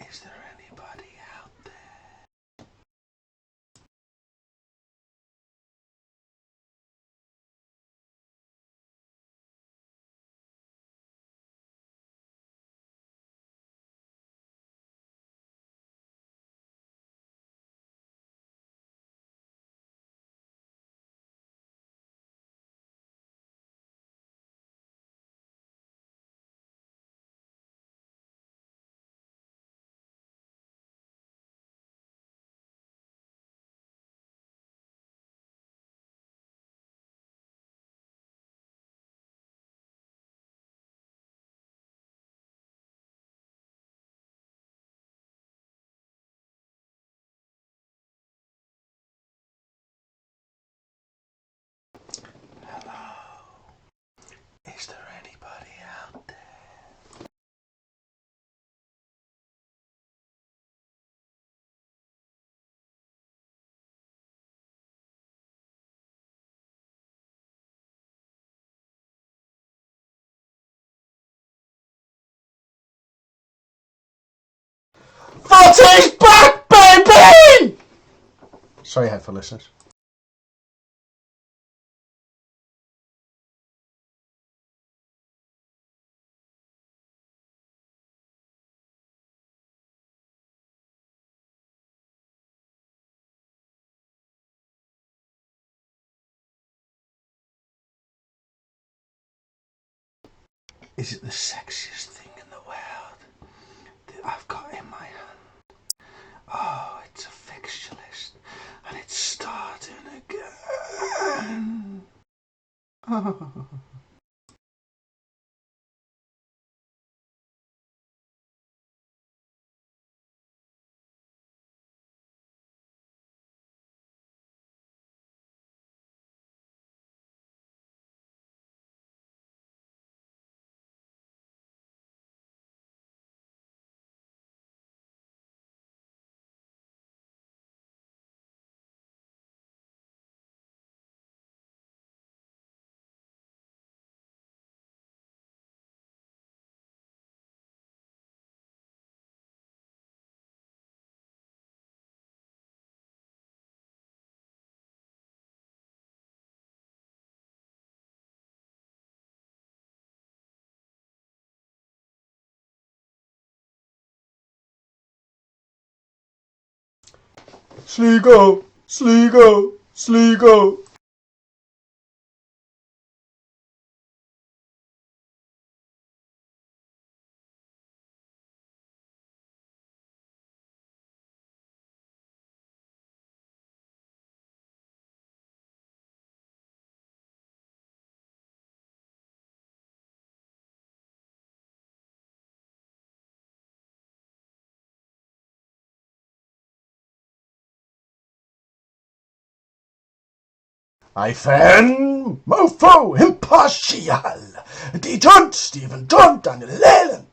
Is there anybody out there? Hello? Is there anybody out there? Footy's back, baby! Sorry, headphone listeners. Is it the sexiest thing in the world that I've got in my hand? Oh, it's a fixture list, and it's starting again. Oh. Sligo, Sligo, Sligo. Ifen, Mofo, Impartial, D-Tunt, Stephen Tunt, and Leland.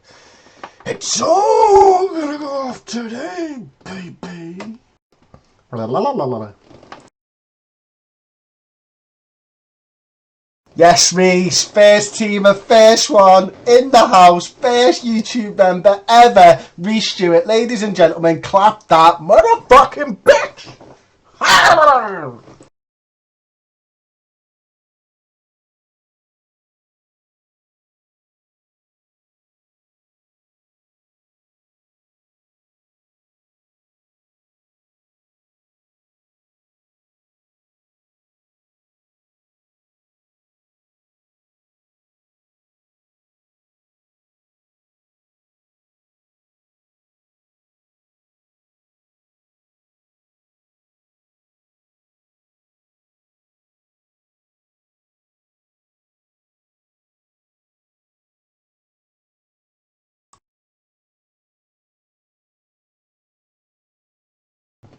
It's all gonna go off today, baby. La la la la la. Yes, Reese, first teamer, first one in the house, first YouTube member ever, Reese Stewart. Ladies and gentlemen, clap that motherfucking bitch!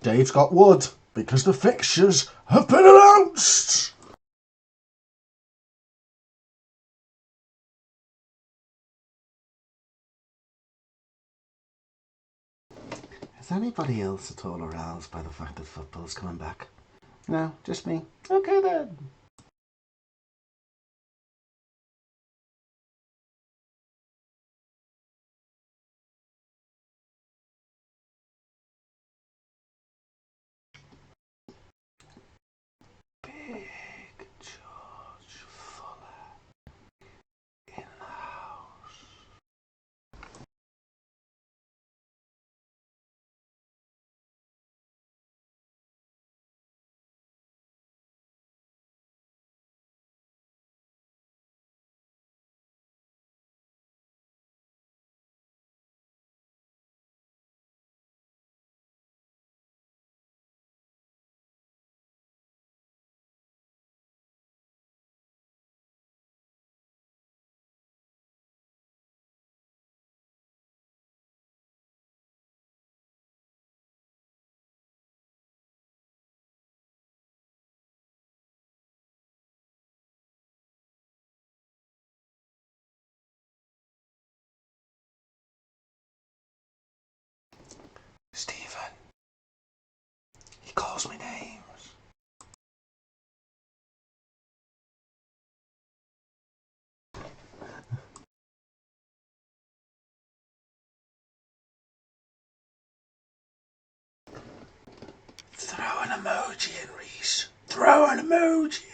Dave's got wood because the fixtures have been announced. Is anybody else at all aroused by the fact that football's coming back? No, just me. Okay then. emoji in, Reese. Throw an emoji in.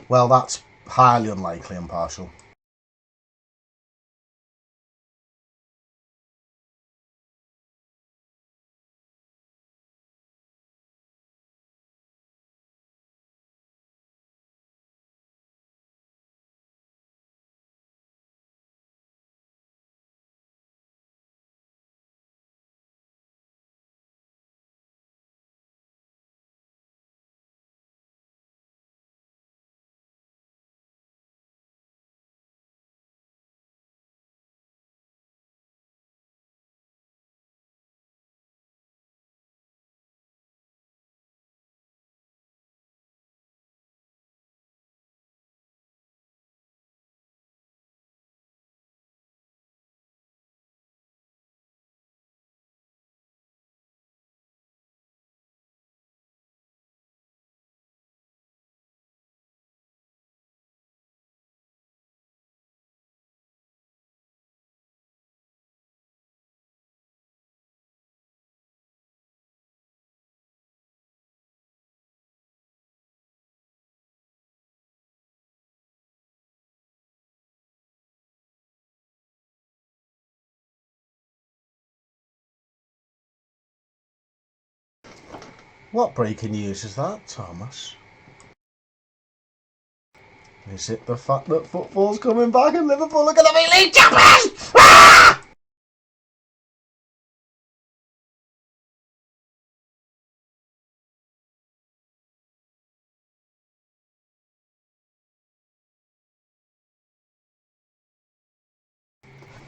Well, that's highly unlikely and partial. What breaking news is that, Thomas? Is it the fact that football's coming back and Liverpool are going to be league champions? Ah!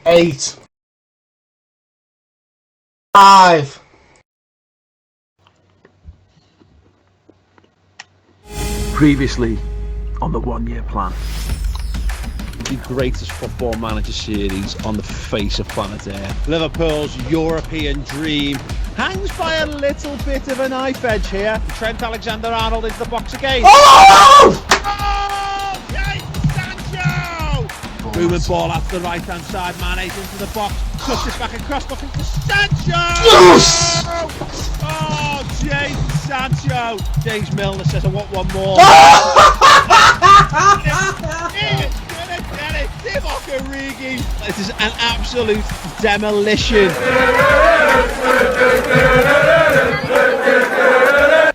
Eight. 5. Previously on the 1 year plan. The greatest football manager series on the face of planet Earth. Liverpool's European dream hangs by a little bit of a knife edge here. Trent Alexander-Arnold into the box again. Oh! Oh! Yay, Sancho! Moving ball out to the right hand side. Mane's into the box. Cuts this back across, looking for Sancho! Yes! Oh, James Sancho! James Milner says, I want one more. Get it! Origi. This is an absolute demolition.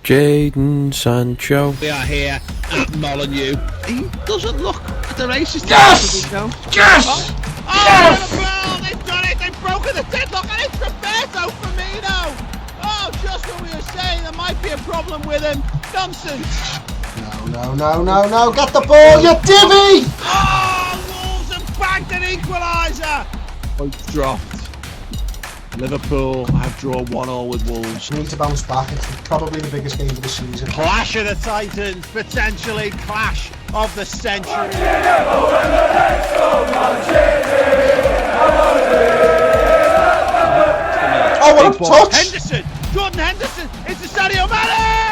Jadon Sancho. We are here at Molineux. He doesn't look at the races. Yes! Yes! Oh, Yes! Liverpool! They've done it! They've broken the deadlock, and it's Roberto Firmino! Oh, just when we were saying there might be a problem with him. Nonsense! No. Get the ball, you divvy! Oh, Wolves have bagged an equaliser! Points dropped. Liverpool have drawn 1-1 with Wolves. We need to bounce back. It's probably the biggest game of the season. Clash of the Titans, potentially clash of the century. Oh, what a touch! Henderson! Jordan Henderson into Sadio Mane!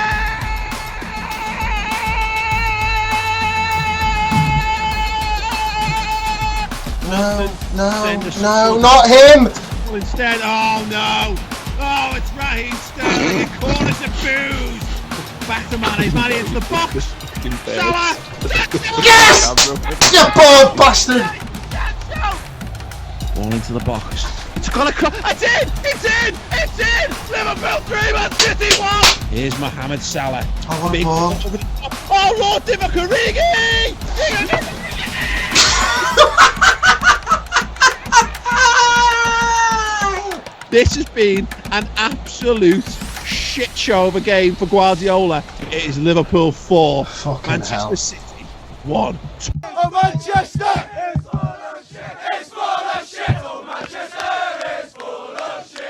No, not him! Instead, oh no! Oh, it's Raheem Sterling in corner to booze! Back to Mane, Mane into the box! Salah! Yes! You poor bastard! Ball into the box. It's gonna come! It's in! It's in! It's in! Liverpool 3, Man City 1! Here's Mohamed Salah. Oh, what a ball. Oh, Lord Divock Origi! This has been an absolute shit show of a game for Guardiola. It is Liverpool 4, Fucking Manchester hell. City 1. Oh, Manchester! It's full of shit! It's full of shit! Oh, Manchester is full of shit!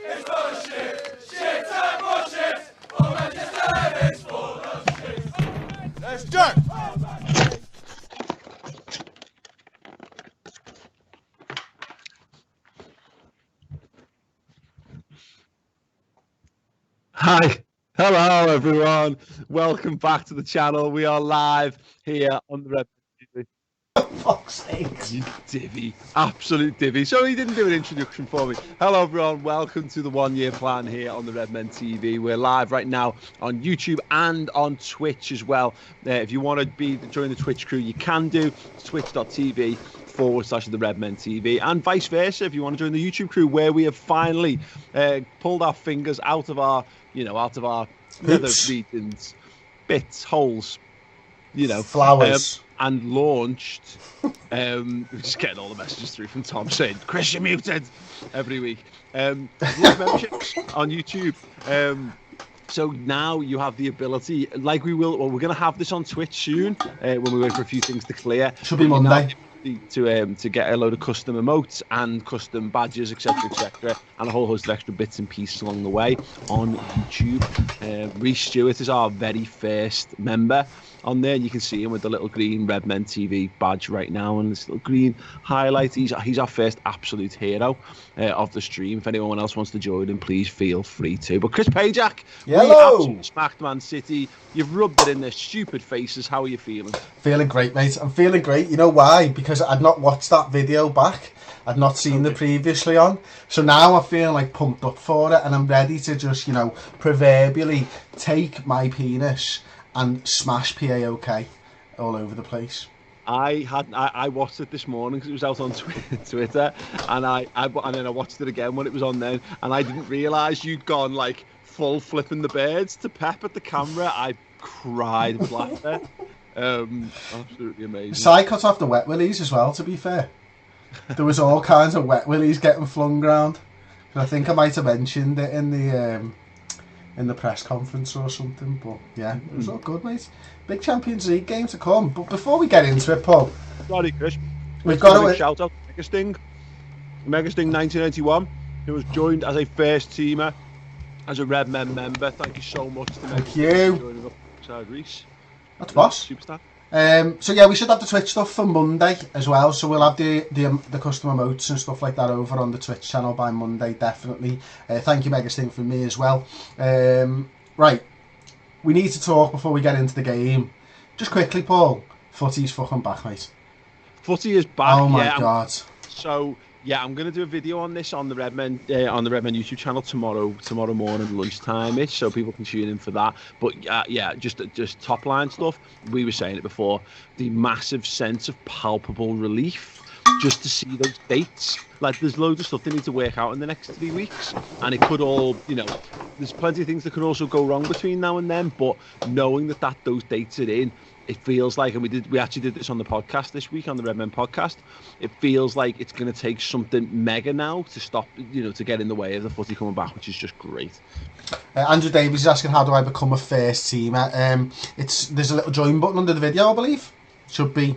It's full of shit! Shit and bullshit! Oh, Manchester is full of shit! Let's go! Hi, hello everyone. Welcome back to the channel. We are live here on the Redmen TV. Fuck's sakes. You divvy, absolute divvy. So he didn't do an introduction for me. Hello everyone, welcome to the 1 year plan here on the Redmen TV. We're live right now on YouTube and on Twitch as well. If you want to join the Twitch crew, you can do. It's twitch.tv/the Redmen TV, and vice versa. If you want to join the YouTube crew, where we have finally pulled our fingers out of our nether regions, bits, holes, Flowers. and launched. We're just getting all the messages through from Tom saying, "Chris, you're muted," every week. Memberships on YouTube. So now you have the ability, like we're going to have this on Twitch soon when we wait for a few things to clear. Should be Monday. To get a load of custom emotes and custom badges, etc., and a whole host of extra bits and pieces along the way on YouTube. Reece Stewart is our very first member on there. You can see him with the little green Redmen TV badge right now and this little green highlight. He's our first absolute hero of the stream. If anyone else wants to join him, please feel free to. But Chris Pajak, we absolutely smacked Man City. You've rubbed it in their stupid faces. How are you feeling? Feeling great, mate. I'm feeling great. You know why? Because I'd not watched that video back. I'd not seen the previously on. So now I feel like pumped up for it, and I'm ready to just, proverbially take my penis and smash PAOK all over the place. I watched it this morning because it was out on Twitter, and then I watched it again when it was on then, and I didn't realise you'd gone like full flipping the birds to Pep at the camera. I cried with laughter. Absolutely amazing. So I cut off the wet willies as well, to be fair. There was all kinds of wet willies getting flung around. I think I might have mentioned it in the press conference or something, but yeah, it was all good, mate. Big Champions League game to come. But before we get into it, Paul, sorry, Chris, we've got a big shout out to Megasting 1991, who was joined as a first teamer, as a Redmen member. Thank you so much to Thank you. Joining up alongside Reece. That's boss. Superstar. So yeah, we should have the Twitch stuff for Monday as well. So we'll have the custom emotes and stuff like that over on the Twitch channel by Monday, definitely. Thank you, Megasting, for me as well. Right, we need to talk before we get into the game. Just quickly, Paul. Footy's fucking back, mate. Footy is back. Oh my god. So yeah, I'm going to do a video on this on the Redmen YouTube channel tomorrow morning lunchtime-ish, so people can tune in for that. But yeah, just top line stuff. We were saying it before. The massive sense of palpable relief just to see those dates. Like, there's loads of stuff they need to work out in the next 3 weeks, and it could all, there's plenty of things that could also go wrong between now and then. But knowing that those dates are in, it feels like, and we actually did this on the podcast this week, on the Redmen podcast. It feels like it's going to take something mega now to stop, to get in the way of the footy coming back, which is just great. Andrew Davies is asking, how do I become a first teamer? There's a little join button under the video, I believe. Should be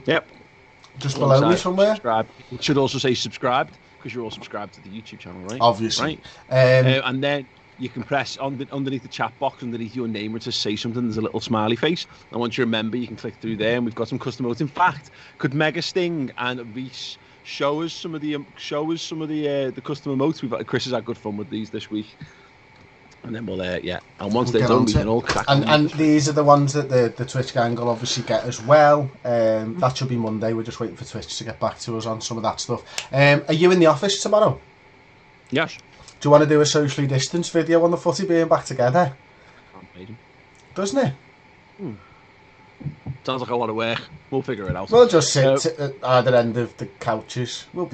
just below me somewhere. Subscribe. It should also say subscribed, because you're all subscribed to the YouTube channel, right? Obviously. Right. And then you can press underneath the chat box, underneath your name, where to say something. There's a little smiley face, and once you remember, you can click through there, and we've got some custom modes. In fact, could Mega Sting and Reese show us some of the custom emotes? Chris has had good fun with these this week. And then we'll and once they're done, we can all crack on. And these are the ones that the Twitch gang will obviously get as well. That should be Monday. We're just waiting for Twitch to get back to us on some of that stuff. Are you in the office tomorrow? Yes. Do you want to do a socially distanced video on the footy being back together? Doesn't it? Sounds like a lot of work. We'll figure it out. We'll just sit at either end of the couches. We'll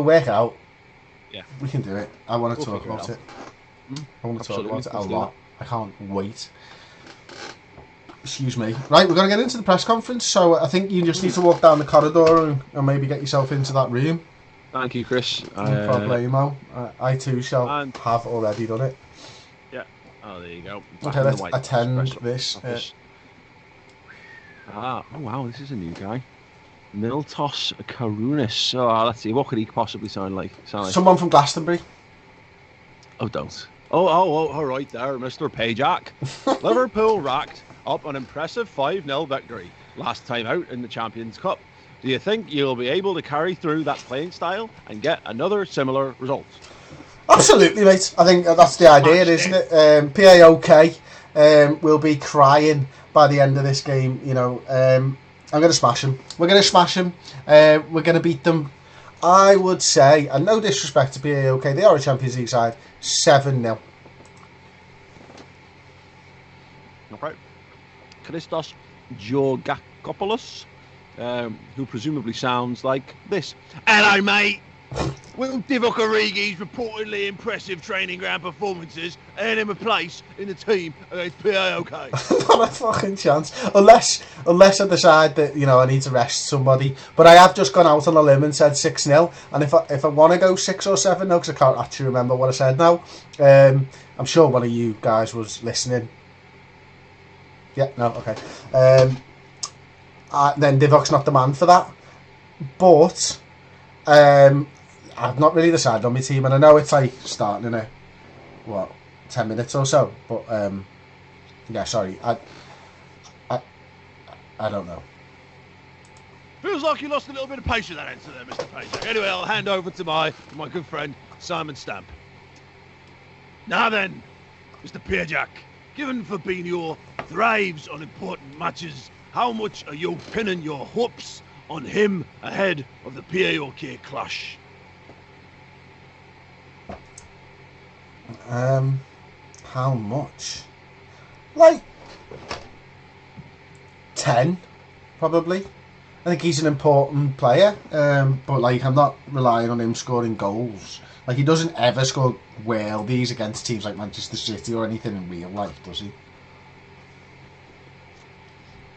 work out. Yeah, we can do it. I want to talk about it. I want to talk about it a lot. I can't wait. Excuse me. Right, we're going to get into the press conference, so I think you just need to walk down the corridor and maybe get yourself into that room. Thank you, Chris. No problemo. I too shall have already done it. Yeah. Oh, there you go. Okay, let's attend this. Oh wow, this is a new guy. Miltos Karunis. Oh, let's see. What could he possibly sound like? Someone from Glastonbury. Oh, don't. Oh, right there, Mr. Pajak. Liverpool racked up an impressive 5-0 victory last time out in the Champions Cup. Do you think you'll be able to carry through that playing style and get another similar result? Absolutely, mate. I think that's the idea, isn't it? PAOK will be crying by the end of this game, I'm going to smash them. We're going to smash them. We're going to beat them. I would say, and no disrespect to PAOK, they are a Champions League side, 7-0. Okay. Christos Georgakopoulos, who presumably sounds like this. Hello, mate. Will Divock Origi's reportedly impressive training ground performances earn him a place in the team against PAOK? Not a fucking chance. Unless I decide that, I need to rest somebody. But I have just gone out on a limb and said 6-0. And if I want to go 6 or 7, because I can't actually remember what I said now. I'm sure one of you guys was listening. Yeah, no, okay. Then Divock's not the man for that. But I've not really decided on my team, and I know it's like starting in 10 minutes or so. But sorry, I don't know. Feels like you lost a little bit of pace with that answer there, Mr. Pajak. Anyway, I'll hand over to my good friend Simon Stamp. Now then, Mr. Pajak, given Fabinho thrives on important matches, how much are you pinning your hopes on him ahead of the PAOK clash? How much? Like 10, probably. I think he's an important player, but I'm not relying on him scoring goals. He doesn't ever score worldies against teams like Manchester City or anything in real life, does he?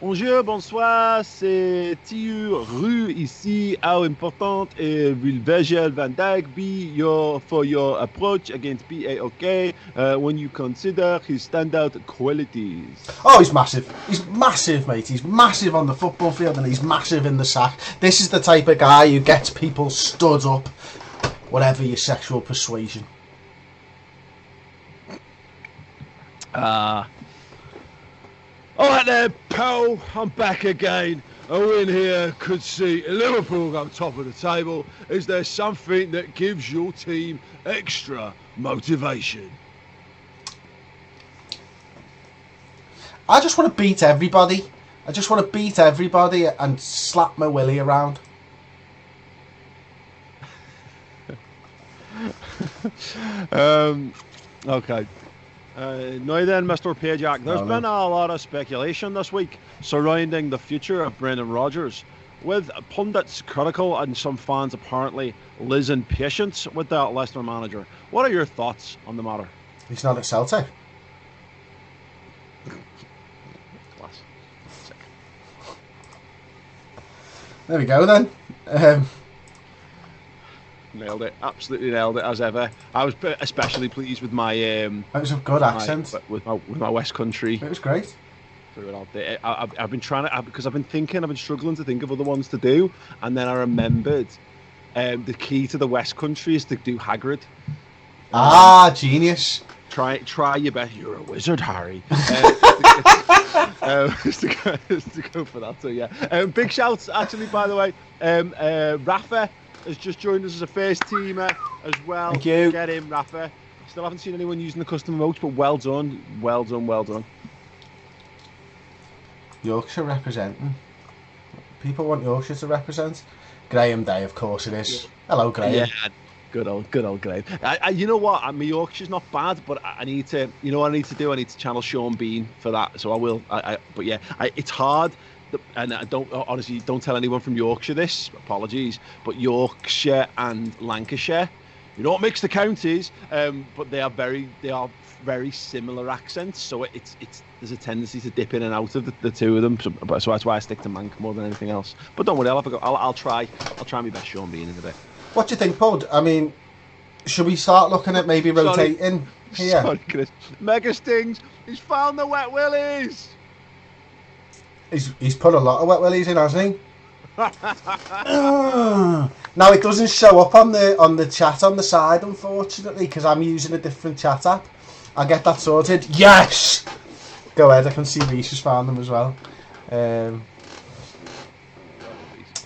Bonjour, bonsoir, c'est Tiu Rue ici. How important will Virgil van Dijk be for your approach against PAOK when you consider his standout qualities? Oh, he's massive. He's massive, mate. He's massive on the football field and he's massive in the sack. This is the type of guy who gets people stood up, whatever your sexual persuasion. All right there, pal, I'm back again. A win here could see Liverpool go top of the table. Is there something that gives your team extra motivation? I just want to beat everybody. I just want to beat everybody and slap my willy around. Okay. Now then, Mr. Pajak, there's been a lot of speculation this week surrounding the future of Brendan Rodgers, with pundits critical and some fans apparently losing patience with the Leicester manager. What are your thoughts on the matter? He's not at Celtic. Class. Sick. There we go then. Nailed it. Absolutely nailed it as ever. I was especially pleased with my It was a good accent. With my West Country. It was great. Threw it out there. I've been trying to, because I've been struggling to think of other ones to do, and then I remembered the key to the West Country is to do Hagrid. Genius. Try your best. You're a wizard, Harry. Is to go for that. So yeah. Big shouts actually, by the way. Rafa has just joined us as a first teamer as well. Thank you. Get him, Rafa. Still haven't seen anyone using the custom emotes, but well done. Yorkshire representing. People want Yorkshire to represent. Graham Day, of course it is. Hello, Graham. Yeah, good old Graham. You know what? My Yorkshire's not bad, but I need to. You know what I need to do? I need to channel Sean Bean for that. So I will. But yeah, it's hard. And I don't tell anyone from Yorkshire this. Apologies, but Yorkshire and Lancashire, you don't mix the counties, but they are very similar accents. So there's a tendency to dip in and out of the two of them. So that's why I stick to Manc more than anything else. But don't worry, I'll try my best Sean Bean in a bit. What do you think, Bud? I mean, should we start looking at maybe rotating here? Sorry, Chris. Mega Stings. He's found the wet willies. He's put a lot of wet willies in, hasn't he? Now it doesn't show up on the chat on the side, unfortunately, because I'm using a different chat app. I'll get that sorted. Yes! Go ahead, I can see Reece has found them as well.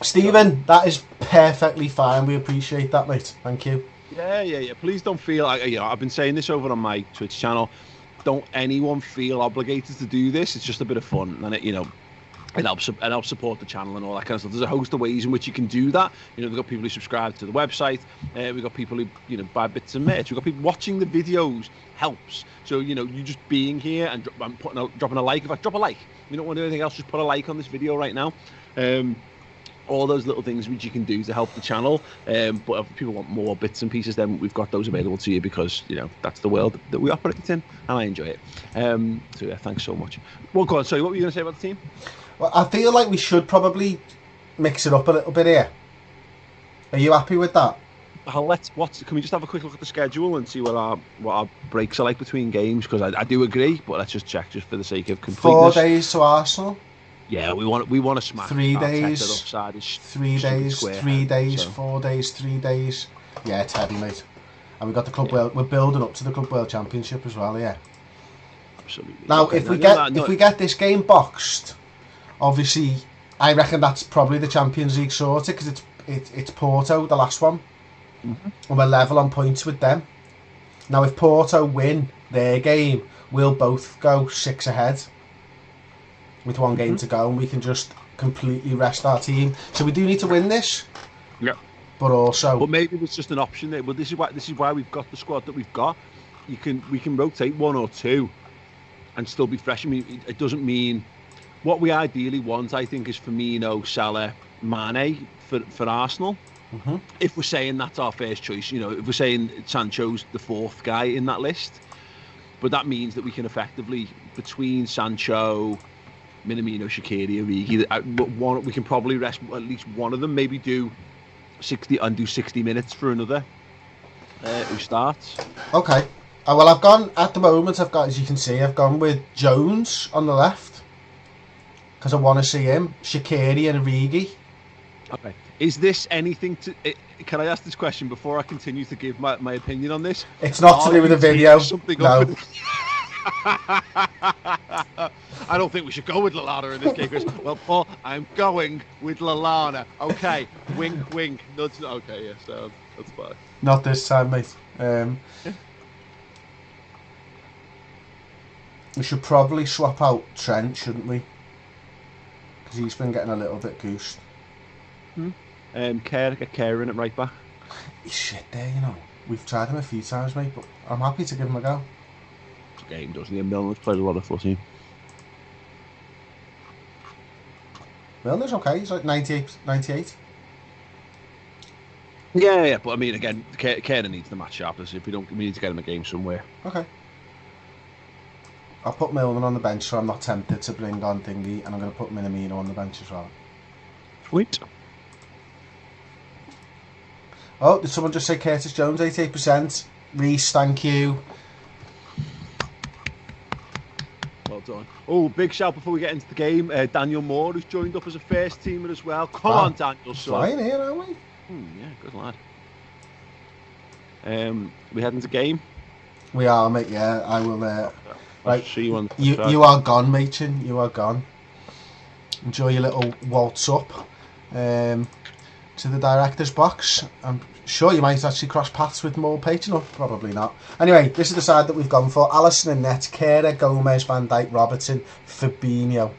Stephen, that is perfectly fine. We appreciate that, mate. Thank you. Yeah. Please don't feel like, I've been saying this over on my Twitch channel. Don't anyone feel obligated to do this. It's just a bit of fun, and it helps support the channel and all that kind of stuff. There's a host of ways in which you can do that. We've got people who subscribe to the website. We've got people who buy bits of merch. We've got people watching the videos helps. So you just being here and dropping a like. In fact, drop a like. You don't want to do anything else. Just put a like on this video right now. All those little things which you can do to help the channel. But if people want more bits and pieces, then we've got those available to you, because that's the world that we operate in, and I enjoy it. So yeah, thanks so much. Well, go on. Sorry, what were you going to say about the team? Well, I feel like we should probably mix it up a little bit here. Are you happy with that? Can we just have a quick look at the schedule and see what our breaks are like between games? Because I do agree, but let's just check, just for the sake of completeness. 4 days to Arsenal. Yeah, we want to smash 3 days. 3 days, 3 days, so. 4 days, 3 days. Yeah, it's heavy, mate. And we got the Club World. We're building up to the Club World Championship as well. Yeah. Absolutely. Now, if we get this game boxed, obviously, I reckon that's probably the Champions League sorted, because it's Porto, the last one, and we're level on points with them. Now, if Porto win their game, we'll both go 6 ahead with 1 game to go, and we can just completely rest our team. So we do need to win this. Yeah. But maybe it's just an option there. But this is why we've got the squad that we've got. We can rotate 1 or 2 and still be fresh. I mean, it doesn't mean. What we ideally want, I think, is Firmino, Salah, Mane for Arsenal. If we're saying that's our first choice, if we're saying Sancho's the 4th guy in that list, but that means that we can effectively, between Sancho, Minamino, Shaqiri, Origi, we can probably rest at least one of them. Maybe do 60 minutes for another who starts. Okay. Well, I've gone at the moment. As you can see, I've gone with Jones on the left, because I want to see him, Shaqiri and Origi. Okay. Is this anything to... Can I ask this question before I continue to give my opinion on this? It's not to do with the video. No. I don't think we should go with Lallana in this game, Chris. Well, Paul, I'm going with Lallana. Okay. Wink, wink. Nudge. Okay, yes, that's fine. Not this time, mate. We should probably swap out Trent, shouldn't we? Because he's been getting a little bit goosed. Kerr in it right back. He's shit there, We've tried him a few times, mate, but I'm happy to give him a go. game, doesn't he? And Milner's played a lot of footy. Milner's okay. He's like 98. Yeah, but I mean, again, Kiernan needs the match sharpness. If we need to get him a game somewhere. Okay. I'll put Milner on the bench so I'm not tempted to bring on Thingy, and I'm going to put Minamino on the bench as well. Sweet. Oh, did someone just say Curtis Jones, 88%? Reece, thank you. Well done. Oh, big shout before we get into the game. Daniel Moore, who's joined up as a first teamer as well. Come on, Daniel, son. Flying here, aren't we? Yeah, good lad. We head into game? We are, mate, yeah. I will... Right. See you on you are gone, matron. You are gone. Enjoy your little waltz up to the director's box. I'm sure you might actually cross paths with more patron, or probably not. Anyway, this is the side that we've gone for. Alisson and net, Kehrer, Gomez, Van Dijk, Robertson, Fabinho,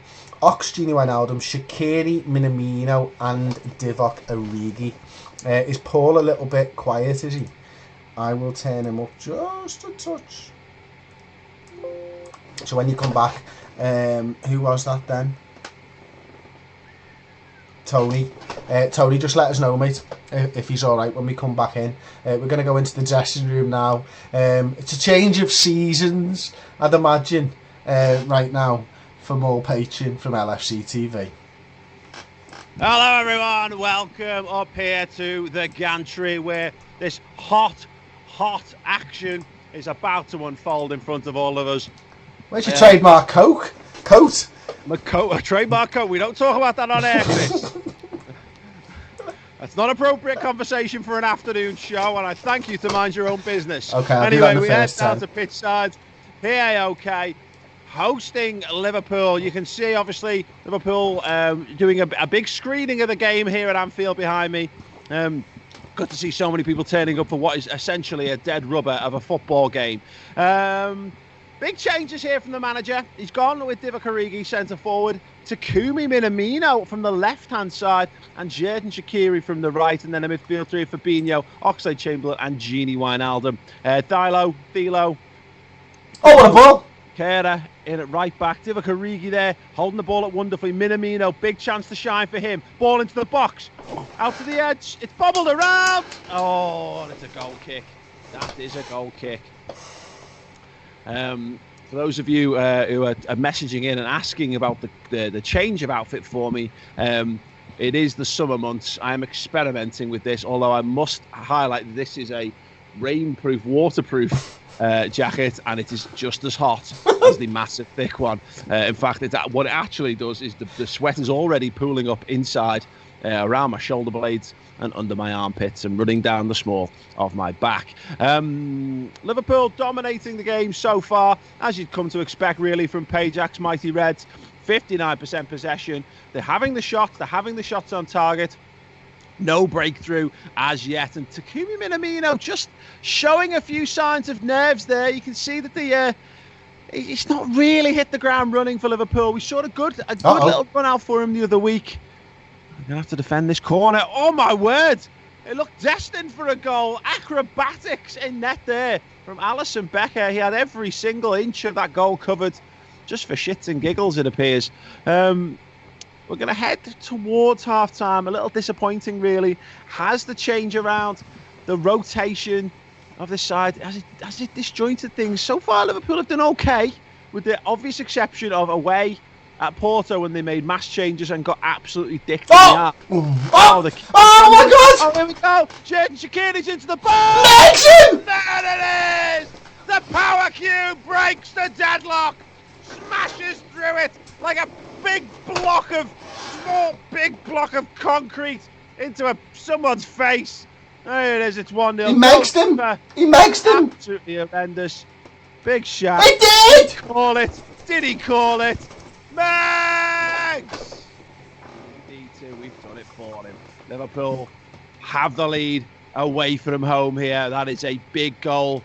Ox, Gini Wijnaldum, Shaqiri, Minamino and Divock Origi. Is Paul a little bit quiet, is he? I will turn him up just a touch. So when you come back, who was that then? Tony. Tony, just let us know, mate, if he's alright when we come back in. We're going to go into the dressing room now. It's a change of seasons, I'd imagine, right now, for more Patreon from LFC TV. Hello everyone, welcome up here to the gantry where this hot action is about to unfold in front of all of us. Where's your trademark coat? My coat, a trademark coat. We don't talk about that on air, Chris. That's not appropriate conversation for an afternoon show, and I thank you to mind your own business. Okay, anyway, we head down to pitch side. PAOK hosting Liverpool. You can see, obviously, Liverpool doing a big screening of the game here at Anfield behind me. Good to see so many people turning up for what is essentially a dead rubber of a football game. Big changes here from the manager. He's gone with Divock Origi centre forward, Takumi Minamino from the left-hand side, and Xherdan Shaqiri from the right, and then a midfield three of Fabinho, Oxlade-Chamberlain, and Gini Wijnaldum. Thilo. Oh, what a ball! Kehrer in at right back. Divock Origi there, holding the ball up wonderfully. Minamino, big chance to shine for him. Ball into the box, out to the edge. It's bobbled around. Oh, it's a goal kick. That is a goal kick. For those of you who are messaging in and asking about the change of outfit for me, it is the summer months. I am experimenting with this, although I must highlight that this is a rainproof, waterproof jacket, and it is just as hot as the massive thick one. In fact, what it actually does is the sweat is already pooling up inside around my shoulder blades and under my armpits and running down the small of my back. Liverpool dominating the game so far, as you'd come to expect really from Pajak's mighty Reds. 59% possession. They're having the shots. They're having the shots on target. No breakthrough as yet. And Takumi Minamino just showing a few signs of nerves there. You can see that it's not really hit the ground running for Liverpool. We saw a good little run out for him the other week. I'm going to have to defend this corner. Oh, my word. It looked destined for a goal. Acrobatics in net there from Alisson Becker. He had every single inch of that goal covered just for shits and giggles, it appears. We're going to head towards half-time. A little disappointing, really. Has the change around, the rotation of this side, has it disjointed things? So far, Liverpool have done okay, with the obvious exception of away at Porto when they made mass changes and got absolutely dicked in the arm. Oh my God! Oh, here we go! Xherdan Shaqiri's into the ball! There it is! The power cube breaks the deadlock! Smashes through it like a big block of concrete into someone's face. There it is, it's 1-0. He makes them! He makes them! Absolutely horrendous. Big shot. He did! Did he call it? Max! D2, we've done it for him. Liverpool have the lead away from home here. That is a big goal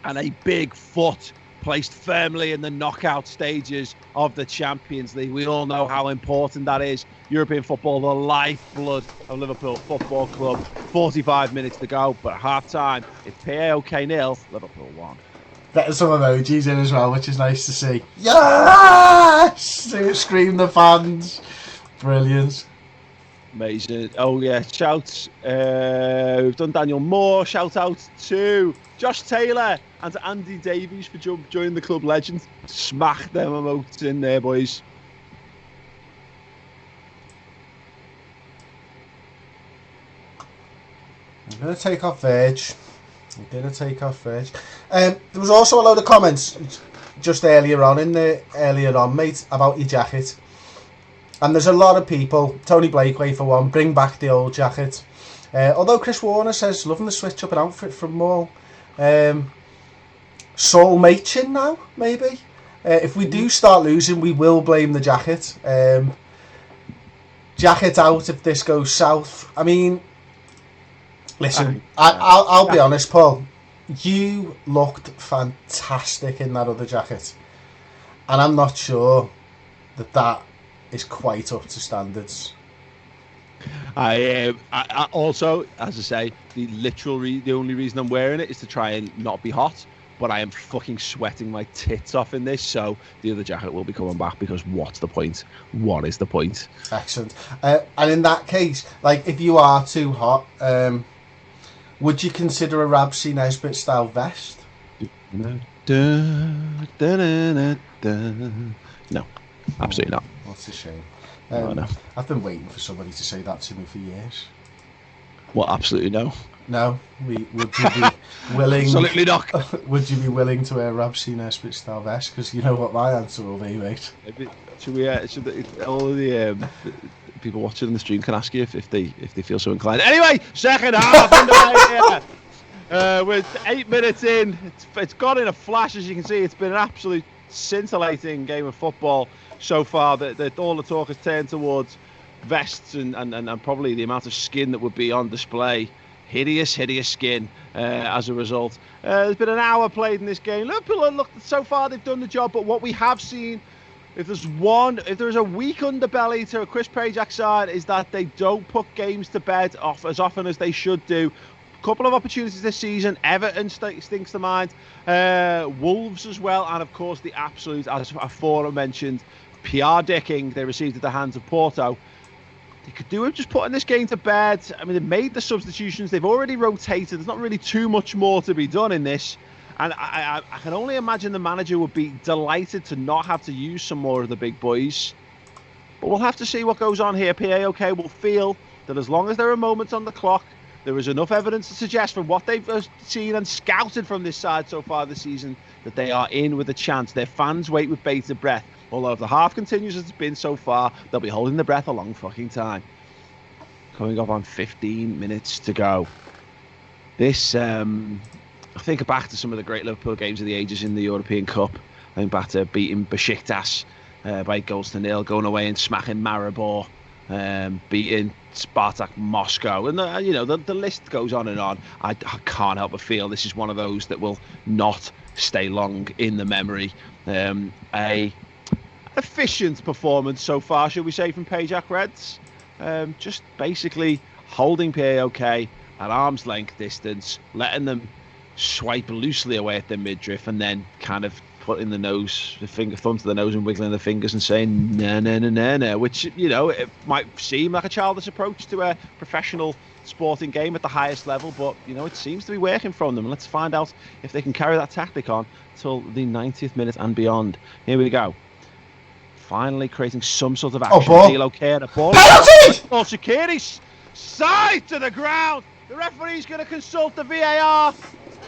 and a big foot placed firmly in the knockout stages of the Champions League. We all know how important that is. European football, the lifeblood of Liverpool Football Club. 45 minutes to go, but at half-time, it's PAOK 0, Liverpool 1. getting some emojis in as well, which is nice to see. Yes! Scream the fans. Brilliant. Amazing. Oh yeah, shouts. We've done Daniel Moore. Shout out to Josh Taylor and to Andy Davies for joining the club legend. Smack them emotes in there, boys. I'm going to take off Verge. There was also a load of comments just earlier on, mate, about your jacket. And there's a lot of people, Tony Blakeway for one, bring back the old jacket. Although Chris Warner says, loving the switch up an outfit from Maul. Saul Machin now, maybe. If we do start losing, we will blame the jacket. Jacket out if this goes south. I mean, listen, I'll be honest, Paul. You looked fantastic in that other jacket. And I'm not sure that is quite up to standards. I also, as I say, the only reason I'm wearing it is to try and not be hot. But I am fucking sweating my tits off in this, so the other jacket will be coming back because what's the point? What is the point? Excellent. And in that case, like if you are too hot, would you consider a Rabsy Nesbitt style vest? No, absolutely not. That's a shame. No. I've been waiting for somebody to say that to me for years. Well, absolutely no. No, would you be willing? Absolutely not. Would you be willing to wear Rabsy Nesbitt style vest? Because you know what my answer will be, mate. Should all of the people watching on the stream can ask you if they feel so inclined? Anyway, second half underway here. With 8 minutes in, it's gone in a flash. As you can see, it's been an absolute scintillating game of football so far. That all the talk has turned towards vests and probably the amount of skin that would be on display. Hideous skin as a result. There's been an hour played in this game. Liverpool, look, so far they've done the job, but what we have seen, if there's a weak underbelly to a Chris Pajak side, is that they don't put games to bed as often as they should do. A couple of opportunities this season. Everton stinks to mind. Wolves as well, and of course the absolute, as aforementioned, PR dicking they received at the hands of Porto. They could do it just putting this game to bed. I mean, they've made the substitutions. They've already rotated. There's not really too much more to be done in this. And I can only imagine the manager would be delighted to not have to use some more of the big boys. But we'll have to see what goes on here. PAOK will feel that as long as there are moments on the clock, there is enough evidence to suggest from what they've seen and scouted from this side so far this season that they are in with a chance. Their fans wait with bated breath. Although if the half continues as it's been so far, they'll be holding their breath a long fucking time. Coming up on 15 minutes to go. This, I think back to some of the great Liverpool games of the ages in the European Cup. I think back to beating Besiktas by 8-0, going away and smacking Maribor, beating Spartak Moscow. And, the list goes on and on. I can't help but feel this is one of those that will not stay long in the memory. A efficient performance so far, should we say, from Pajak Reds. Just basically holding PAOK at arm's length distance, letting them swipe loosely away at their midriff, and then kind of putting thumb to the nose and wiggling the fingers and saying no, which, it might seem like a childish approach to a professional sporting game at the highest level, but it seems to be working from them. Let's find out if they can carry that tactic on till the 90th minute and beyond. Here we go. Finally creating some sort of action. Okay, and a ball. Ball Shaqiri's side to the ground. The referee's going to consult the VAR,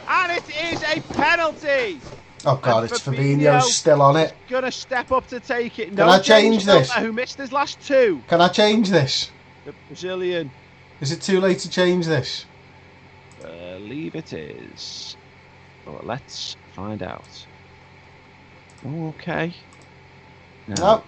and it is a penalty. Oh God, it's Fabinho still on it. Going to step up to take it. Can I change this? Who missed his last two? Can I change this? The Brazilian. Is it too late to change this? Believe it is. Well, let's find out. Okay. No.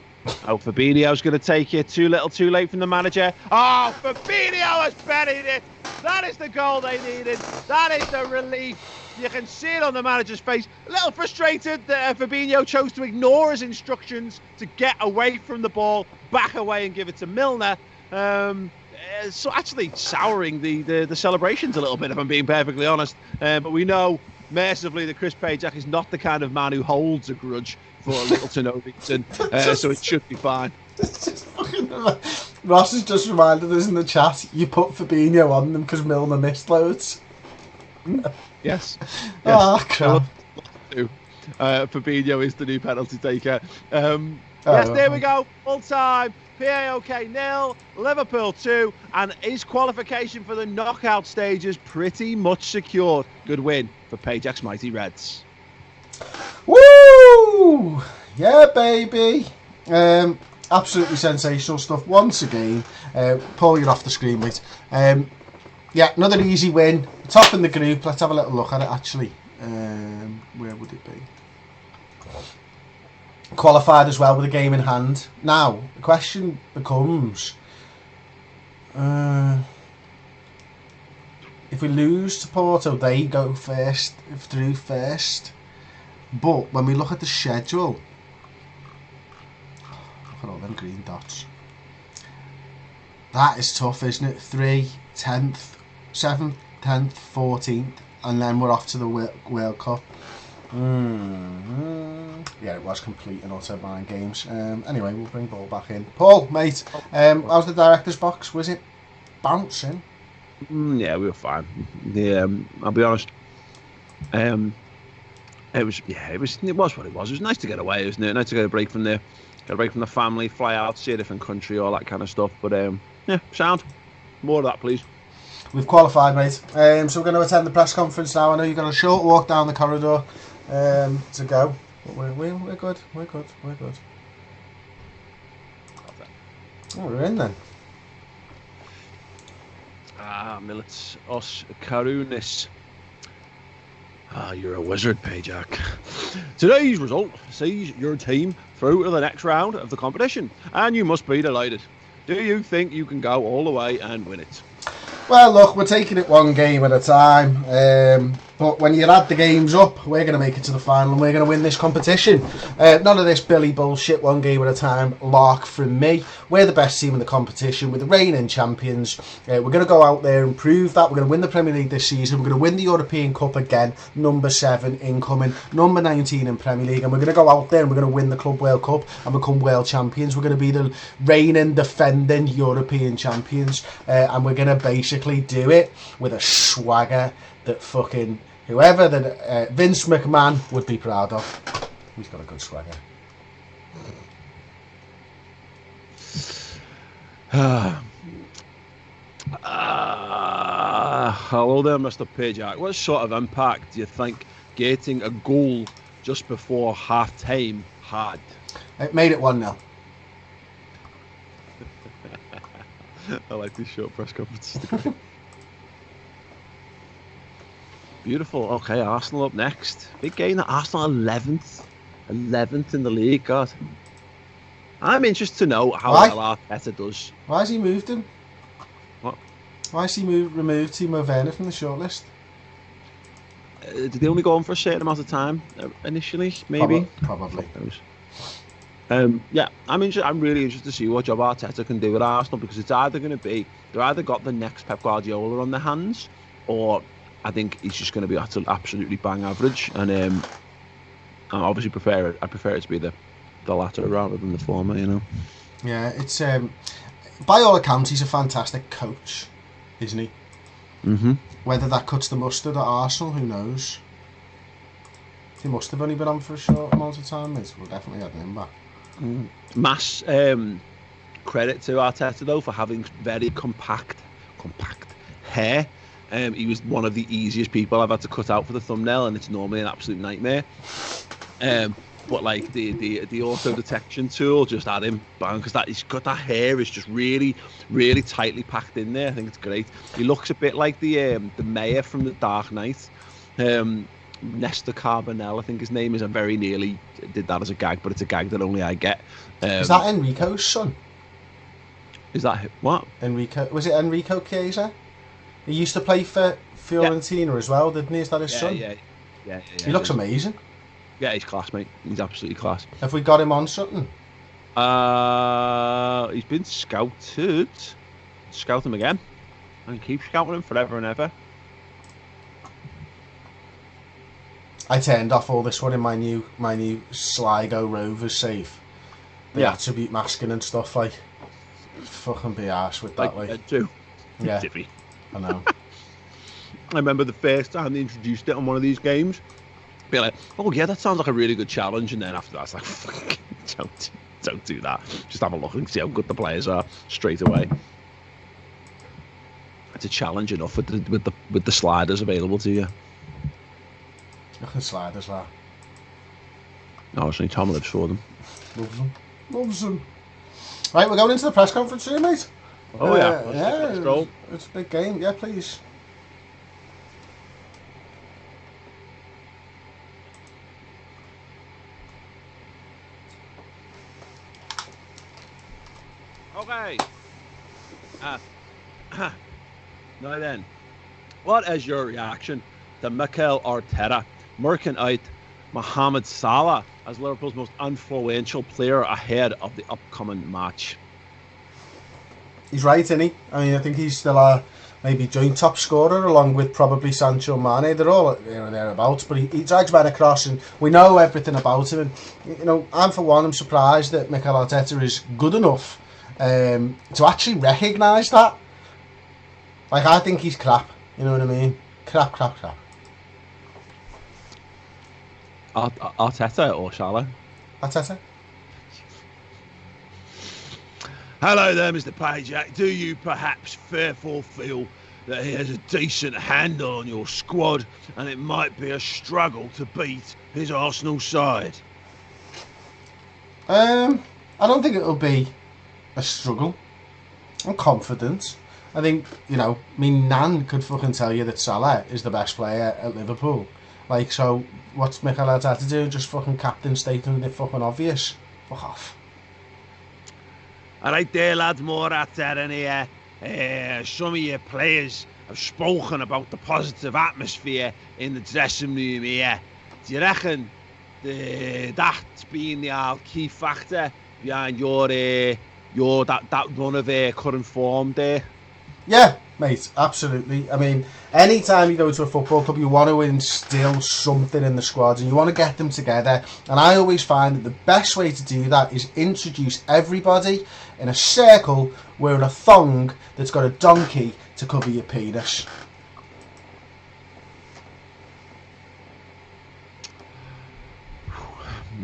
Oh, Fabinho's going to take it. Too little, too late from the manager. Oh, Fabinho has buried it. That is the goal they needed. That is the relief. You can see it on the manager's face. A little frustrated that Fabinho chose to ignore his instructions to get away from the ball, back away and give it to Milner. So actually souring the celebrations a little bit, if I'm being perfectly honest. But we know mercifully, that Chris Pajak is not the kind of man who holds a grudge for little to no reason, so it should be fine. Ross has just reminded us in the chat, you put Fabinho on them because Milner missed loads. Yes. Oh, crap. Fabinho is the new penalty taker. Yes, there we go. Full time. PAOK 0, Liverpool 2, and his qualification for the knockout stages pretty much secured. Good win for Pajak's mighty Reds. Woo! Yeah, baby. Absolutely sensational stuff once again. Paul, you're off the screen, mate. Yeah, another easy win. Top in the group. Let's have a little look at it, actually. Where would it be? Qualified as well with a game in hand. Now, the question becomes, if we lose to Porto, they go first, through first. But when we look at the schedule, look at all them green dots. That is tough, isn't it? 3, 10th, 7th, 10th, 14th, and then we're off to the World Cup. Yeah, it was complete and utter mind games. Anyway, we'll bring ball back in. Paul, mate, how's the director's box? Was it bouncing? Yeah, we were fine. Yeah, I'll be honest. It was what it was. It was nice to get away, isn't it? Nice to get a break from the family, fly out, see a different country, all that kind of stuff. But yeah, sound. More of that, please. We've qualified, mate. So we're going to attend the press conference now. I know you've got a short walk down the corridor to go. But we're good. We're good. Oh, we're in then. Milits Os Karunis. You're a wizard, Pajak. Today's result sees your team through to the next round of the competition, and you must be delighted. Do you think you can go all the way and win it? Well, look, we're taking it one game at a time. But when you add the games up, we're going to make it to the final and we're going to win this competition. None of this Billy bullshit, one game at a time, lark from me. We're the best team in the competition. We're the reigning champions. We're going to go out there and prove that. We're going to win the Premier League this season. We're going to win the European Cup again, number 7 incoming, number 19 in Premier League. And we're going to go out there and we're going to win the Club World Cup and become world champions. We're going to be the reigning, defending European champions. And we're going to basically do it with a swagger that fucking whoever that Vince McMahon would be proud of. He's got a good swagger. Hello there, Mr. Pajak. What sort of impact do you think getting a goal just before half time had? It made it 1-0. I like these short press conferences. Beautiful. Okay, Arsenal up next. Big game at Arsenal 11th in the league. God, I'm interested to know how well Arteta does. Why has he moved him? What? Why has he removed Timo Werner from the shortlist? Did they only go on for a certain amount of time initially? Maybe. Probably. Yeah, I'm really interested to see what job Arteta can do at Arsenal, because it's either going to be they're either got the next Pep Guardiola on their hands, or I think he's just going to be absolutely bang average. And I obviously prefer it to be the latter rather than the former. You know. Yeah, it's by all accounts he's a fantastic coach, isn't he? Mm-hmm. Whether that cuts the mustard at Arsenal, who knows? He must have only been on for a short amount of time. We'll definitely have him back. Mass credit to Arteta though for having very compact hair. He was one of the easiest people I've had to cut out for the thumbnail, and it's normally an absolute nightmare. But like the auto detection tool just had him bang, because he's got that hair is just really tightly packed in there. I think it's great. He looks a bit like the mayor from The Dark Knight. Nestor Carbonell, I think his name is. I very nearly did that as a gag, but it's a gag that only I get. Is that Enrico's son? Is that what? Enrico? Was it Enrico Chiesa? He used to play for Fiorentina as well, didn't he? Is that his son? Yeah. He looks amazing. Yeah, he's class, mate. He's absolutely class. Have we got him on something? He's been scouted. Scout him again. And keep scouting him forever and ever. I turned off all this one in my new Sligo Rovers save. The attribute masking and stuff, like, fucking be arse with that, like. Too. Yeah, Tippy. I know. I remember the first time they introduced it on one of these games, be like, oh yeah, that sounds like a really good challenge, and then after that, it's like, fuck, don't do that. Just have a look and see how good the players are straight away. It's a challenge enough with the sliders available to you. Fucking sliders, that. No, it's only Tom lives for them. Loves them. Right, we're going into the press conference here, mate. Oh yeah, it's a big game. Yeah, please. Okay. Now then, what is your reaction to Mikel Arteta marking out Mohamed Salah as Liverpool's most influential player ahead of the upcoming match? He's right, isn't he? I mean, I think he's still maybe joint top scorer along with probably Sancho Mane. They're all thereabouts, but he drags men across, and we know everything about him. And I'm for one, I'm surprised that Mikel Arteta is good enough to actually recognise that. Like, I think he's crap. You know what I mean? Crap. Arteta or Salah? Arteta. Hello there, Mr. Pajak. Do you perhaps therefore feel that he has a decent handle on your squad and it might be a struggle to beat his Arsenal side? I don't think it'll be a struggle. I'm confident. I think, Nan could fucking tell you that Salah is the best player at Liverpool. Like, so what's Mikel Arteta doing? Just fucking captain stating it fucking obvious. Fuck off. Alright there, lads, more at that in here. Some of your players have spoken about the positive atmosphere in the dressing room here. Do you reckon that's been the key factor behind your that run of current form there? Yeah, mate, absolutely. I mean, anytime you go to a football club, you want to instill something in the squad and you want to get them together. And I always find that the best way to do that is introduce everybody in a circle wearing a thong that's got a donkey to cover your penis.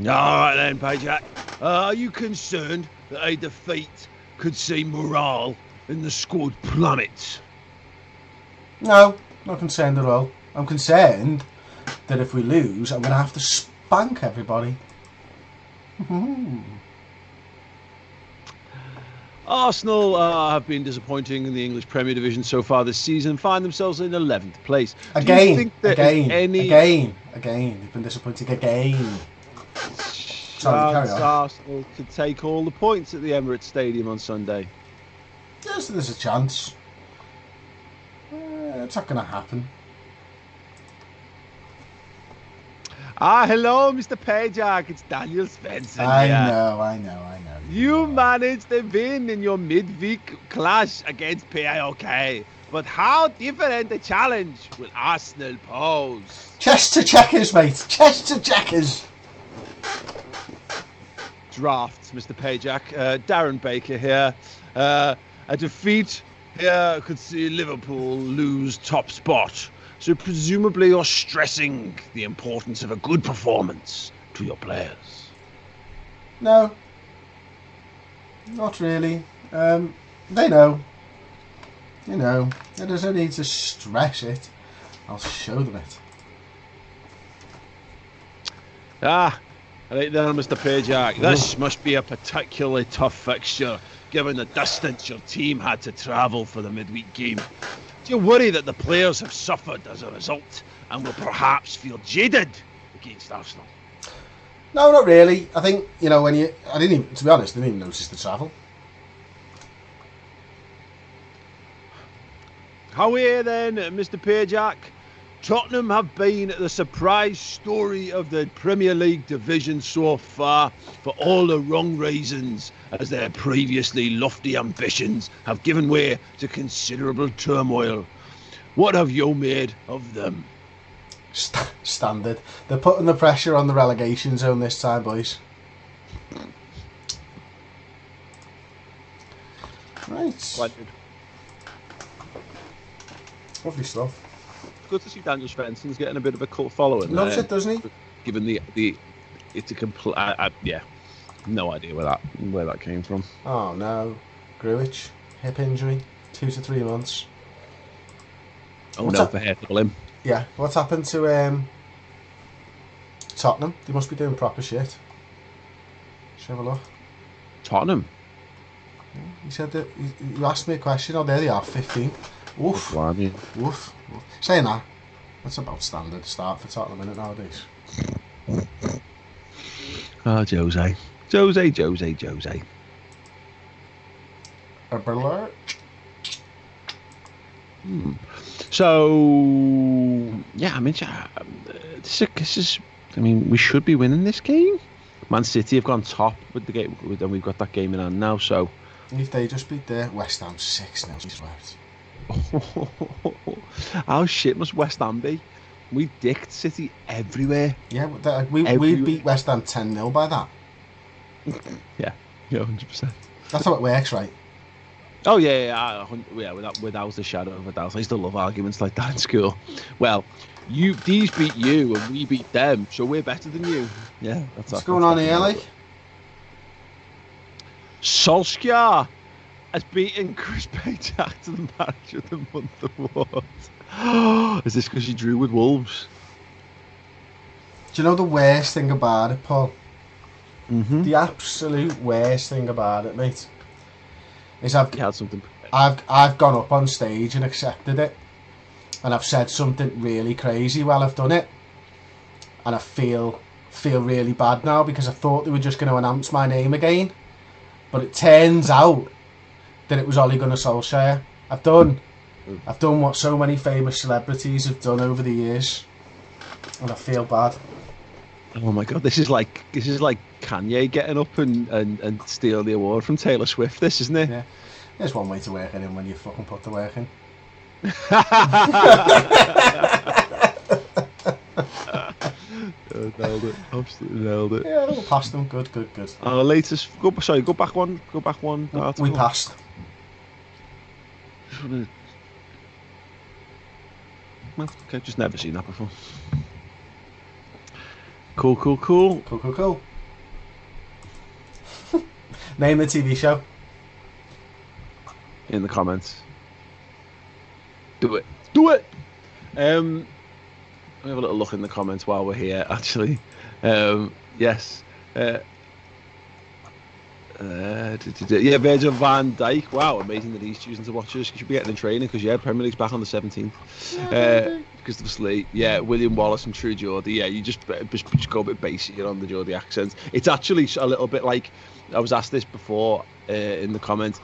Alright then, Pajak. Are you concerned that a defeat could see morale in the squad plummet? No, not concerned at all. I'm concerned that if we lose, I'm going to have to spank everybody. Arsenal have been disappointing in the English Premier Division so far this season, find themselves in 11th place. Again. They've been disappointing again. Sorry, carry on. Arsenal could take all the points at the Emirates Stadium on Sunday? Yes, there's a chance. It's not going to happen. Hello, Mr. Pajak. It's Daniel Spencer. I know. You managed to win in your midweek clash against PAOK. But how different a challenge will Arsenal pose? Chest to checkers, mate. Chest to checkers. Drafts, Mr. Pajak. Darren Baker here. A defeat here could see Liverpool lose top spot. So presumably you're stressing the importance of a good performance to your players. No. Not really. They know. There's no need to stress it. I'll show them it. Right there, Mr. Pajak. This must be a particularly tough fixture, given the distance your team had to travel for the midweek game. Do you worry that the players have suffered as a result and will perhaps feel jaded against Arsenal? No, not really. I think, to be honest, I didn't even notice the travel. How are you then, Mr. Pajak? Tottenham have been the surprise story of the Premier League division so far for all the wrong reasons, as their previously lofty ambitions have given way to considerable turmoil. What have you made of them? Standard. They're putting the pressure on the relegation zone this time, boys. Right. Splendid. Lovely stuff. Good to see Daniel Svensson's getting a bit of a cult following. Loves it, doesn't he? Given it's a complete. Yeah, no idea where that came from. Oh no, Gruitch, hip injury, 2 to 3 months. Oh no, for hair to him. Yeah, what's happened to Tottenham? They must be doing proper shit. Let's have a look. Tottenham. He said that you asked me a question. Oh, there they are, 15. Oof. Oof. Saying that, that's about standard start for Tottenham, isn't it, nowadays? Oh, Jose. A alert. So yeah, I mean, this is. I mean, we should be winning this game. Man City have gone top with the game, and we've got that game in hand now. So if they just beat their West Ham 6-0, how shit must West Ham be? We dicked City everywhere. Yeah, we beat West Ham 10-0 by that. Yeah, 100%. That's how it works, right? Oh yeah, without a shadow of a doubt. I used to love arguments like that in school. Well, these beat you and we beat them, so we're better than you. Yeah, what's going on here, like? Solskjaer has beaten Chris Paytak to the Manager of the Month award. Is this because you drew with Wolves? Do you know the worst thing about it, Paul? Mm-hmm. The absolute worst thing about it, mate, is I've gone up on stage and accepted it, and I've said something really crazy while I've done it, and I feel really bad now because I thought they were just going to announce my name again, but it turns out that it was Ole Gunnar Solskjaer. I've done what so many famous celebrities have done over the years, and I feel bad. Oh my god, this is like Kanye getting up and steal the award from Taylor Swift, this, isn't it? Yeah. There's one way to work it in when you fucking put the work in. Nailed it. Absolutely nailed it. Yeah, we'll pass them. Good. Latest. Go back one. Article. We passed. Well, okay, just never seen that before. Cool. Name the TV show. In the comments. Do it. Let me have a little look in the comments while we're here, actually. Yes. Yeah, Virgil van Dijk. Wow, amazing that he's choosing to watch us. He should be getting in training because, Premier League's back on the 17th. Because obviously, William Wallace and True Geordie. Yeah, you just go a bit basic on the Geordie accent. It's actually a little bit like, I was asked this before in the comments.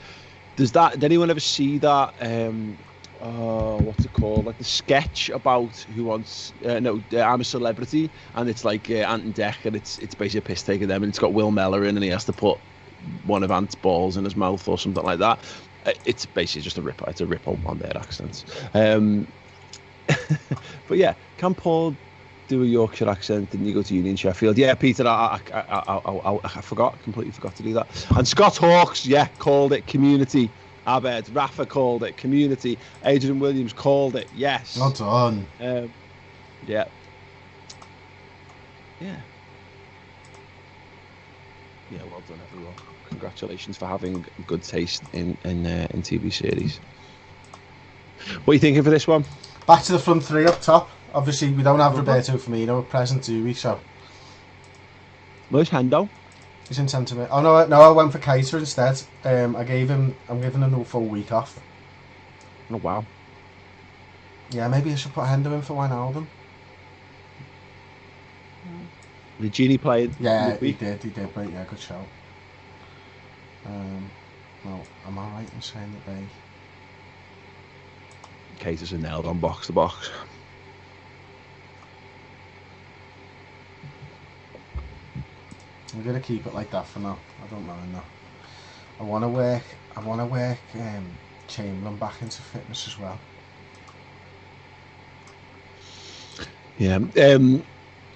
Did anyone ever see that? What's it called? Like the sketch about who wants? I'm a Celebrity, and it's like Ant and Dec, and it's basically a piss take of them, and it's got Will Mellor in, and he has to put one of Ant's balls in his mouth or something like that. It's basically just a rip. It's a rip on their accents. But yeah, can Paul do a Yorkshire accent? Didn't you go to Union Sheffield? Yeah, Peter, I completely forgot to do that. And Scott Hawkes, called it Community. Abed, Rafa called it Community. Adrian Williams called it. Yes. Well done. Yeah. Yeah, well done, everyone. Congratulations for having good taste in TV series. What are you thinking for this one? Back to the front three up top. Obviously, we don't have Roberto Firmino at present, do we? So. Where's Hendo? He's in centre mid. Oh no, I went for Keita instead. I'm giving him a full week off. Oh wow. Yeah, maybe I should put Hendo in for Wijnaldum. Did Gini play? Yeah, he did, but yeah, good shout. Well, am I right in saying that they... Keita's are nailed on box to box. I'm gonna keep it like that for now. I don't mind that. I wanna work Chamberlain back into fitness as well. Yeah.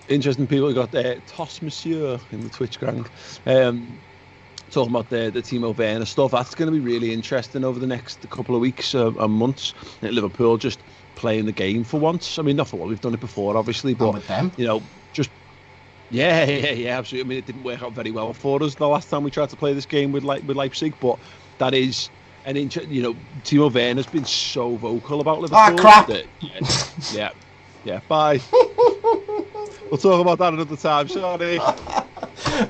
Interesting people. We got Toss Monsieur in the Twitch gang. Talking about the Timo Werner stuff. That's going to be really interesting over the next couple of weeks and months. Liverpool just playing the game for once. I mean, not for what we've done it before, obviously, but with them. Just yeah, absolutely. I mean, it didn't work out very well for us the last time we tried to play this game with Leipzig, but that is an Timo Werner's been so vocal about Liverpool. Ah, crap. Yeah. Bye. We'll talk about that another time. Sorry.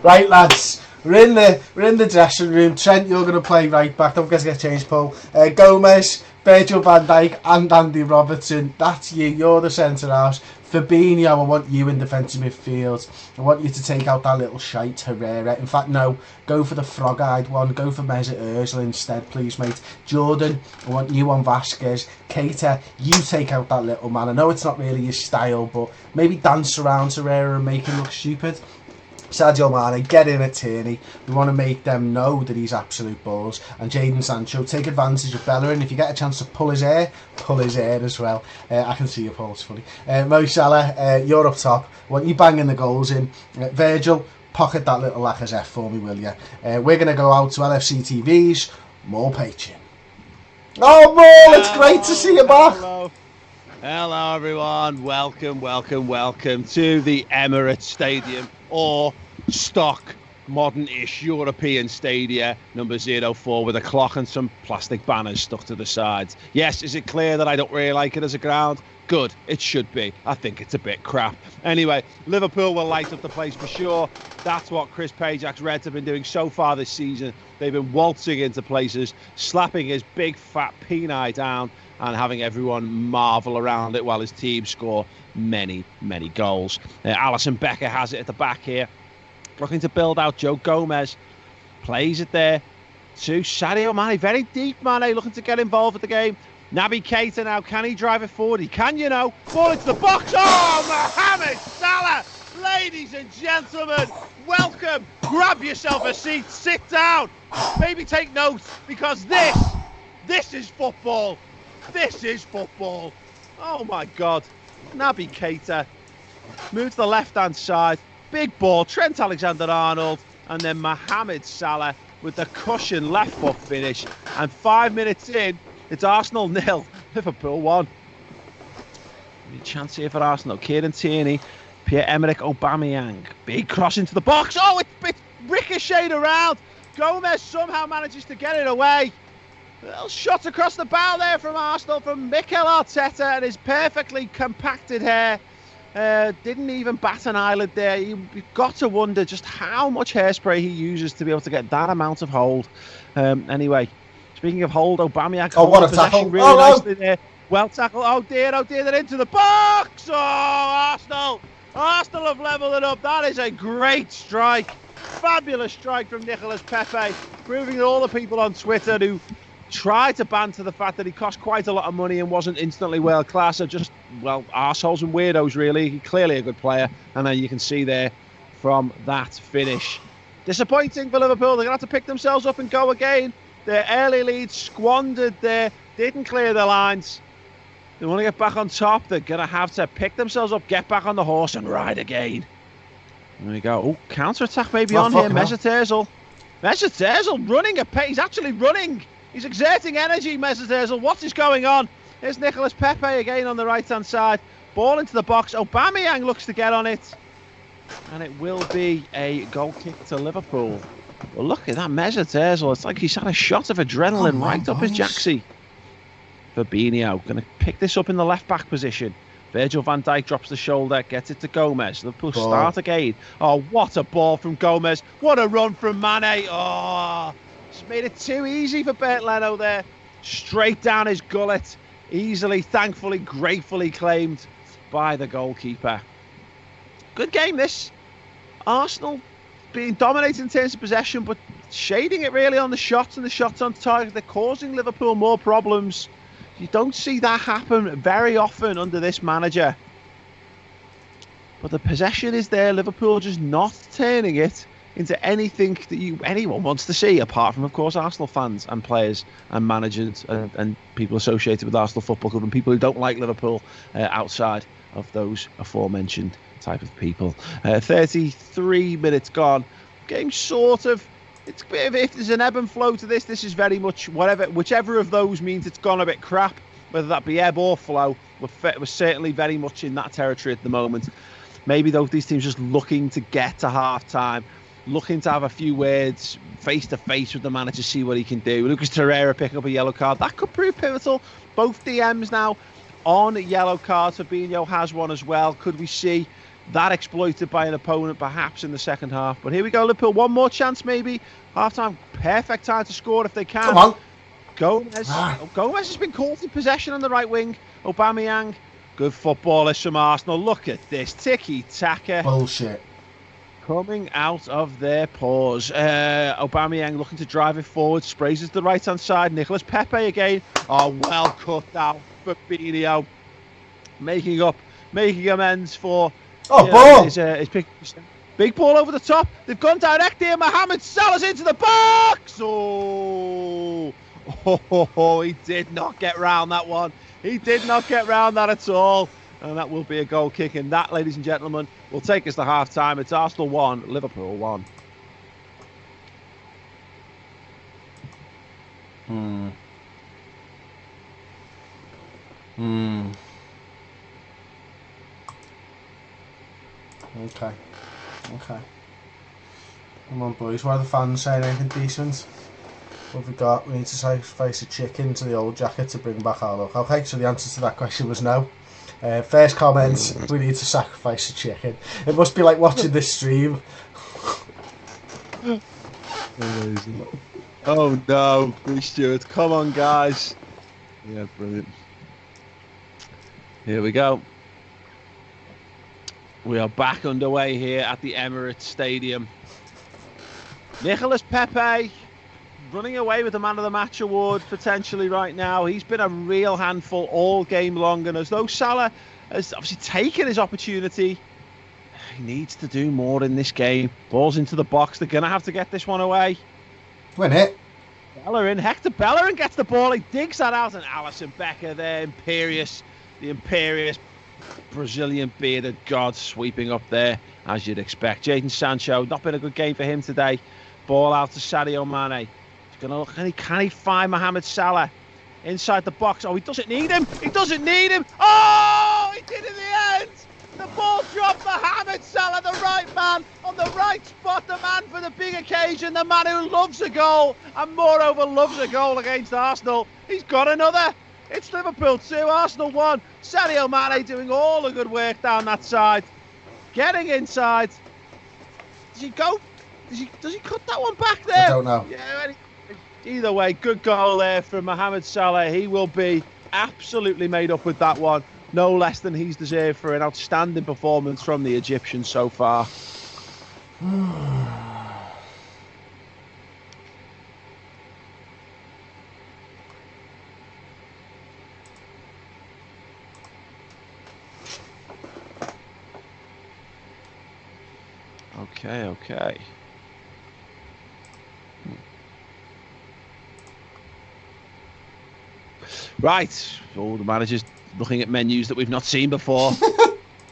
Right, lads. We're in the dressing room. Trent, you're going to play right back. Don't forget to get changed, Paul. Gomez, Virgil van Dijk and Andy Robertson. That's you. You're the centre house. Fabinho, I want you in defensive midfield. I want you to take out that little shite Herrera. In fact, no. Go for the frog-eyed one. Go for Mesut Ozil instead, please, mate. Jordan, I want you on Vasquez. Keita, you take out that little man. I know it's not really your style, but maybe dance around Herrera and make him look stupid. Sadio Mane, get in at Tierney. We want to make them know that he's absolute balls. And Jadon Sancho, take advantage of Bellerin. If you get a chance to pull his hair as well. I can see you, Paul, it's funny. Mo Salah, you're up top. I want you banging the goals in. Virgil, pocket that little Lacazette for me, will you? We're going to go out to LFC TVs. More Patreon. Oh, Maul, it's great to see you back. Hello, everyone. Welcome to the Emirates Stadium, or stock modern-ish European stadia number 04 with a clock and some plastic banners stuck to the sides. Yes, is it clear that I don't really like it as a ground? Good, it should be. I think it's a bit crap. Anyway, Liverpool will light up the place for sure. That's what Chris Pajak's Reds have been doing so far this season. They've been waltzing into places, slapping his big fat peni down and having everyone marvel around it while his team score many goals. Alisson Becker has it at the back here, looking to build out. Joe Gomez plays it there to Sadio Mane, very deep Mane, looking to get involved with the game. Naby Keita now, can he drive it forward? He can, ball into the box. Oh, Mohamed Salah, ladies and gentlemen, welcome. Grab yourself a seat, sit down, maybe take notes, because this is football. This is football. Oh my God. Naby Keita. Move to the left-hand side. Big ball. Trent Alexander-Arnold. And then Mohamed Salah with the cushion left foot finish. And 5 minutes in, it's Arsenal 0, Liverpool 1. Any chance here for Arsenal. Kieran Tierney. Pierre-Emerick Aubameyang. Big cross into the box. Oh, it's ricocheted around. Gomez somehow manages to get it away. A little shot across the bow there from Arsenal, from Mikel Arteta, and his perfectly compacted hair. Didn't even bat an eyelid there. You've got to wonder just how much hairspray he uses to be able to get that amount of hold. Anyway, speaking of hold, Aubameyang. Oh, what a tackle. Really nicely there. Well tackled. Oh dear, they're into the box. Oh, Arsenal. Arsenal have levelled it up. That is a great strike. Fabulous strike from Nicolas Pepe, proving that all the people on Twitter who tried to banter the fact that he cost quite a lot of money and wasn't instantly world class are just, well, arseholes and weirdos, really. He's clearly a good player, and then you can see there from that finish. Disappointing for Liverpool. They're going to have to pick themselves up and go again. Their early lead squandered there, didn't clear the lines. They want to get back on top. They're going to have to pick themselves up, get back on the horse and ride again. There we go. Oh, counter-attack maybe on here. Mesut Ozil. Mesut Ozil running a pace. He's actually running. He's exerting energy, Mesut Ozil. What is going on? Here's Nicolas Pepe again on the right-hand side. Ball into the box. Aubameyang looks to get on it. And it will be a goal kick to Liverpool. Well, look at that Mesut Ozil. It's like he's had a shot of adrenaline right up his jacksie. Fabinho going to pick this up in the left-back position. Virgil van Dijk drops the shoulder, gets it to Gomez. Liverpool start again. Oh, what a ball from Gomez. What a run from Mane. Oh, just made it too easy for Bert Leno there. Straight down his gullet. Easily, thankfully, gratefully claimed by the goalkeeper. Good game, this. Arsenal being dominated in terms of possession, but shading it really on the shots and the shots on target. They're causing Liverpool more problems. You don't see that happen very often under this manager. But the possession is there. Liverpool just not turning it into anything that anyone wants to see, apart from, of course, Arsenal fans and players and managers and people associated with Arsenal Football Club and people who don't like Liverpool outside of those aforementioned type of people. 33 minutes gone. Game sort of, it's if there's an ebb and flow to this, this is very much whichever of those means it's gone a bit crap, whether that be ebb or flow. We're certainly very much in that territory at the moment. Maybe these teams just looking to get to half-time, looking to have a few words face-to-face with the manager, see what he can do. Lucas Torreira picking up a yellow card. That could prove pivotal. Both DMs now on yellow cards. Fabinho has one as well. Could we see that exploited by an opponent perhaps in the second half? But here we go, Liverpool. One more chance maybe. Half-time, perfect time to score if they can. Come on. Gomez has been caught in possession on the right wing. Aubameyang, good footballers from Arsenal. Look at this, tiki-taka. Bullshit. Coming out of their paws. Aubameyang looking to drive it forward, sprays it to the right-hand side. Nicolas Pepe again. Oh, well cut down. Fabinho making amends for ball. his big ball over the top. They've gone direct here. Mohamed Salah's into the box. Oh, he did not get round that one. He did not get round that at all. And that will be a goal kick. And that, ladies and gentlemen, will take us to half-time. It's Arsenal 1, Liverpool 1. Okay. Come on, boys. Why are the fans saying anything decent? What have we got? We need to sacrifice a chicken to the old jacket to bring back our luck. Okay, so the answer to that question was no. First comment, we need to sacrifice a chicken. It must be like watching this stream. Amazing. Oh no, Bruce Stewart. Come on, guys. Yeah, brilliant. Here we go. We are back underway here at the Emirates Stadium. Nicolas Pepe running away with the Man of the Match award potentially right now. He's been a real handful all game long, and as though Salah has obviously taken his opportunity, he needs to do more in this game. Ball's into the box. They're going to have to get this one away. Win it. Bellerin, Hector Bellerin gets the ball. He digs that out, and Alisson Becker there, the imperious Brazilian bearded god sweeping up there, as you'd expect. Jadon Sancho, not been a good game for him today. Ball out to Sadio Mane. He's going to look, can he find Mohamed Salah inside the box? Oh, he doesn't need him. He doesn't need him. Oh, he did in the end. The ball dropped. Mohamed Salah, the right man, on the right spot, the man for the big occasion, the man who loves a goal, and moreover loves a goal against Arsenal. He's got another. It's Liverpool 2, Arsenal 1. Sadio Mane doing all the good work down that side. Getting inside. Does he go? Does he cut that one back there? I don't know. Yeah, either way, good goal there from Mohamed Salah. He will be absolutely made up with that one. No less than he's deserved for an outstanding performance from the Egyptians so far. Okay. Right. All the managers looking at menus that we've not seen before.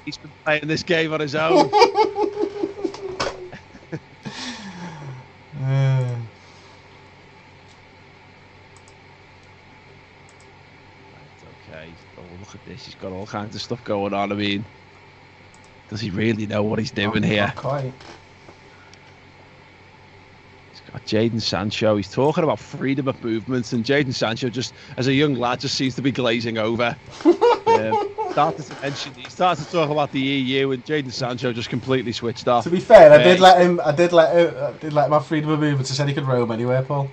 He's been playing this game on his own. Okay. Oh, look at this. He's got all kinds of stuff going on. I mean, does he really know what he's doing here? Not quite. He's got Jadon Sancho. He's talking about freedom of movement, and Jadon Sancho, just as a young lad, just seems to be glazing over. He started to talk about the EU, and Jadon Sancho just completely switched off. To be fair, I did let him have freedom of movement. I said he could roam anywhere, Paul.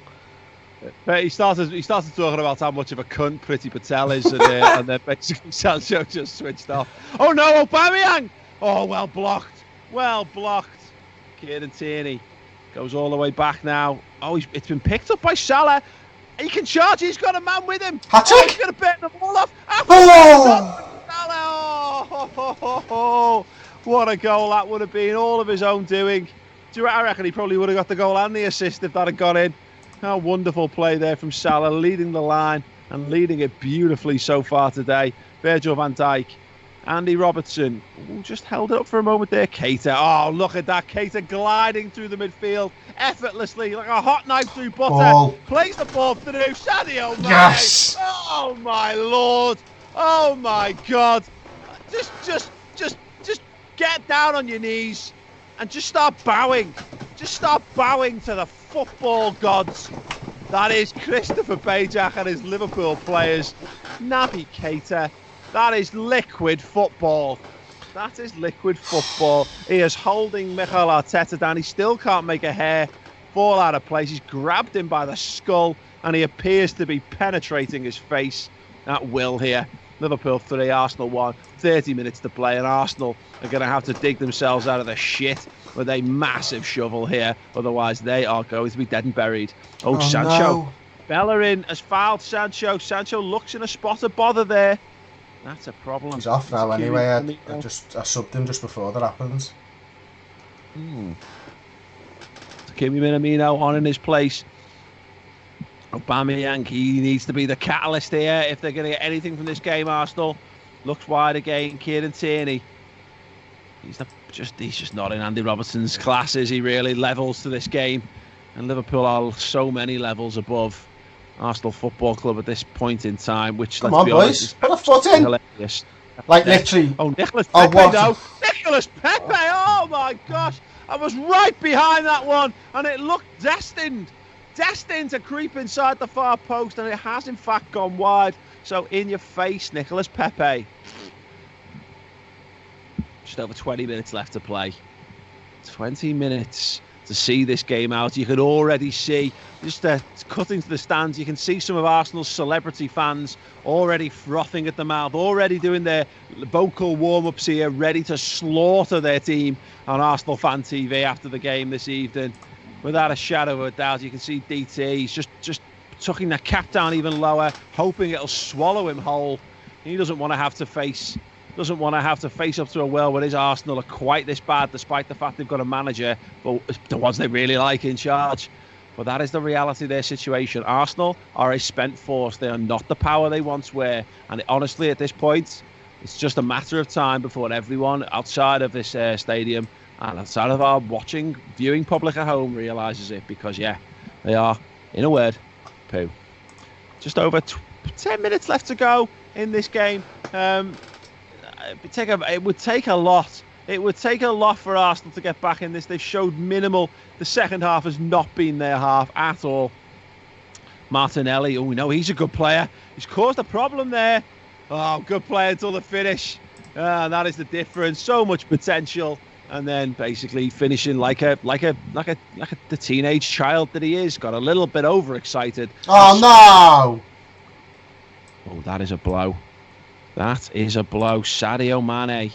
But he started talking about how much of a cunt Priti Patel is, and then basically Sancho just switched off. Oh no, Aubameyang! Oh, well blocked. Kieran Tierney goes all the way back now. Oh, it's been picked up by Salah. He can charge. He's got a man with him. Hat-trick! He's going to burn the ball off. Oh! Oh, what a goal that would have been. All of his own doing. I reckon he probably would have got the goal and the assist if that had gone in. How wonderful play there from Salah, leading the line and leading it beautifully so far today. Virgil van Dijk Andy Robertson just held it up for a moment there. Keita, oh, look at that. Keita gliding through the midfield effortlessly, like a hot knife through butter. Ball. Plays the ball through. Sadio Mane. Yes. Oh, my Lord. Oh, my God. Just get down on your knees and just start bowing. Just start bowing to the football gods. That is Christopher Bajak and his Liverpool players. Naby Keita. That is liquid football. That is liquid football. He is holding Mikel Arteta down. He still can't make a hair fall out of place. He's grabbed him by the skull and he appears to be penetrating his face at will here. Liverpool 3, Arsenal 1. 30 minutes to play and Arsenal are going to have to dig themselves out of the shit with a massive shovel here. Otherwise, they are going to be dead and buried. Oh, Sancho. No. Bellerin has fouled Sancho. Sancho looks in a spot of bother there. That's a problem. He's off now anyway. I subbed him just before that happens. Kimi Minamino on in his place. Aubameyang, he needs to be the catalyst here if they're going to get anything from this game. Arsenal looks wide again. Kieran Tierney. He's just not in Andy Robertson's class, is he really? Levels to this game. And Liverpool are so many levels above Arsenal Football Club at this point in time, which, come on, boys, put a foot in. Hilarious. Like literally. Oh, Nicholas Pepe, no. Nicholas Pepe, oh my gosh. I was right behind that one, and it looked destined to creep inside the far post, and it has in fact gone wide. So in your face, Nicholas Pepe. Just over 20 minutes left to play. 20 minutes to see this game out. You can already see, just cutting to the stands, you can see some of Arsenal's celebrity fans already frothing at the mouth, already doing their vocal warm-ups here, ready to slaughter their team on Arsenal Fan TV after the game this evening. Without a shadow of a doubt, you can see DT, he's just tucking the cap down even lower, hoping it'll swallow him whole. He doesn't want to have to face up to a world where his Arsenal are quite this bad, despite the fact they've got a manager, but the ones they really like in charge. But that is the reality of their situation. Arsenal are a spent force. They are not the power they once were. And honestly, at this point, it's just a matter of time before everyone outside of this stadium and outside of our viewing public at home realises it. Because, yeah, they are, in a word, poo. Just over 10 minutes left to go in this game. It would take a lot. It would take a lot for Arsenal to get back in this. They've showed minimal. The second half has not been their half at all. Martinelli, oh, we know he's a good player. He's caused a problem there. Oh, good player until the finish. That is the difference. So much potential, and then basically finishing like the teenage child that he is. Got a little bit overexcited. Oh no! Oh, that is a blow. That is a blow. Sadio Mane.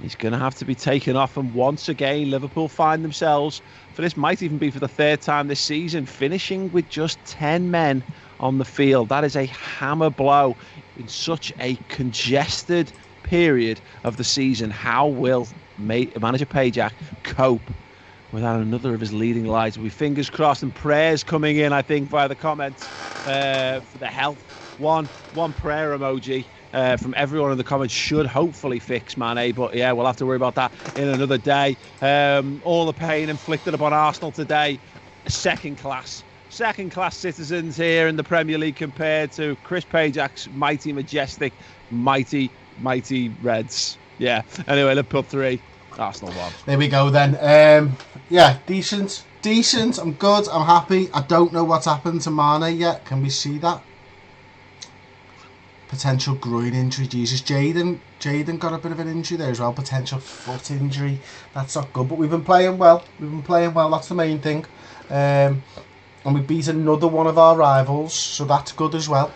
He's going to have to be taken off. And once again, Liverpool find themselves, for this might even be for the third time this season, finishing with just 10 men on the field. That is a hammer blow in such a congested period of the season. How will manager Pajak cope without another of his leading lights? With fingers crossed and prayers coming in, I think, via the comments for the health. One prayer emoji. From everyone in the comments should hopefully fix Mane, but yeah, we'll have to worry about that in another day. All the pain inflicted upon Arsenal today, second class citizens here in the Premier League compared to Chris Pajak's mighty, majestic, mighty Reds. Yeah, anyway, Liverpool 3, Arsenal 1. There we go then. Yeah, decent. I'm good, I'm happy. I don't know what's happened to Mane yet. Can we see that? Potential groin injury. Jesus, Jaden got a bit of an injury there as well. Potential foot injury. That's not good. But we've been playing well. That's the main thing. And we beat another one of our rivals, so that's good as well.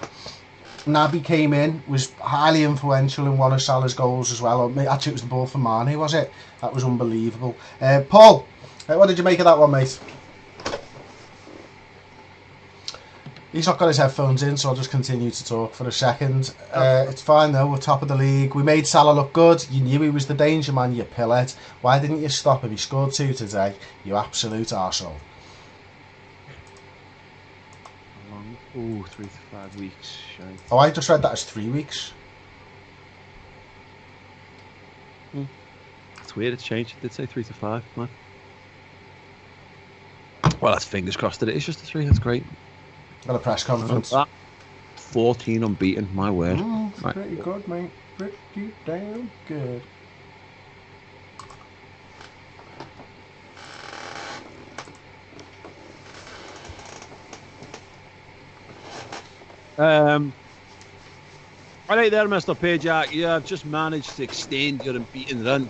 Naby came in, was highly influential in one of Salah's goals as well. Actually, it was the ball for Mane, was it? That was unbelievable. Paul, what did you make of that one, mate? He's not got his headphones in, so I'll just continue to talk for a second. It's fine though, we're top of the league. We made Salah look good. You knew he was the danger man, you pillhead. Why didn't you stop him? He scored 2 today. You absolute arsehole. Oh, 3 to 5 weeks. Shame. Oh, I just read that as 3 weeks. It's weird. It's changed. It did say 3 to 5. Man. Well, that's fingers crossed that it is just a 3. That's great. Got a press conference. 14 unbeaten. My word. Right. Pretty good, mate. Pretty damn good. All right there, Mr. Pajak. You have just managed to extend your unbeaten run,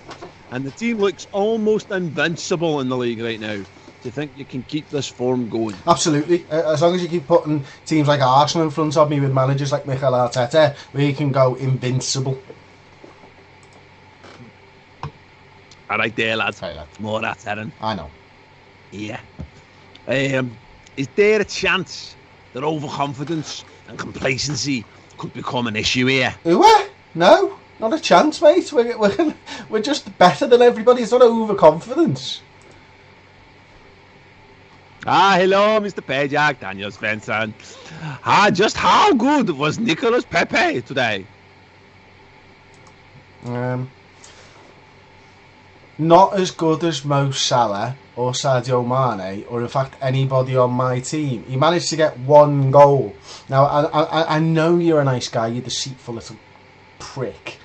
and the team looks almost invincible in the league right now. Do you think you can keep this form going? Absolutely. As long as you keep putting teams like Arsenal in front of me with managers like Mikel Arteta, we can go invincible. All right there, lads. Hey, lad. More Arteta. I know. Yeah. Is there a chance that overconfidence and complacency could become an issue here? No, not a chance, mate. We're just better than everybody. It's not overconfidence. Hello, Mr. Pajak, Daniel Svensson. Just how good was Nicolas Pepe today? Not as good as Mo Salah or Sadio Mane, or in fact anybody on my team. He managed to get 1 goal. Now, I know you're a nice guy, you deceitful little prick,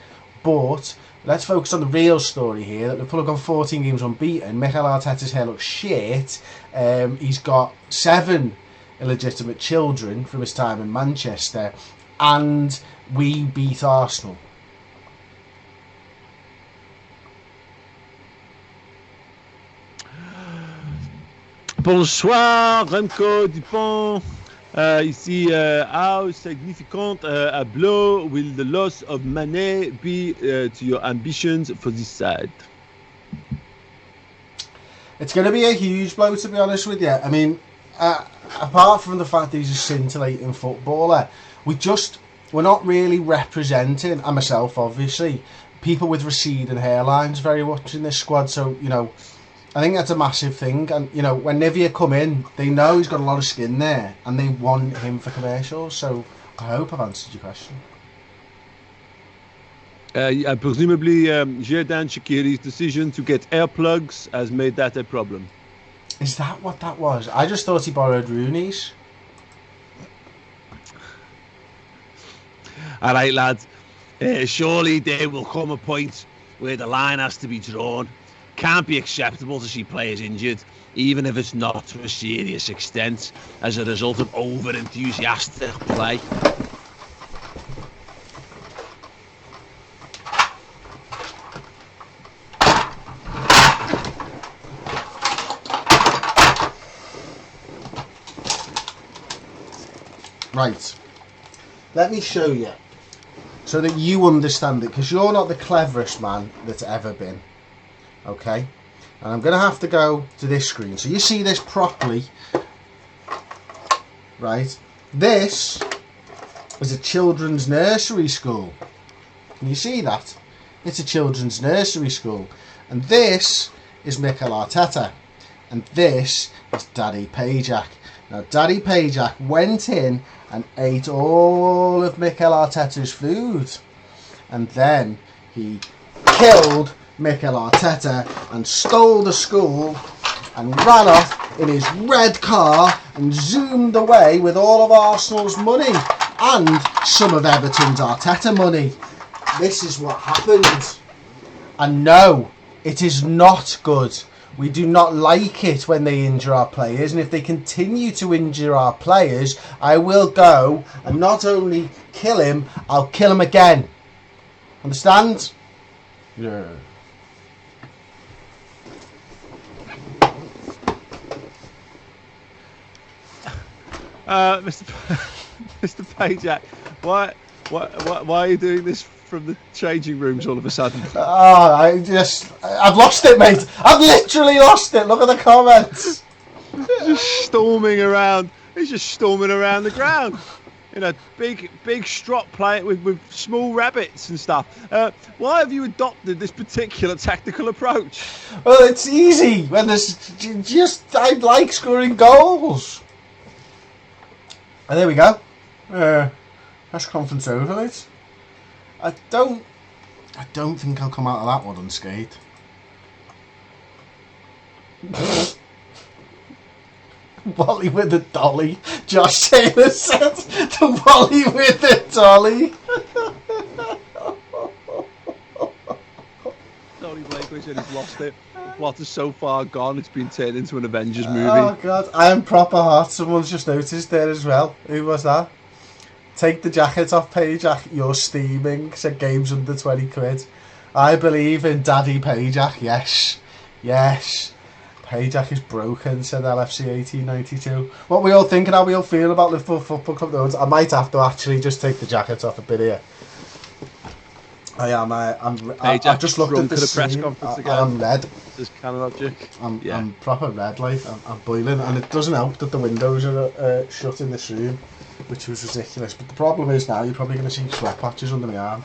but let's focus on the real story here. That Liverpool have gone 14 games unbeaten. Mikel Arteta's hair looks shit. He's got 7 illegitimate children from his time in Manchester, and we beat Arsenal. Bonsoir, Remco Dupont. Ici, how significant a blow will the loss of Mane be to your ambitions for this side? It's going to be a huge blow, to be honest with you. I mean, apart from the fact that he's a scintillating footballer, we're not really representing, and myself obviously, people with receding hairlines very much in this squad. So, you know, I think that's a massive thing. And, you know, when Nivea come in, they know he's got a lot of skin there, and they want him for commercials. So I hope I've answered your question. Presumably, Xherdan Shaqiri's decision to get earplugs has made that a problem. Is that what that was? I just thought he borrowed Rooney's. All right, lads. Surely there will come a point where the line has to be drawn. Can't be acceptable to see players injured, even if it's not to a serious extent, as a result of over-enthusiastic play. Right. Let me show you, so that you understand it, because you're not the cleverest man that's ever been. Okay, and I'm going to have to go to this screen so you see this properly. Right, this is a children's nursery school. Can you see that? It's a children's nursery school. And this is Mikel Arteta, and this is Daddy Pajak. Now, Daddy Pajak went in and ate all of Mikel Arteta's food, and then he killed Mikel Arteta and stole the school and ran off in his red car and zoomed away with all of Arsenal's money and some of Everton's Arteta money. This is what happened. And no, it is not good. We do not like it when they injure our players, and if they continue to injure our players, I will go and not only kill him, I'll kill him again. Understand? Yeah. Mr. Pajak, why are you doing this from the changing rooms all of a sudden? I've lost it, mate. I've literally lost it. Look at the comments. He's just storming around. He's just storming around the ground in a big strop play with small rabbits and stuff. Why have you adopted this particular tactical approach? Well, it's easy when I like scoring goals. And there we go. Press conference over, mate. I don't I don't think I'll come out of that one unscathed. Wally with the dolly. Josh Taylor said the Wally with the dolly. Tony Blakely said he's lost it. The plot is so far gone, it's been turned into an Avengers movie. Oh God, I am proper hot. Someone's just noticed there as well. Who was that? Take the jacket off, Pajak. You're steaming. Said game's under 20 quid. I believe in Daddy Pajak. Yes. Yes. Pajak is broken, said LFC 1892. What we all thinking, how we all feel about Liverpool Football Club? I might have to actually just take the jacket off a bit here. I've just looked at the press conference again. I'm red. This kind of logic. I'm proper red, like I'm boiling, and it doesn't help that the windows are shut in this room, which was ridiculous. But the problem is now you're probably going to see sweat patches under my arm.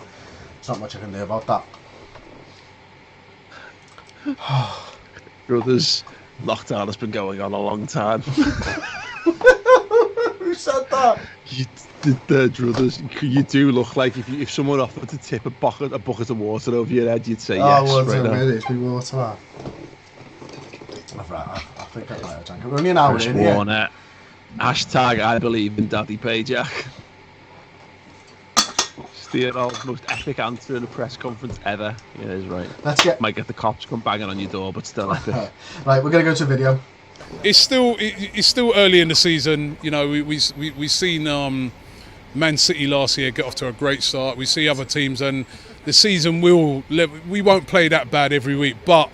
There's not much I can do about that. Brothers, lockdown has been going on a long time. Who said that? You did there, brothers. You do look like if someone offered to tip a bucket of water over your head, you'd say yes. Oh, right now. It's me water, man. I think I've let it drink. We're only an hour in here. Hashtag I believe in Daddy Pajak. The most epic answer in a press conference ever. Yeah, it's right. Might get the cops come banging on your door, but still epic. Right, we're gonna go to video. It's still early in the season. You know, we've seen Man City last year get off to a great start. We see other teams, and the season we won't play that bad every week, but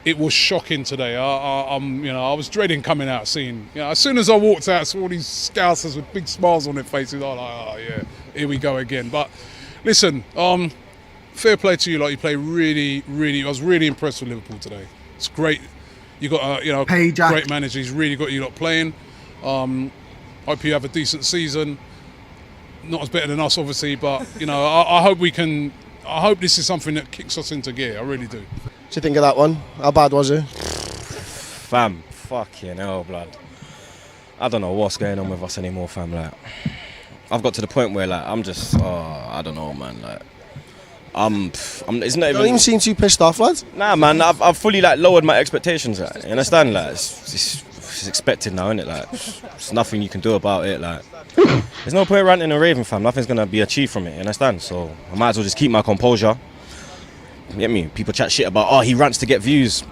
it was shocking today. I was dreading coming out, seeing. As soon as I walked out, I saw all these Scousers with big smiles on their faces. I was like, oh yeah, here we go again. But listen, fair play to you. Like, you play really, really. I was really impressed with Liverpool today. It's great. You got a great manager. He's really got you lot playing. Hope you have a decent season. Not as better than us, obviously, but I hope we can. I hope this is something that kicks us into gear. I really do. What do you think of that one? How bad was it? Fam, fucking hell, blood. I don't know what's going on with us anymore, fam. Like, I've got to the point where, like, I'm just, I don't know, man. Like, it's not even. Don't even seem too pissed off, lad. Nah, man. I've fully lowered my expectations. Like, you understand? Like, it's expected now, isn't it? Like, there's nothing you can do about it. Like, there's no point ranting and raving, fam. Nothing's gonna be achieved from it. You understand? So I might as well just keep my composure. You get me? People chat shit about, he rants to get views.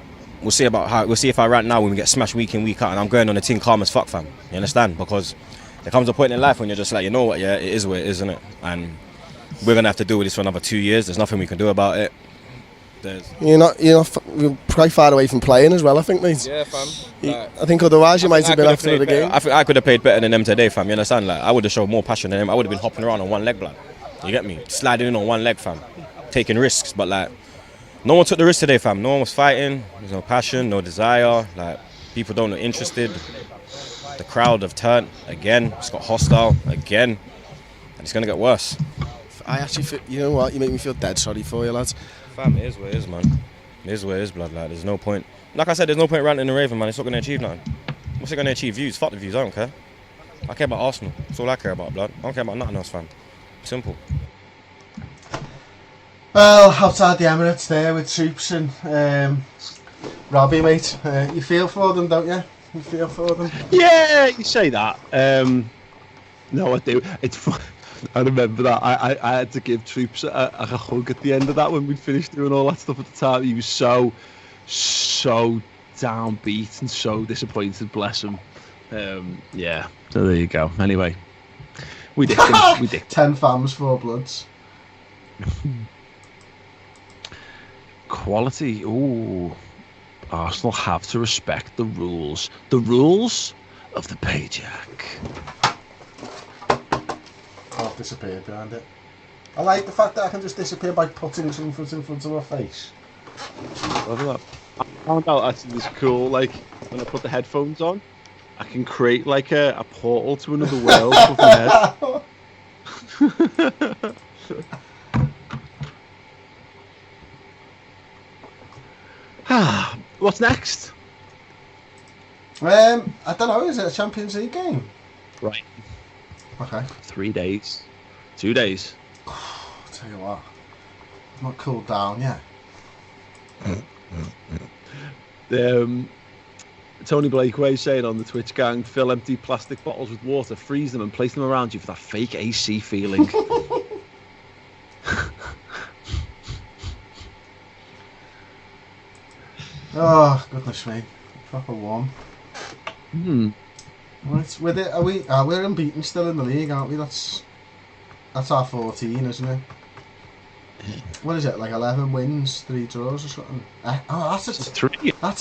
We'll see if I rant now when we get smashed week in, week out, and I'm going on a team calm as fuck, fam. You understand? Because there comes a point in life when you're just like, you know what, yeah, it is what it is, isn't it? And we're gonna have to deal with this for another 2 years. There's nothing we can do about it. You're quite far away from playing as well, I think, mate. Yeah, fam. I think otherwise you might have been after the game. I think I could have played better than them today, fam. You understand? Like, I would have shown more passion than them. I would have been hopping around on one leg, blood. You get me? Sliding in on one leg, fam. Taking risks, but like, no one took the risk today, fam. No one was fighting. There's no passion, no desire. Like, people don't look interested. The crowd have turned again. It's got hostile again, and it's gonna get worse. I actually feel, you know what? You make me feel dead sorry for you, lads. Fam, it is what it is, man. It is what it is, blood. Like, there's no point. Like I said, there's no point ranting and raving, man. It's not gonna achieve nothing. What's it gonna achieve? Views? Fuck the views. I don't care. I care about Arsenal. That's all I care about, blood. I don't care about nothing else, fam. Simple. Well, outside the Emirates there with troops and Robbie, mate. You feel for them, don't you? You feel for them? Yeah, you say that. No, I do. I remember that. I had to give Troops a hug at the end of that when we finished doing all that stuff at the time. He was so downbeat and so disappointed, bless him. Yeah, so there you go. Anyway, we dicked him. We dicked 10 fams, 4 bloods. Quality. Ooh. Arsenal have to respect the rules. The rules of the Pajak. I've disappeared behind it. I like the fact that I can just disappear by putting something in front of my face. Love that. I found out actually this cool, like, when I put the headphones on, I can create like a portal to another world with my head. What's next? I don't know, is it a Champions League game? Right. Okay. 3 days. 2 days. I'll tell you what. Not cooled down yet. Tony Blakeway saying on the Twitch gang, fill empty plastic bottles with water, freeze them and place them around you for that fake AC feeling. Oh, goodness me. Proper warm. Right, with it, we're unbeaten still in the league, aren't we? That's our 14, isn't it? What is it, like 11 wins, 3 draws or something? That's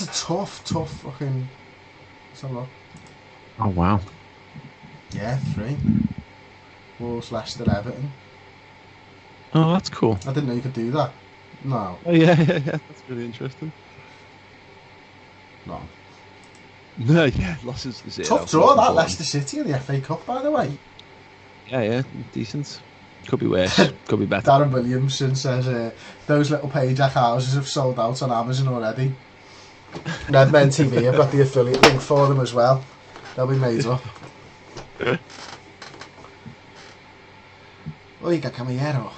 a tough fucking... Let's have a look. Oh, wow. Yeah, 3. Wolves, Leicester, Everton. Oh, that's cool. I didn't know you could do that. No. Oh, yeah, that's really interesting. No. No, yeah, losses. Tough draw, that Leicester City in the FA Cup, by the way. Yeah, decent. Could be worse, could be better. Darren Williamson says those little Payjack houses have sold out on Amazon already. Redmen TV have got the affiliate link for them as well. They'll be made up. Oiga, Camillero.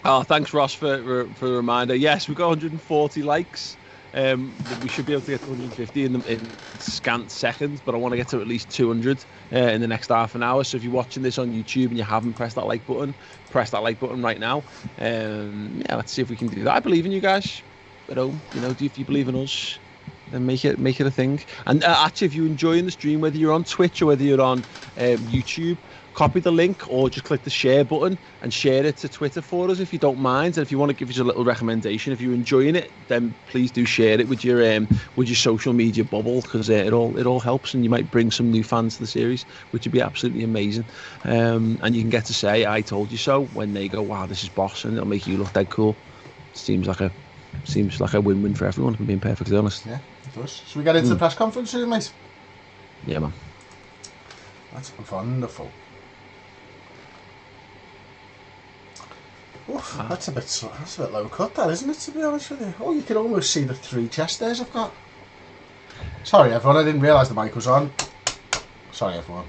Oh, thanks, Ross, for the reminder. Yes, we've got 140 likes. We should be able to get to 150 in scant seconds, but I want to get to at least 200 in the next half an hour. So if you're watching this on YouTube and you haven't pressed that like button, press that like button right now. Yeah, let's see if we can do that. I believe in you guys. At home, if you believe in us, then make it a thing. And actually, if you're enjoying the stream, whether you're on Twitch or whether you're on YouTube, copy the link or just click the share button and share it to Twitter for us if you don't mind. And if you want to give us a little recommendation, if you're enjoying it, then please do share it with your social media bubble, because it all helps, and you might bring some new fans to the series, which would be absolutely amazing. And you can get to say "I told you so" when they go, "Wow, this is boss," and it'll make you look dead cool. Seems like a win-win for everyone, if I'm being perfectly honest. Yeah, it does. Should we get into the press conference soon, mate? Yeah, man. That's wonderful. Oof, that's a bit low cut, that, isn't it, to be honest with you? Oh, you can almost see the 3 chest hairs I've got. Sorry, everyone, I didn't realise the mic was on. Sorry, everyone.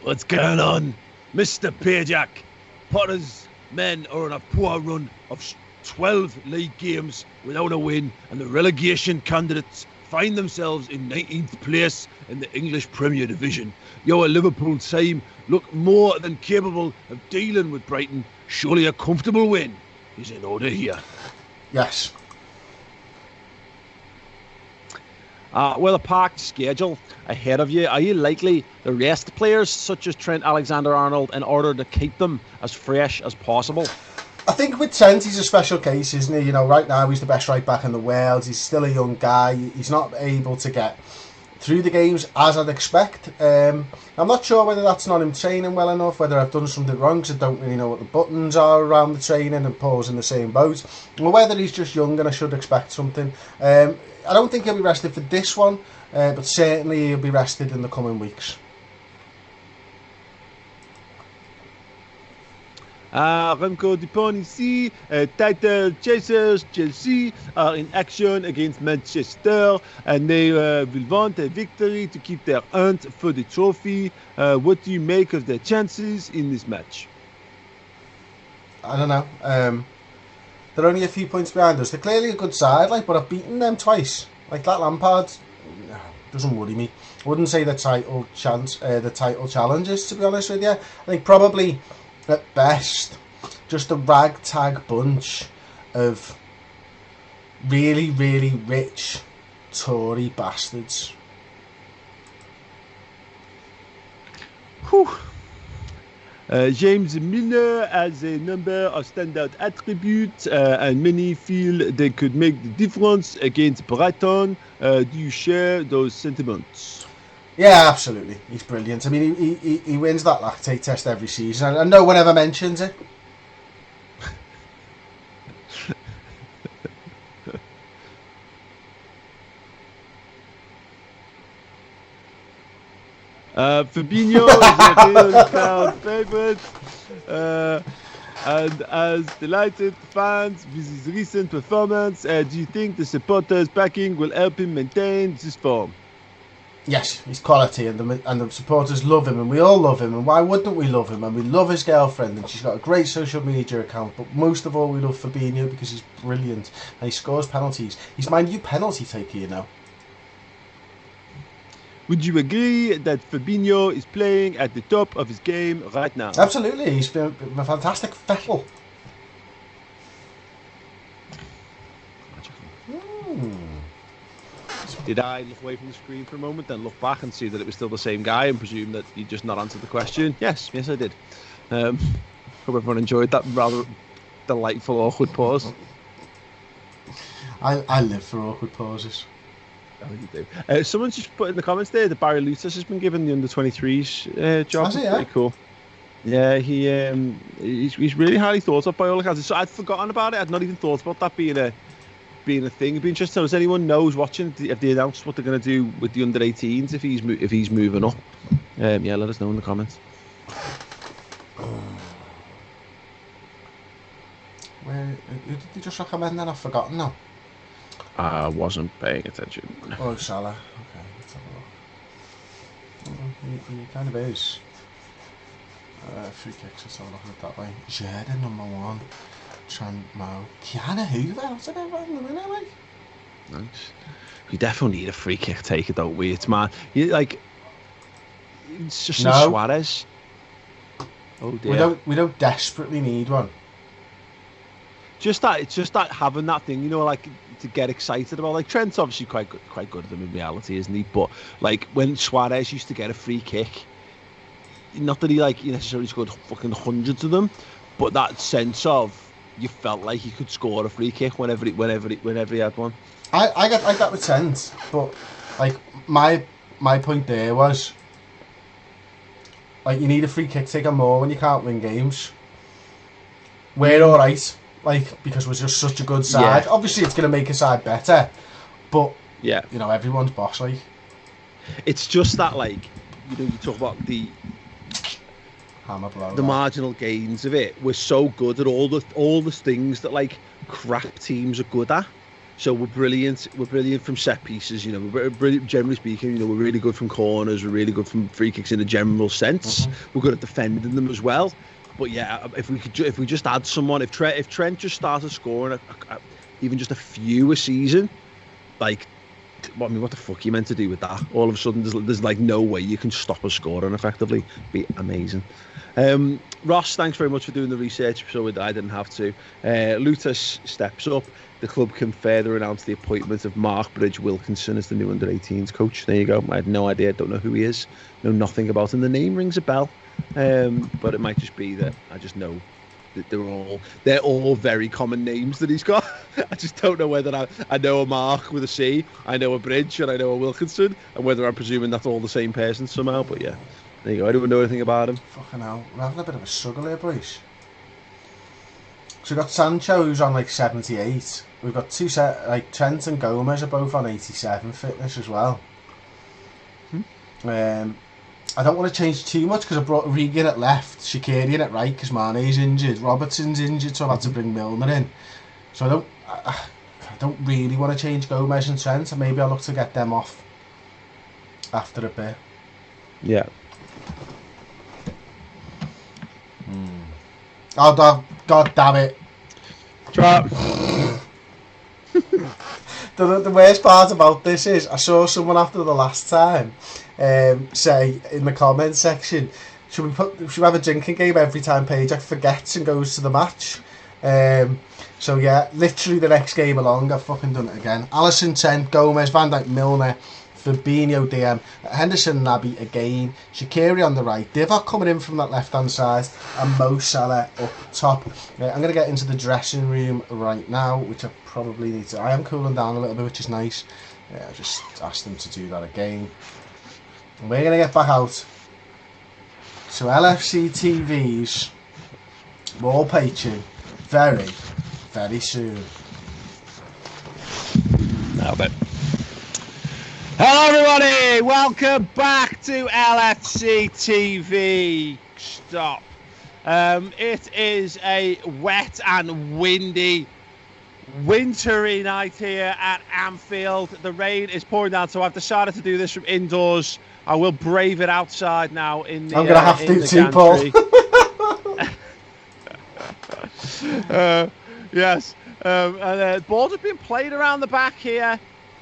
What's going on, Mr. Pajak? Potter's men are on a poor run of 12 league games without a win, and the relegation candidates find themselves in 19th place in the English Premier Division. Your Liverpool team look more than capable of dealing with Brighton. Surely a comfortable win is in order here. Yes. Well, a packed schedule ahead of you. Are you likely to rest players such as Trent Alexander-Arnold in order to keep them as fresh as possible? I think with Trent, he's a special case, isn't he? Right now he's the best right back in the world. He's still a young guy. He's not able to get through the games as I'd expect. I'm not sure whether that's not him training well enough, whether I've done something wrong because I don't really know what the buttons are around the training, and Paul's in the same boat, or whether he's just young and I should expect something. I don't think he'll be rested for this one, but certainly he'll be rested in the coming weeks. Remco Dupont ici, title chasers Chelsea are in action against Manchester, and they will want a victory to keep their hunt for the trophy. What do you make of their chances in this match? I don't know. They're only a few points behind us. They're clearly a good side, but I've beaten them twice. Like that Lampard doesn't worry me. I wouldn't say the title challenges, to be honest with you. I think probably at best just a ragtag bunch of really, really rich Tory bastards. Whew. James Milner has a number of standout attributes, and many feel they could make the difference against Brighton. Do you share those sentiments? Yeah, absolutely. He's brilliant. I mean, he wins that lactate test every season, and no one ever mentions it. Fabinho is a real crowd favourite, and has delighted fans with his recent performance. Do you think the supporters' backing will help him maintain this form? Yes, he's quality, and the supporters love him, and we all love him, and why wouldn't we love him? And we love his girlfriend, and she's got a great social media account, but most of all we love Fabinho because he's brilliant, and he scores penalties. He's my new penalty taker, you know. Would you agree that Fabinho is playing at the top of his game right now? Absolutely, he's been a fantastic Vettel. Did I look away from the screen for a moment, then look back and see that it was still the same guy and presume that you just not answered the question? Yes, I did. Hope everyone enjoyed that rather delightful awkward pause. I live for awkward pauses. Oh, you do. Someone's just put in the comments there that Barry Lutis has been given the under-23s job. Has he, Pretty cool. Yeah, he's really highly thought of by all accounts. So I'd forgotten about it. I'd not even thought about that being a thing. It'd be interesting. Does anyone knows watching if they announced what they're going to do with the under-18s if he's moving up? Yeah, let us know in the comments. Who did they just recommend that? I've forgotten now. I wasn't paying attention. Oh, Salah. Okay, let's have a look. He kind of is. Free kicks, let's have a look at it that way. Jordan, number 1. Trent, Mo. Keanu Hoover, what's it about in the minute, like? Nice. We definitely need a free kick taker, don't we? It's man. It's just some Suarez. Oh dear. We don't desperately need one. It's just that having that thing, like to get excited about. Like Trent's obviously quite good at them in reality, isn't he? But like when Suarez used to get a free kick, not that he necessarily scored fucking hundreds of them, but that sense of you felt like he could score a free kick whenever he had one. I get that with Trent, but like my point there was like you need a free kick taker more when you can't win games. We're all right. Like, because we're just such a good side. Yeah. Obviously, it's going to make a side better. But, yeah, everyone's boss, like. It's just that, like, you talk about the marginal gains of it. We're so good at all the things that, like, crap teams are good at. So we're brilliant. We're brilliant from set pieces, We're brilliant, generally speaking, we're really good from corners. We're really good from free kicks in a general sense. Mm-hmm. We're good at defending them as well. But yeah, if we just add someone, if Trent just started scoring even just a few a season, like, what the fuck are you meant to do with that? All of a sudden, there's like no way you can stop us scoring effectively. Be amazing. Ross, thanks very much for doing the research. So I didn't have to. Lutis steps up. The club can further announce the appointment of Mark Bridge-Wilkinson as the new under-18s coach. There you go. I had no idea. Don't know who he is. Know nothing about him. The name rings a bell. But it might just be that I just know that they're all very common names that he's got. I just don't know whether I know a Mark with a C, I know a Bridge, and I know a Wilkinson, and whether I'm presuming that's all the same person somehow. But yeah, there you go. I don't know anything about him. Fucking hell, we're having a bit of a struggle here, boys. So we've got Sancho, who's on like 78. We've got Trent and Gomez are both on 87 fitness as well. I don't want to change too much because I brought Regan at left, Shaqiri at right because Mane's injured, Robertson's injured, so I've had to bring Milner in. So I don't really want to change Gomez and Trent, and maybe I'll look to get them off after a bit. Yeah. Oh, God damn it. Trap. The worst part about this is I saw someone after the last time say in the comment section, should we have a drinking game every time Pajak forgets and goes to the match? So yeah, literally the next game along I've fucking done it again. Alisson, Trent, Gomez, Van Dijk, Milner, Fabinho, DM, Henderson and Abbey again, Shaqiri on the right, Divock coming in from that left hand side, and Mo Salah up top. I'm going to get into the dressing room right now, which I probably need to. I am cooling down a little bit, which is nice. I just asked them to do that again. And we're going to get back out to LFC TV's wallpaper very, very soon. Nailed it. Hello everybody, welcome back to LFC TV. Stop. It is a wet and windy wintry night here at Anfield. The rain is pouring down, so I've decided to do this from indoors. I will brave it outside now in the I'm going to have to too, Paul. Yes. And balls have been played around the back here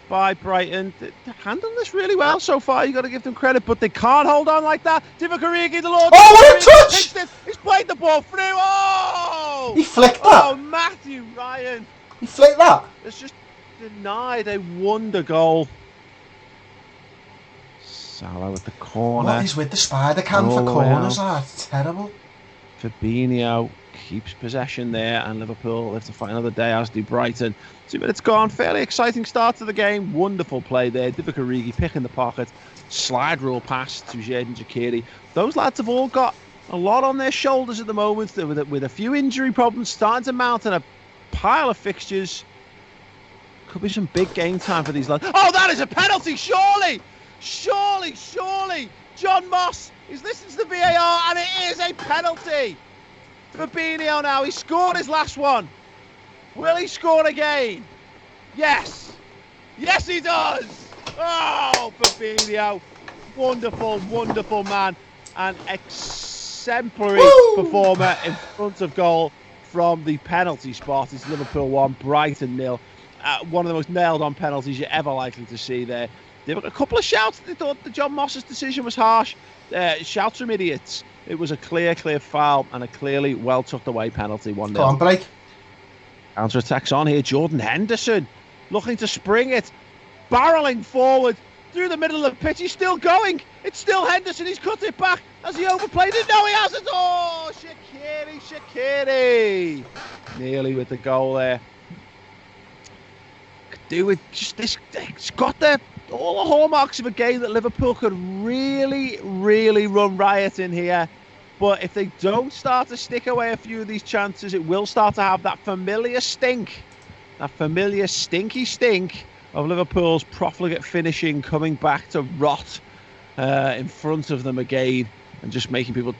by Brighton. They're handling this really well so far. You've got to give them credit, but they can't hold on like that. Divock Origi, the Lord. Oh, what a touch! He's played the ball through. Oh! He flicked that. Oh, Matthew Ryan. He flicked that. It's just denied a wonder goal. Salah with the corner. What is with the spider cam for corners? It's terrible. Fabinho keeps possession there, and Liverpool live to fight another day, as do Brighton. 2 minutes gone. Fairly exciting start to the game. Wonderful play there. Divock Origi picking the pocket. Slide rule pass to Xherdan Shaqiri. Those lads have all got a lot on their shoulders at the moment, with a few injury problems starting to mount and a pile of fixtures. Could be some big game time for these lads. Oh, that is a penalty, surely! Surely! John Moss is listening to the VAR, and it is a penalty. Fabinho now, he scored his last one. Will he score again? Yes he does. Oh, Fabinho, wonderful man, and exemplary performer in front of goal from the penalty spot. It's Liverpool 1, Brighton 0. One of the most nailed on penalties you're ever likely to see there. There were a couple of shouts. They thought that John Moss's decision was harsh. Shouts from idiots. It was a clear foul and a clearly well tucked away penalty. 1-0. Come on, break. Counter attacks on here. Jordan Henderson looking to spring it, barreling forward through the middle of the pitch. He's still going. It's still Henderson. He's cut it back. Has he overplayed it? No, he hasn't. Oh, Shaqiri. Nearly with the goal there. Could do with just this. It's got all the hallmarks of a game that Liverpool could really run riot in here. But if they don't start to stick away a few of these chances, it will start to have that familiar stink. That familiar stinky stink of Liverpool's profligate finishing coming back to rot in front of them again, and just making people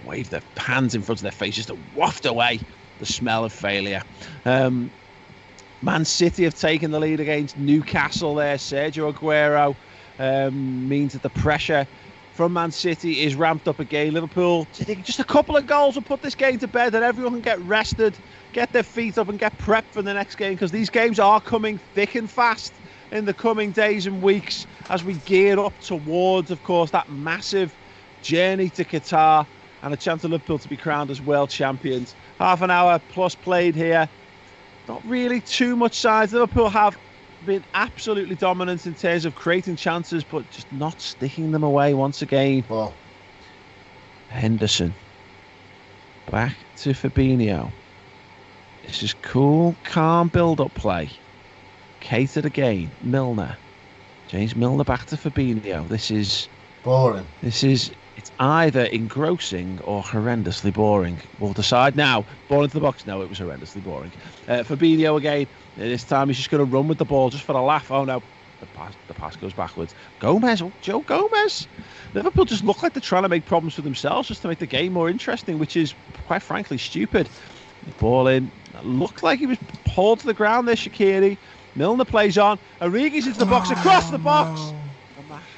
wave their hands in front of their faces to waft away the smell of failure. Man City have taken the lead against Newcastle there. Sergio Aguero means that the pressure from Man City is ramped up again. Liverpool, just a couple of goals will put this game to bed, and everyone can get rested, get their feet up and get prepped for the next game, because these games are coming thick and fast in the coming days and weeks as we gear up towards, of course, that massive journey to Qatar and a chance for Liverpool to be crowned as world champions. Half an hour plus played here. Not really too much size. Liverpool have been absolutely dominant in terms of creating chances, but just not sticking them away once again. Well, Henderson. Back to Fabinho. This is cool, calm build-up play. Catered again. Milner. James Milner back to Fabinho. This is boring. It's either engrossing or horrendously boring. We'll decide now. Ball into the box. No, it was horrendously boring. Fabinho again. This time he's just going to run with the ball just for a laugh. Oh no, the pass goes backwards. Gomez, Joe Gomez. Liverpool just look like they're trying to make problems for themselves just to make the game more interesting, which is quite frankly stupid. Ball in. Looked like he was pulled to the ground there, Shaqiri. Milner plays on. Origi's into the box, across the box.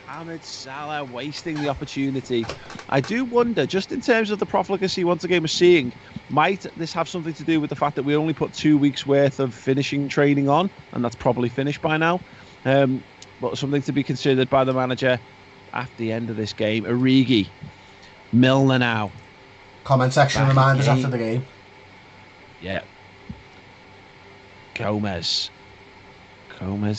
Mohamed Salah wasting the opportunity. I do wonder, just in terms of the profligacy once again we're seeing, might this have something to do with the fact that we only put 2 weeks worth of finishing training on, and that's probably finished by now, but something to be considered by the manager at the end of this game. Origi, Milner now. Comment section reminders after the game. Yeah. Gomez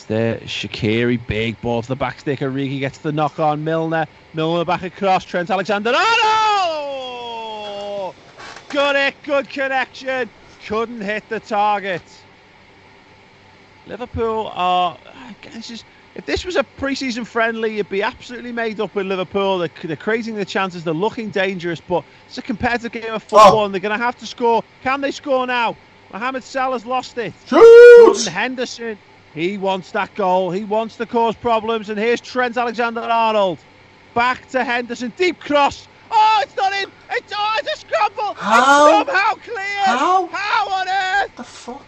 there. Shaqiri, big ball to the back stick. Origi gets the knock on. Milner back across. Trent Alexander-Arnold! Got it, good connection. Couldn't hit the target. Liverpool are, if this was a pre-season friendly, you'd be absolutely made up with Liverpool. They're creating the chances, they're looking dangerous, but it's a competitive game of football and they're going to have to score. Can they score now? Mohamed Salah's lost it. Jordan Henderson, he wants that goal. He wants to cause problems. And here's Trent Alexander-Arnold. Back to Henderson. Deep cross. Oh, it's not in. It's a scramble. How? It's somehow cleared. How? How on earth? The fuck?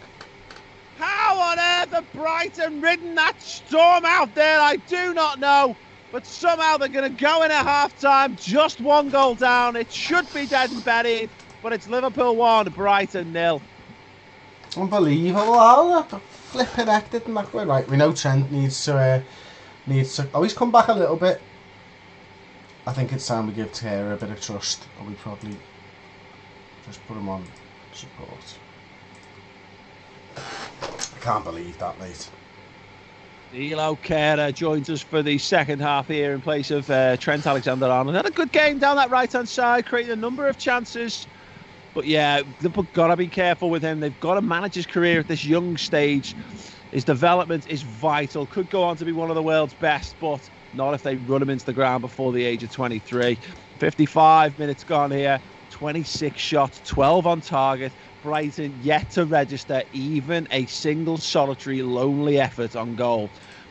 How How on earth have Brighton ridden that storm out there? I do not know. But somehow they're going to go in at half-time, just 1 goal down. It should be dead and buried, but it's Liverpool 1, Brighton 0. Unbelievable. How flipping heck didn't that go right? We know Trent needs to always come back a little bit. I think it's time we give Taylor a bit of trust, and we probably just put him on support. I can't believe that, mate. Elo Kera joins us for the second half here in place of Trent Alexander-Arnold. Had a good game down that right-hand side, creating a number of chances. But yeah, Liverpool got to be careful with him. They've got to manage his career at this young stage. His development is vital. Could go on to be one of the world's best, but not if they run him into the ground before the age of 23. 55 minutes gone here. 26 shots, 12 on target. Brighton yet to register even a single solitary lonely effort on goal.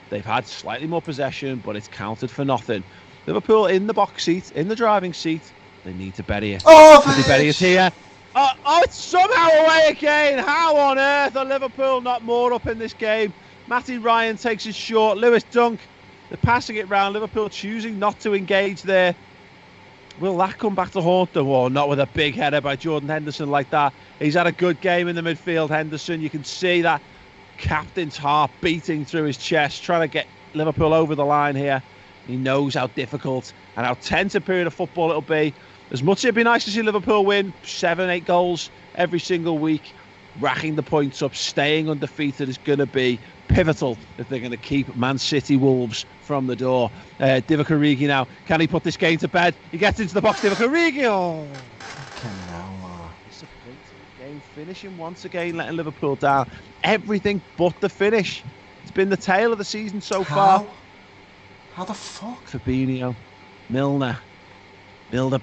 They've had slightly more possession, but it's counted for nothing. Liverpool in the box seat, in the driving seat. They need to bury it. Oh, they bury it here. Oh, it's somehow away again. How on earth are Liverpool not more up in this game? Matty Ryan takes it short. Lewis Dunk, they're passing it round. Liverpool choosing not to engage there. Will that come back to haunt them? Or not with a big header by Jordan Henderson like that. He's had a good game in the midfield, Henderson. You can see that captain's heart beating through his chest, trying to get Liverpool over the line here. He knows how difficult and how tense a period of football it'll be. As much as it'd be nice to see Liverpool win 7-8 goals every single week, racking the points up, staying undefeated is going to be pivotal if they're going to keep Man City Wolves from the door. Divock Origi now, can he put this game to bed? He gets into the box, Divock Origi. Oh, disappointing game, finishing once again, letting Liverpool down. Everything but the finish. It's been the tale of the season so far. How the fuck? Fabinho, Milner,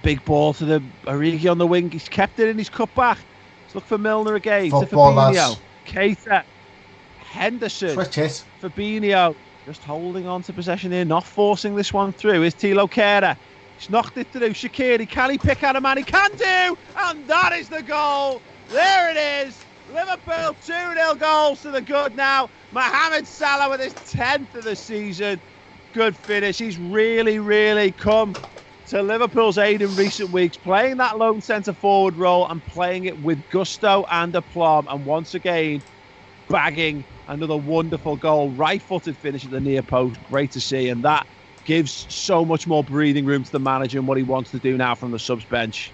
big ball to the Origi on the wing. He's kept it in his cut back. Let's look for Milner again. Football, to Fabinho, lads. Keita, Henderson, Switch it. Fabinho, just holding on to possession here, not forcing this one through. Here's Thilo Kehrer. He's knocked it through. Shaqiri, can he pick out a man? He can do! And that is the goal! There it is! Liverpool 2-0 goals to the good now. Mohamed Salah with his 10th of the season. Good finish. He's really come to Liverpool's aid in recent weeks, playing that lone centre-forward role and playing it with gusto and aplomb. And once again, bagging another wonderful goal, right-footed finish at the near post. Great to see, and that gives so much more breathing room to the manager and what he wants to do now from the subs bench.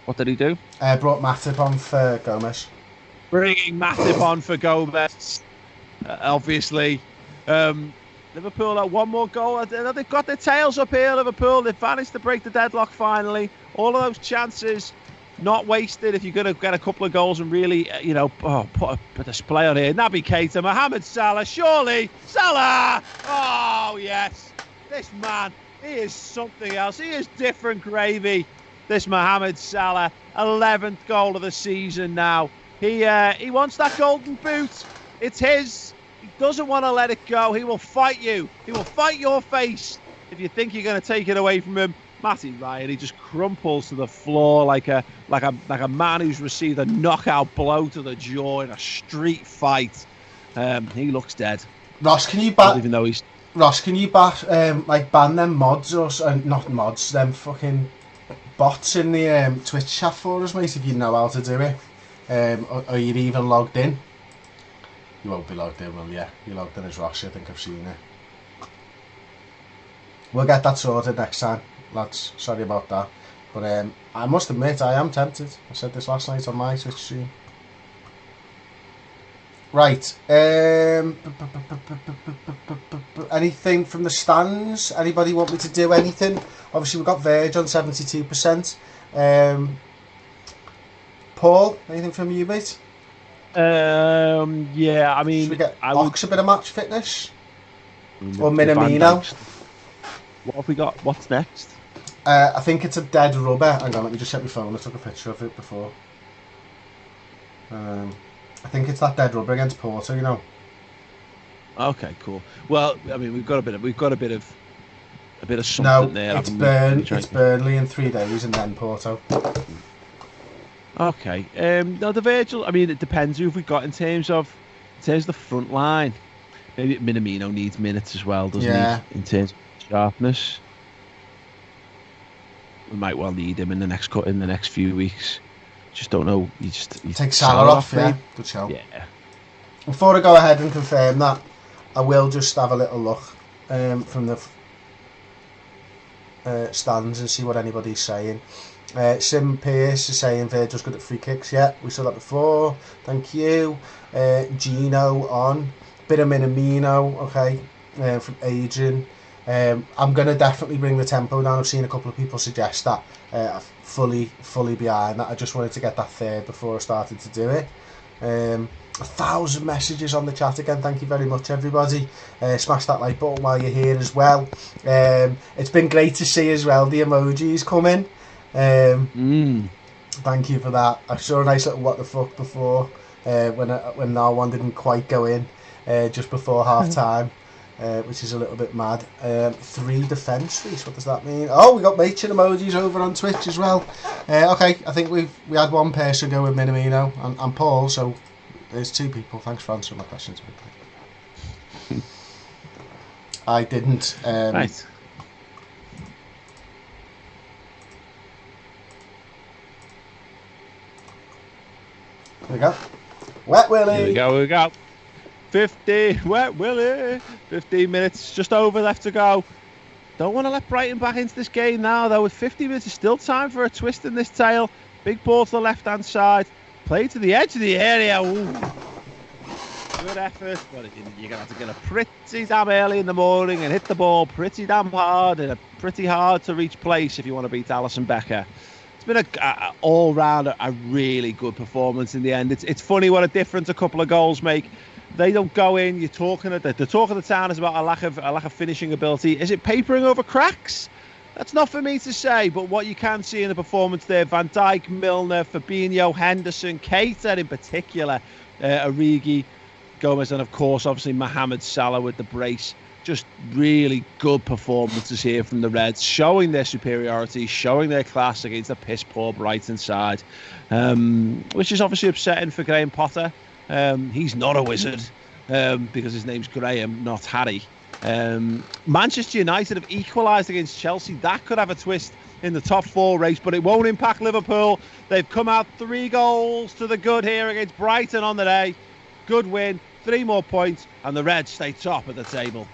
What did he do? Brought Matip on for Gomez. Bringing Matip on for Gomez. Obviously, Liverpool at one more goal. They've got their tails up here, Liverpool. They've managed to break the deadlock finally. All of those chances not wasted if you're going to get a couple of goals and really, put a display on here. Naby Keita, Mohamed Salah, surely. Salah! Oh, yes. This man, he is something else. He is different gravy. This Mohamed Salah, 11th goal of the season now. He wants that golden boot. It's his. He doesn't want to let it go. He will fight you. He will fight your face if you think you're going to take it away from him. Matty Ryan, he just crumples to the floor like a man who's received a knockout blow to the jaw in a street fight. He looks dead. Ross, can you ban? Even though he's ban them mods or not mods, them fucking bots in the Twitch chat for us, mate? If you know how to do it, or you're even logged in. You won't be logged in, will you? You're logged in as Ross. I think I've seen it. We'll get that sorted next time, lads. Sorry about that. But I must admit, I am tempted. I said this last night on my Twitch stream. Right. Anything from the stands? Anybody want me to do anything? Obviously, we've got Verge on 72%. Paul, anything from you, mate? Yeah, I mean, should we get Ox a bit of match fitness? Or Minamino? What have we got? What's next? I think it's a dead rubber. Hang on, let me just check my phone. I took a picture of it before. I think it's that dead rubber against Porto, you know. Okay, cool. Well, I mean, we've got a bit of something no, there. It's Burnley in 3 days and then Porto. Okay. No, the Virgil. I mean, it depends who we've got in terms of In terms of the front line, maybe Minamino needs minutes as well, doesn't he? In terms of sharpness, we might well need him in the next few weeks. Just don't know. You take Salah off. Yeah, good show. Yeah. Before I go ahead and confirm that, I will just have a little look from the stands and see what anybody's saying. Sim Pierce is saying Virgil's good at free kicks. Yeah, we saw that before. Thank you. Gino on. Bit of Minamino, okay, from Adrian. I'm going to definitely bring the tempo down. I've seen a couple of people suggest that. Fully behind that. I just wanted to get that third before I started to do it. 1,000 messages on the chat again. Thank you very much, everybody. Smash that like button while you're here as well. It's been great to see as well the emojis come in. Thank you for that. I saw a nice little what the fuck before when no one didn't quite go in just before half time, which is a little bit mad. 3 defence, what does that mean? Oh, we got matching emojis over on Twitch as well. Okay, I think we had one person go with Minamino and Paul, so there's 2 people. Thanks for answering my questions. I didn't. Right. Here we go. Wet Willie. Here we go. 50. Wet Willie. 15 minutes just over left to go. Don't want to let Brighton back into this game now, though. With 50 minutes, there's still time for a twist in this tail. Big ball to the left-hand side. Play to the edge of the area. Ooh. Good effort, but you're going to have to get up pretty damn early in the morning and hit the ball pretty damn hard in a pretty hard-to-reach place if you want to beat Alisson Becker. It's been a all-round a really good performance in the end. It's funny what a difference a couple of goals make. They don't go in. The talk of the town is about a lack of finishing ability. Is it papering over cracks? That's not for me to say, but what you can see in the performance there, Van Dijk, Milner, Fabinho, Henderson, Keita in particular, Origi, Gomez, and of course, obviously, Mohamed Salah with the brace. Just really good performances here from the Reds, showing their superiority, showing their class against the piss-poor Brighton side, which is obviously upsetting for Graham Potter. He's not a wizard because his name's Graham, not Harry. Manchester United have equalised against Chelsea. That could have a twist in the top 4 race, but it won't impact Liverpool. They've come out 3 goals to the good here against Brighton on the day. Good win, 3 more points, and the Reds stay top of the table.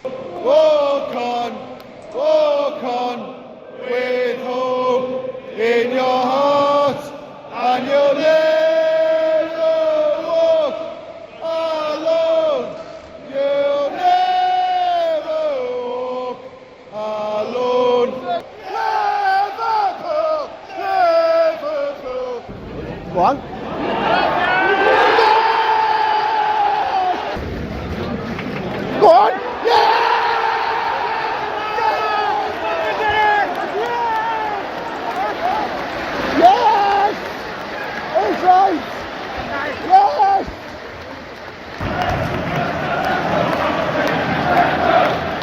Walk on, with hope in your heart, and you'll never walk alone. You'll never walk alone. Liverpool. Go on. Go on.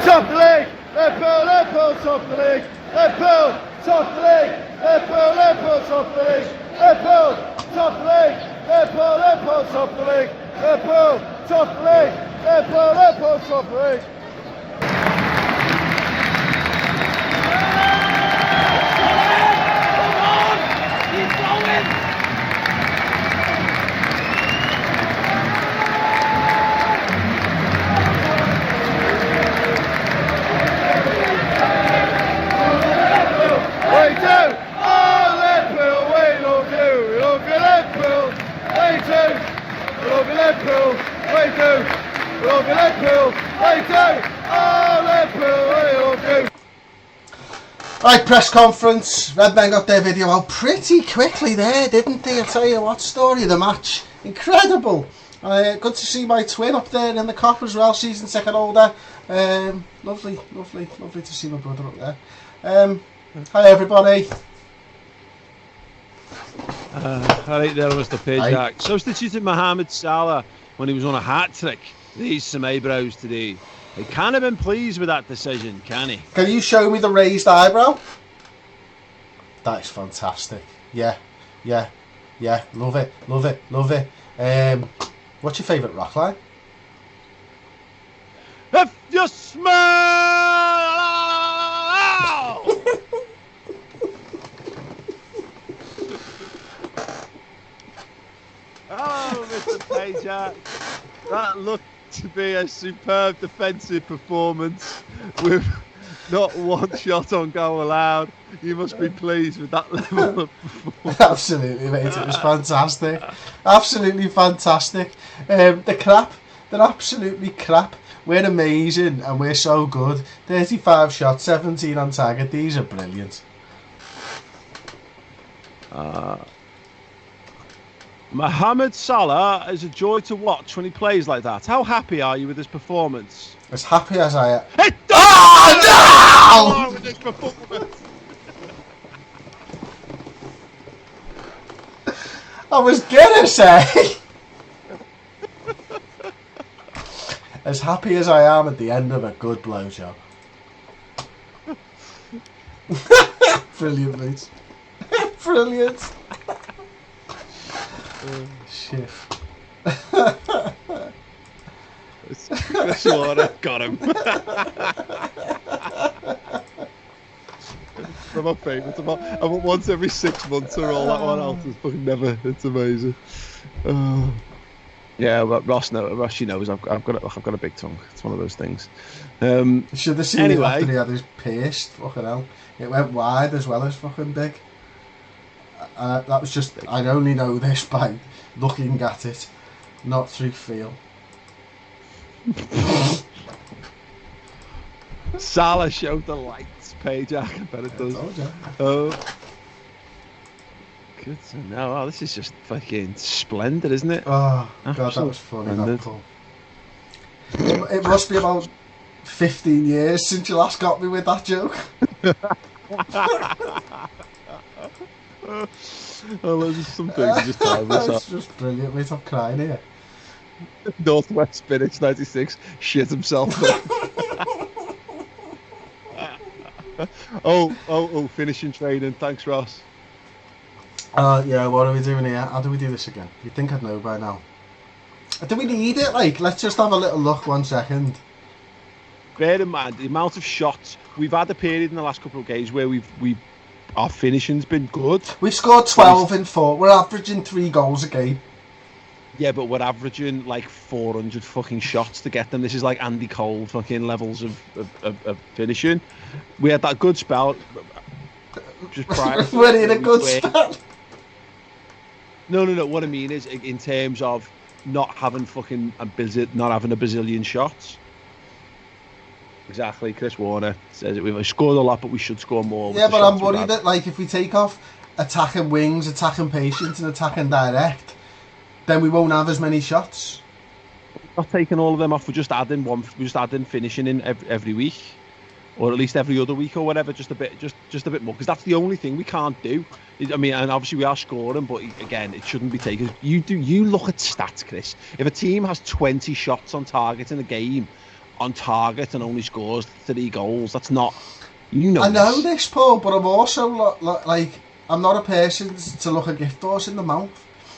Top the league, Liverpool top the league, Liverpool top the league, Liverpool top the league, Liverpool top the league, Liverpool top the league, Liverpool top the league, Liverpool top the league. Come on, keep going. We do! Oh, Liverpool, we love you! We love you, Liverpool! We do! We love you, Liverpool! We do! We love you, Liverpool! We do! Oh, Liverpool, we love you! Right, press conference. Redmen got their video out pretty quickly there, didn't they? I'll tell you what, story of the match. Incredible! Good to see my twin up there in the cop as well, season ticket holder. Lovely to see my brother up there. Hi everybody. Alright there, Mr. Pajak. Substituted Mohamed Salah when he was on a hat-trick. These some eyebrows today. He can't have been pleased with that decision, can he? Can you show me the raised eyebrow? That is fantastic. Yeah. Love it. What's your favourite rock line? If you smell, oh, Mr. Pager, that looked to be a superb defensive performance with not one shot on goal allowed. You must be pleased with that level of performance. Absolutely, mate. It was fantastic. Absolutely fantastic. The crap, they're absolutely crap. We're amazing and we're so good. 35 shots, 17 on target. These are brilliant. Mohamed Salah is a joy to watch when he plays like that. How happy are you with his performance? As happy as I am. Oh, no! With this performance. I was gonna say. As happy as I am at the end of a good blowjob. Brilliant, mate. Brilliant. Shit. That's what I got him. From my favourites. I want once every 6 months or all that one else. It's fucking never. It's amazing. Yeah, but Ross she knows I've got a big tongue. It's one of those things. You should have seen anyway, it after he had his pierced. Fucking hell. It went wide as well as fucking big. That was just, I only know this by looking at it, not through feel. Salah showed the lights, Pajak. I bet it does. Good to know. Oh, this is just fucking splendid, isn't it? Oh, God, that was funny. That pull. It must be about 15 years since you last got me with that joke. Oh, there's some things just time this It's just brilliant, mate. I'm crying here. Northwest Spinach 96 shit himself. oh, finishing training. Thanks, Ross. Yeah, what are we doing here? How do we do this again? You'd think I'd know by now. Do we need it? Like, let's just have a little look 1 second. Bear in mind the amount of shots we've had a period in the last couple of games where our finishing's been good. We've scored 12 in 4. We're averaging 3 goals a game. Yeah, but we're averaging like 400 fucking shots to get them. This is like Andy Cole fucking levels of finishing. We had that good spell. Just prior. We're in a good spell. No. What I mean is, in terms of not having not having a bazillion shots. Exactly. Chris Warner says it. We've scored a lot, but we should score more. Yeah, but I'm worried that, like, if we take off attacking wings, attacking patience, and attacking direct, then we won't have as many shots. We're not taking all of them off. We're just adding finishing in every week, or at least every other week, or whatever. Just a bit more, because that's the only thing we can't do. I mean, and obviously we are scoring, but again, it shouldn't be taken. You look at stats, Chris. If a team has 20 shots on target in a game, on target, and only scores 3 goals, that's not. I know this, Paul, but I'm also like, I'm not a person to look a gift horse in the mouth.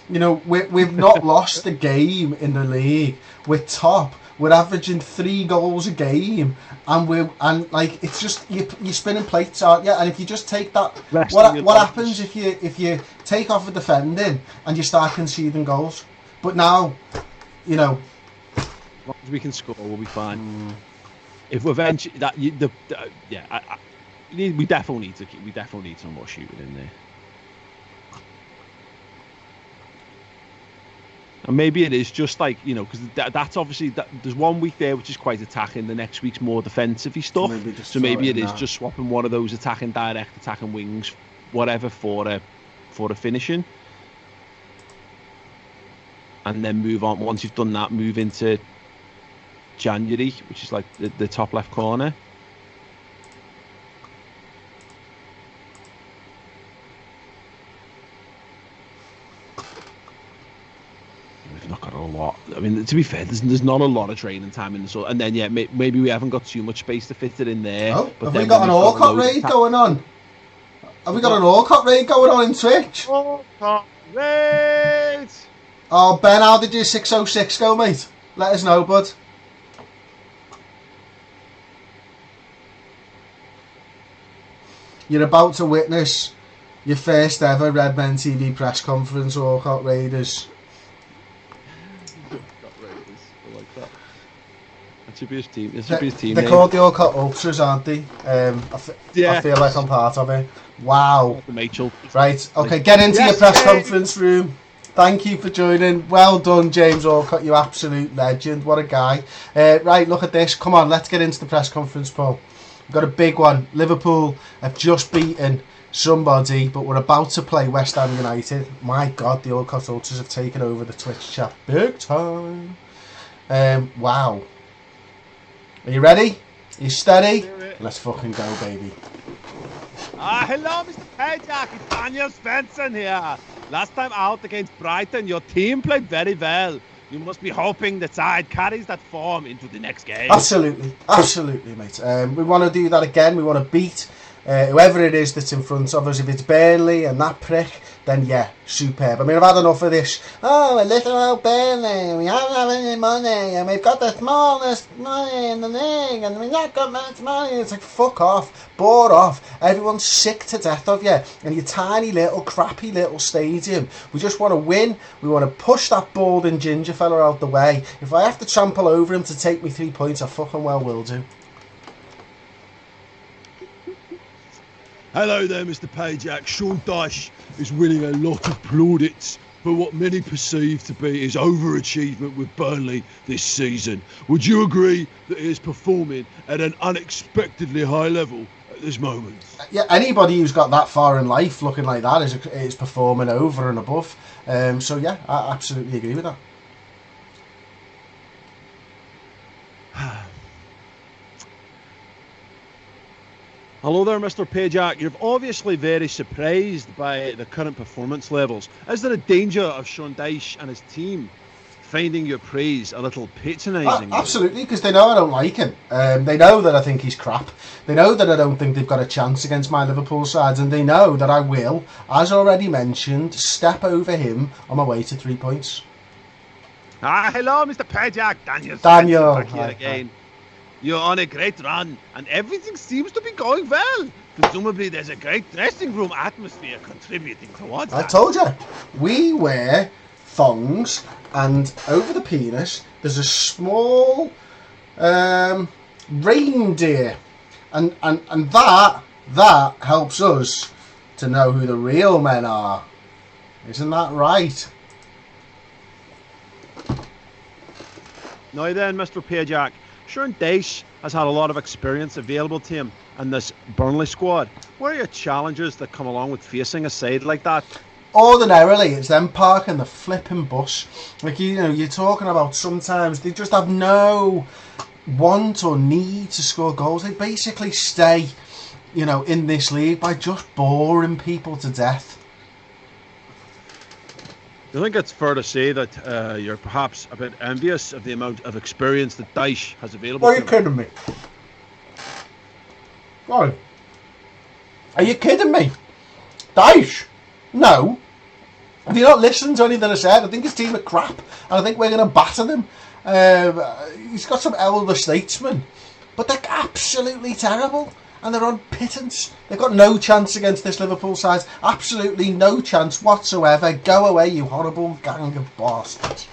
You know, we've not lost a game in the league. We're top. We're averaging 3 goals a game, and like, it's just you're spinning plates, aren't you? And if you just take that, what happens if you take off a defending and you start conceding goals? But now, you know, as long as we can score, we'll be fine. If we're eventually we definitely need some more shooting in there. And maybe it is just like, you know, because that's obviously there's 1 week there which is quite attacking, the next week's more defensive-y stuff. So maybe it is just swapping one of those attacking direct, attacking wings, whatever, for a finishing, and then move on. Once you've done that, move into January, which is like the top left corner. We've not got a lot. I mean, to be fair, there's not a lot of training time in the sort. And then maybe we haven't got too much space to fit it in there. Oh, but have we got an Orcott raid going on? Have we got an Orcott raid going on in Twitch? Orcott raid! Oh, Ben, how did your 606 go, mate? Let us know, bud. You're about to witness your first ever Redmen TV press conference, Orcott Raiders. I like that. That should be his team. This should be his team They're name. called the Orcott Ultras, aren't they? I feel like I'm part of it. Wow. Mitchell. Right, okay, get into your press conference room. Thank you for joining. Well done, James Orcott, you absolute legend. What a guy. Right, look at this. Come on, let's get into the press conference, Paul. We've got a big one. Liverpool have just beaten somebody, but we're about to play West Ham United. My God, the Orcott Ultras have taken over the Twitch chat big time. Wow. Are you ready? Are you steady? Let's fucking go, baby. Hello, Mr. Pajak. It's Daniel Svensson here. Last time out against Brighton, your team played very well. You must be hoping the side carries that form into the next game. Absolutely, mate. We want to do that again. We want to beat whoever it is that's in front of us. If it's Burnley and that prick, then yeah, superb. I mean, I've had enough of this. Oh, a little old Burnley, we haven't have any money, and we've got the smallest money in the league, and we've not got much money. It's like, fuck off, bore off. Everyone's sick to death of you, and your tiny little, crappy little stadium. We just want to win. We want to push that balding ginger fella out the way. If I have to trample over him to take me 3 points, I fucking well will do. Hello there, Mr. Pajak. Sean Dyche is winning a lot of plaudits for what many perceive to be his overachievement with Burnley this season. Would you agree that he is performing at an unexpectedly high level at this moment? Yeah, anybody who's got that far in life looking like that is performing over and above. So yeah, I absolutely agree with that. Hello there, Mr. Pajak. You're obviously very surprised by the current performance levels. Is there a danger of Sean Dyche and his team finding your praise a little patronising? Absolutely, because they know I don't like him. They know that I think he's crap. They know that I don't think they've got a chance against my Liverpool sides, and they know that I will, as already mentioned, step over him on my way to 3 points. Hello, Mr. Pajak. Daniel. Back here again. You're on a great run, and everything seems to be going well. Presumably, there's a great dressing room atmosphere contributing towards that. I told you, we wear thongs, and over the penis, there's a small reindeer, and that helps us to know who the real men are. Isn't that right? Now then, Mr. Pajak. Sean Dyche has had a lot of experience available to him in this Burnley squad. What are your challenges that come along with facing a side like that? Ordinarily, it's them parking the flipping bus. Like, you know, you're talking about sometimes they just have no want or need to score goals. They basically stay, you know, in this league by just boring people to death. I think it's fair to say that you're perhaps a bit envious of the amount of experience that Dyche has available. Are you kidding me? Why? Are you kidding me? Dyche? No. Have you not listened to anything I said? I think his team are crap, and I think we're going to batter them. He's got some elder statesmen, but they're absolutely terrible. And they're on pittance. They've got no chance against this Liverpool side. Absolutely no chance whatsoever. Go away, you horrible gang of bastards.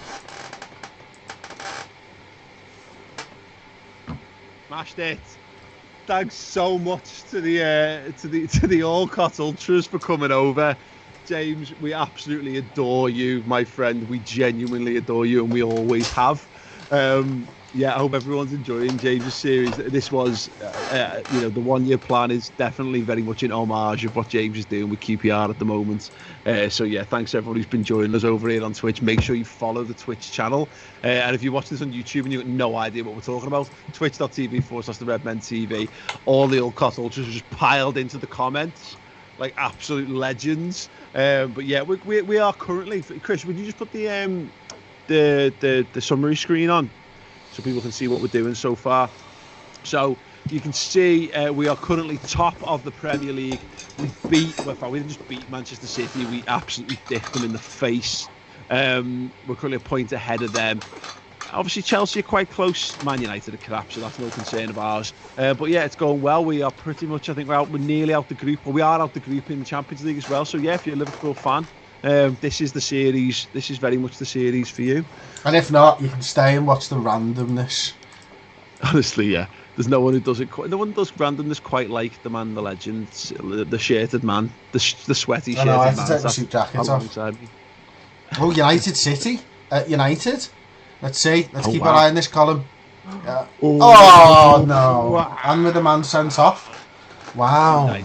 Smashed it. Thanks so much to the Orcott Ultras for coming over. James, we absolutely adore you, my friend. We genuinely adore you, and we always have. Yeah, I hope everyone's enjoying James's series. This was, you know, the 1 year plan is definitely very much in homage of what James is doing with QPR at the moment. So yeah, thanks everyone who's been joining us over here on Twitch. Make sure you follow the Twitch channel. And if you're watching this on YouTube and you've got no idea what we're talking about, twitch.tv/the Redmen TV. All the Orcott Ultras are just piled into the comments like absolute legends. But yeah, we are currently. Chris, would you just put the summary screen on, so people can see what we're doing so far? So you can see we are currently top of the Premier League. We didn't just beat Manchester City, we absolutely dicked them in the face We're currently a point ahead of them. Obviously, Chelsea are quite close. Man United are collapsed, so that's no concern of ours. But yeah, it's going well. We are pretty much, I think we're nearly out the group. Well, we are out the group in the Champions League as well. So yeah, if you're a Liverpool fan, this is the series. This is very much the series for you. And if not, you can stay and watch the randomness. Honestly, yeah. There's no one who does it. No one does randomness quite like the man, the legend, the shirted man, the sweaty shirted man. I have to take my suit jackets off. Oh, United City. United. Let's see. Let's keep our eye on this column. Yeah. Oh no! Wow. And with the man sent off. Wow.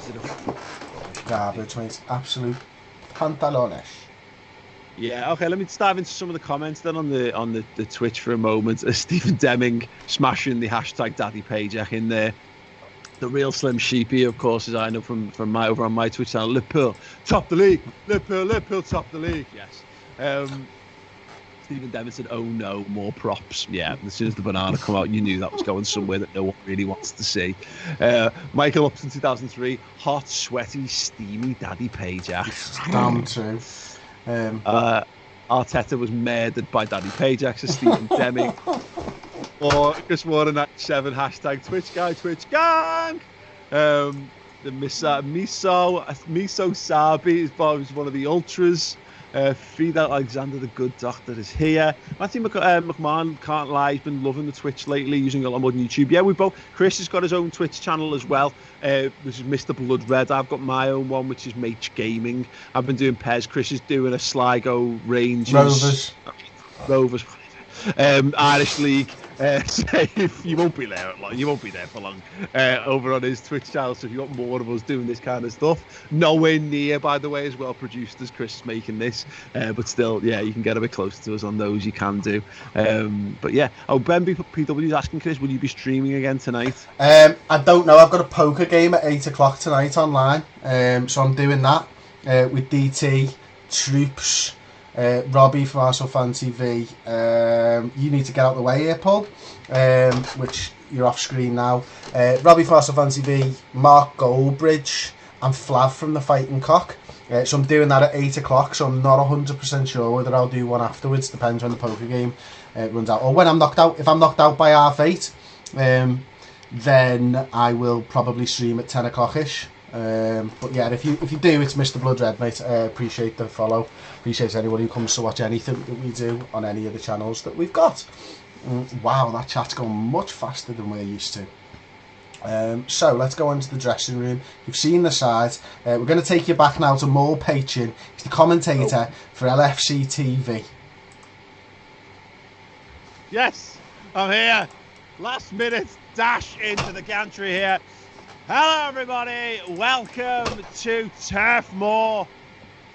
Garbage, mate. Absolute pantalones. Yeah. Okay. Let me dive into some of the comments then on the Twitch for a moment. Stephen Deming smashing the hashtag Daddy Pajak in there. The real Slim Sheepy, of course, as I know from my over on my Twitch channel. Liverpool top the league. Liverpool top the league. Yes. Stephen Deming said, "Oh no, more props." Yeah, as soon as the banana come out, you knew that was going somewhere that no one really wants to see. Michael Upton, 2003, hot, sweaty, steamy Daddy Pajak. Damn true. Arteta was murdered by Daddy Pajak, says Stephen Deming. Or just one 97 hashtag Twitch gang. The Miso Sabi is one of the ultras. Fidel Alexander, the good doctor, is here. Matthew McMahon can't lie. He's been loving the Twitch lately, using a lot more than YouTube. Yeah, we both. Chris has got his own Twitch channel as well. This is Mr. Blood Red. I've got my own one, which is Mage Gaming. I've been doing Pez. Chris is doing a Sligo Rangers. Rovers. Irish League. You won't be there long. You won't be there for long. Over on his Twitch channel. So if you want more of us doing this kind of stuff, nowhere near, by the way, as well produced as Chris is making this. But still, yeah, you can get a bit closer to us on those. You can do. But yeah. Oh, Ben PW is asking Chris, will you be streaming again tonight? I don't know. I've got a poker game at 8 o'clock tonight online. So I'm doing that with DT, Troops. Robbie from Arsenal Fan TV. You need to get out of the way here, Paul, which you're off screen now. Robbie from Arsenal Fan TV, Mark Goldbridge, and Flav from the Fighting Cock. So I'm doing that at 8 o'clock, so I'm not 100% sure whether I'll do one afterwards. Depends when the poker game runs out. Or when I'm knocked out. If I'm knocked out by half 8, then I will probably stream at 10 o'clock-ish. But yeah, if you do, it's Mr. Blood Red, mate. Appreciate the follow. Appreciate anyone who comes to watch anything that we do on any of the channels that we've got. Wow, that chat's going much faster than we're used to. So let's go into the dressing room. You've seen the side. We're going to take you back now to Maul Pachin. He's the commentator for LFC TV. Yes, I'm here. Last minute dash into the gantry here. Hello everybody, welcome to Turf Moor.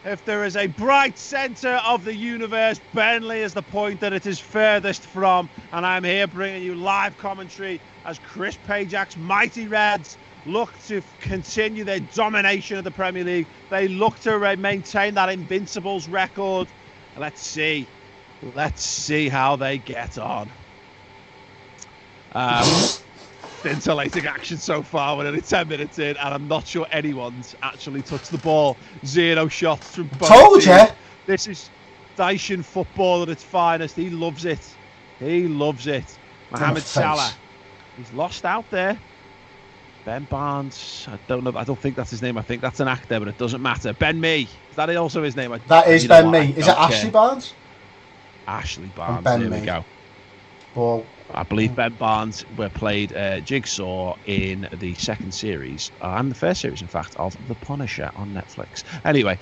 If there is a bright centre of the universe, Burnley is the point that it is furthest from, and I'm here bringing you live commentary as Chris Pajak's mighty Reds look to continue their domination of the Premier League. They look to maintain that Invincibles record. Let's see how they get on. Scintillating action so far. We're only 10 minutes in, and I'm not sure anyone's actually touched the ball. 0 shots from both teams. You. This is Dacian football at its finest. He loves it. He loves it. Mohamed Salah. He's lost out there. Ben Barnes. I don't think that's his name. I think that's an actor, but it doesn't matter. Ben Mee. Is that also his name? That is Ben Mee. Is it Ashley Barnes? Ashley Barnes. There we go. Ball. I believe Ben Barnes played Jigsaw in the second series, and the first series, in fact, of The Punisher on Netflix. Anyway,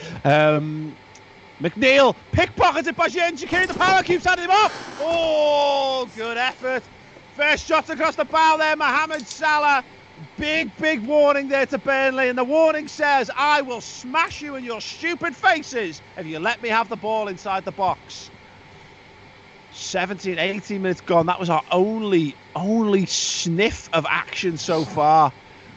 McNeil, pickpocketed by Jean Shaqiri, the power keeps handing him off. Oh, good effort. First shot across the bow there, Mohamed Salah. Big warning there to Burnley, and the warning says, I will smash you in your stupid faces if you let me have the ball inside the box. 17, 18 minutes gone. That was our only sniff of action so far.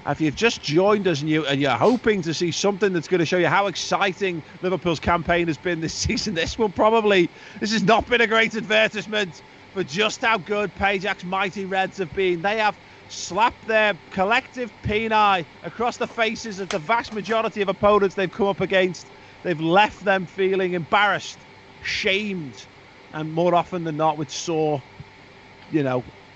If you've just joined us and you're hoping to see something that's going to show you how exciting Liverpool's campaign has been this season, this has not been a great advertisement for just how good Pajak's mighty Reds have been. They have slapped their collective peni across the faces of the vast majority of opponents they've come up against. They've left them feeling embarrassed, shamed, and more often than not with sore,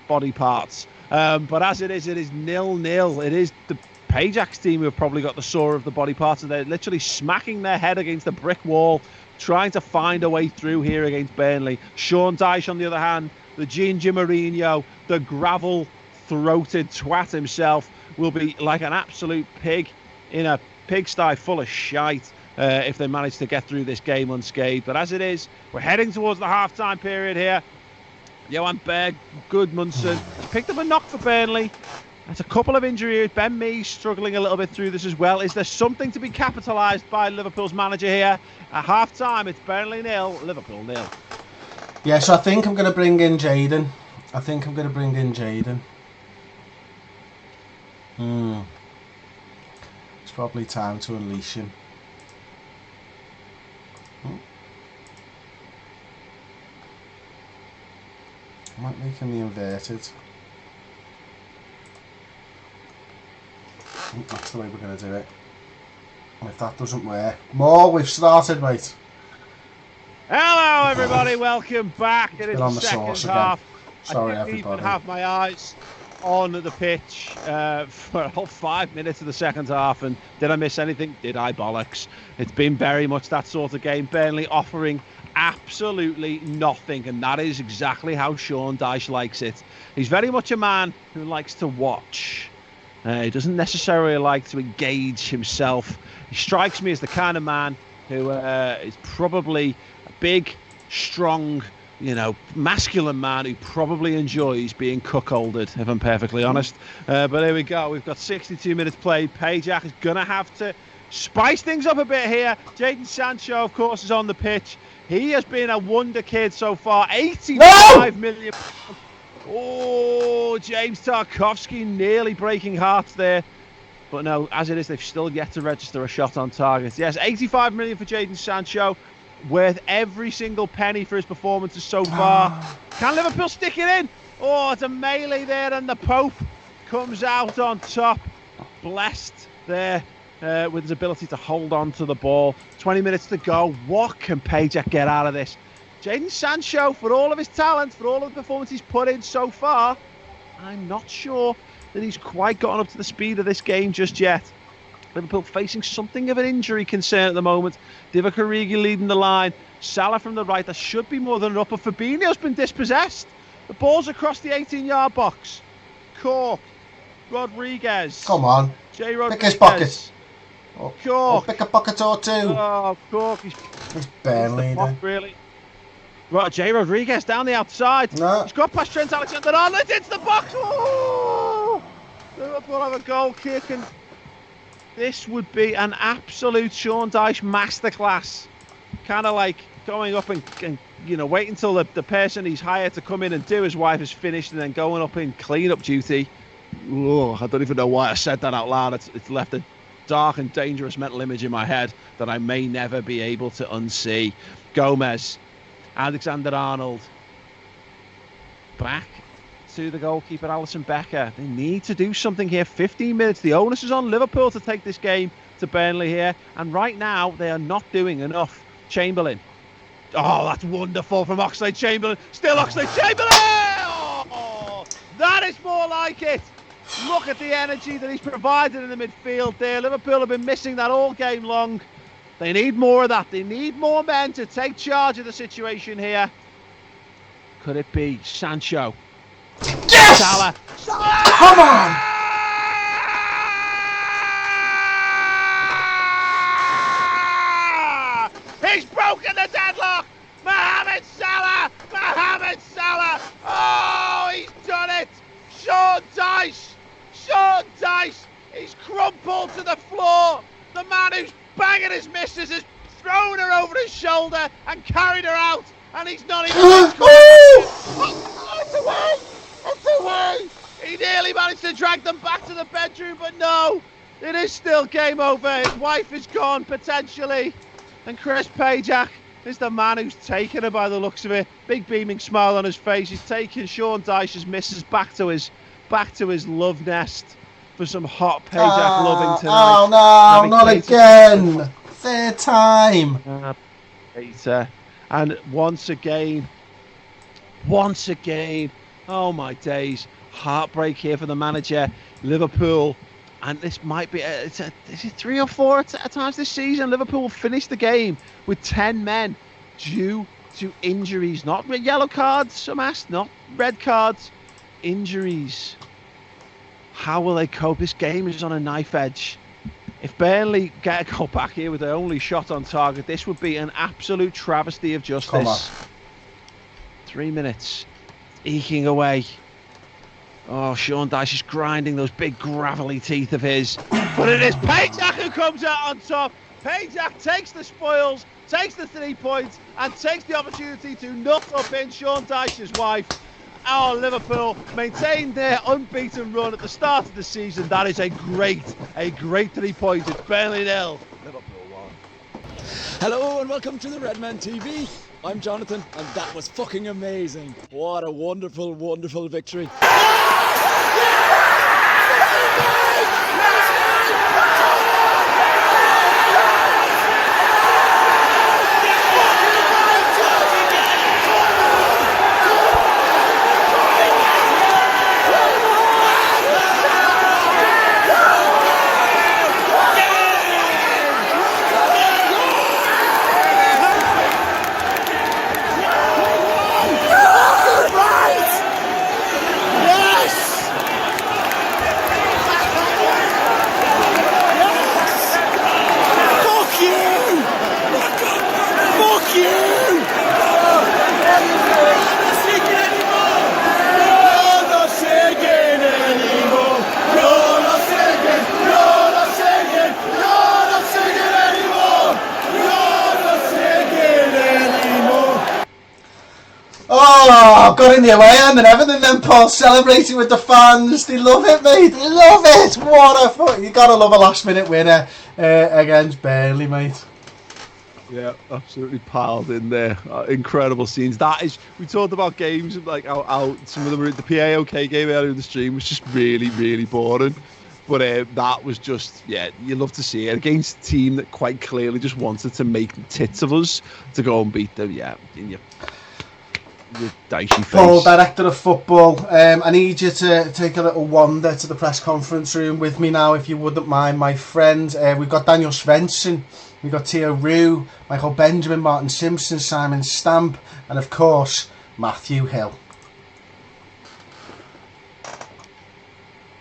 body parts. But as it is 0-0. It is the Pajax team who have probably got the sore of the body parts, and they're literally smacking their head against the brick wall, trying to find a way through here against Burnley. Sean Dyche, on the other hand, the Ginger Mourinho, the gravel-throated twat himself, will be like an absolute pig in a pigsty full of shite if they manage to get through this game unscathed. But as it is, we're heading towards the half-time period here. Johan Berg, Gudmundsson has picked up a knock for Burnley. That's a couple of injuries. Ben Mee struggling a little bit through this as well. Is there something to be capitalised by Liverpool's manager here? At half-time, it's Burnley 0, Liverpool 0. Yeah, so I think I'm going to bring in Jaden. It's probably time to unleash him. I might make him the inverted. That's the way we're going to do it. And if that doesn't work... More, we've started, mate. Hello, everybody. Welcome back. It is the second half. Sorry, I didn't everybody. even have my eyes on the pitch for a whole 5 minutes of the second half. And did I miss anything? Did I bollocks? It's been very much that sort of game. Burnley offering absolutely nothing. And that is exactly how Sean Dyche likes it. He's very much a man who likes to watch. He doesn't necessarily like to engage himself. He strikes me as the kind of man who is probably a big, strong, masculine man who probably enjoys being cuckolded, if I'm perfectly honest. But here we go. We've got 62 minutes played. Pajak is going to have to spice things up a bit here. Jadon Sancho, of course, is on the pitch. He has been a wonder kid so far. 85 million. Oh, James Tarkowski nearly breaking hearts there. But no, as it is, they've still yet to register a shot on target. Yes, 85 million for Jadon Sancho. Worth every single penny for his performances so far. Can Liverpool stick it in? Oh, it's a melee there, and the Pope comes out on top. Blessed there with his ability to hold on to the ball. 20 minutes to go. What can Pajak get out of this? Jadon Sancho, for all of his talent, for all of the performance he's put in so far, I'm not sure that he's quite gotten up to the speed of this game just yet. Liverpool facing something of an injury concern at the moment. Divock Origi leading the line. Salah from the right. That should be more than enough. But Fabinho's been dispossessed. The ball's across the 18-yard box. Cork. Rodriguez. Come on. Jay Rodriguez. Pick his pocket. Cork. Pick a pocket or two. Oh, Cork. He's barely there. Really. Right, Jay Rodriguez down the outside. No. He's got past Trent Alexander-Arnold into the box. Oh! Liverpool have a goal kick, and this would be an absolute Sean Dyche masterclass. Kind of like going up and wait until the person he's hired to come in and do his wife is finished, and then going up in clean-up duty. Oh, I don't even know why I said that out loud. It's left a dark and dangerous mental image in my head that I may never be able to unsee. Gomez. Alexander-Arnold. Back to the goalkeeper, Alisson Becker. They need to do something here. 15 minutes. The onus is on Liverpool to take this game to Burnley here. And right now, they are not doing enough. Chamberlain. Oh, that's wonderful from Oxlade-Chamberlain. Still Oxlade-Chamberlain! Oh, that is more like it. Look at the energy that he's provided in the midfield there. Liverpool have been missing that all game long. They need more of that. They need more men to take charge of the situation here. Could it be Sancho? Yes! Salah. Come on! He's broken the deadlock! Mohamed Salah! Mohamed Salah! Oh, he's done it! Sean Dyche! Sean Dyche! He's crumpled to the floor! The man who's banging his missus has thrown her over his shoulder and carried her out, and he's not even it's away! It's away! He nearly managed to drag them back to the bedroom, but no, it is still game over. His wife is gone potentially, and Chris Pajak is the man who's taken her by the looks of it. Big beaming smile on his face. He's taking Sean Dyche's missus back to his love nest for some hot Pajak loving tonight. Oh no, not again! Third time! Peter. And once again, oh my days, heartbreak here for the manager. Liverpool, and this might be, is it 3 or 4 at times this season? Liverpool will finish the game with 10 men due to injuries, not yellow cards, some asked, not red cards, injuries. How will they cope? This game is on a knife edge. If Burnley get a goal back here with their only shot on target, this would be an absolute travesty of justice. Come on. 3 minutes, eking away. Oh, Sean Dyche is grinding those big gravelly teeth of his. But it is Pajak who comes out on top. Pajak takes the spoils, takes the 3 points, and takes the opportunity to nut up in Sean Dyche's wife. Our Liverpool maintained their unbeaten run at the start of the season. That is a great 3 points. It's Burnley 0, Liverpool 1. Hello and welcome to the Redmen TV. I'm Jonathan, and that was fucking amazing. What a wonderful, wonderful victory. Oh, got in the away end and everything. Then Paul celebrating with the fans. They love it, mate. They love it. What a you gotta love a last-minute winner against Burnley, mate. Yeah, absolutely piled in there. Incredible scenes. That is, we talked about games like how some of them were. The PAOK game earlier in the stream was just really, really boring. But that was just, yeah, you love to see it against a team that quite clearly just wanted to make tits of us to go and beat them. Yeah, in your dicey face. Paul, director of football, I need you to take a little wander to the press conference room with me now, if you wouldn't mind, my friend. We've got Daniel Svensson, we've got Theo Rue, Michael Benjamin, Martin Simpson, Simon Stamp, and of course, Matthew Hill.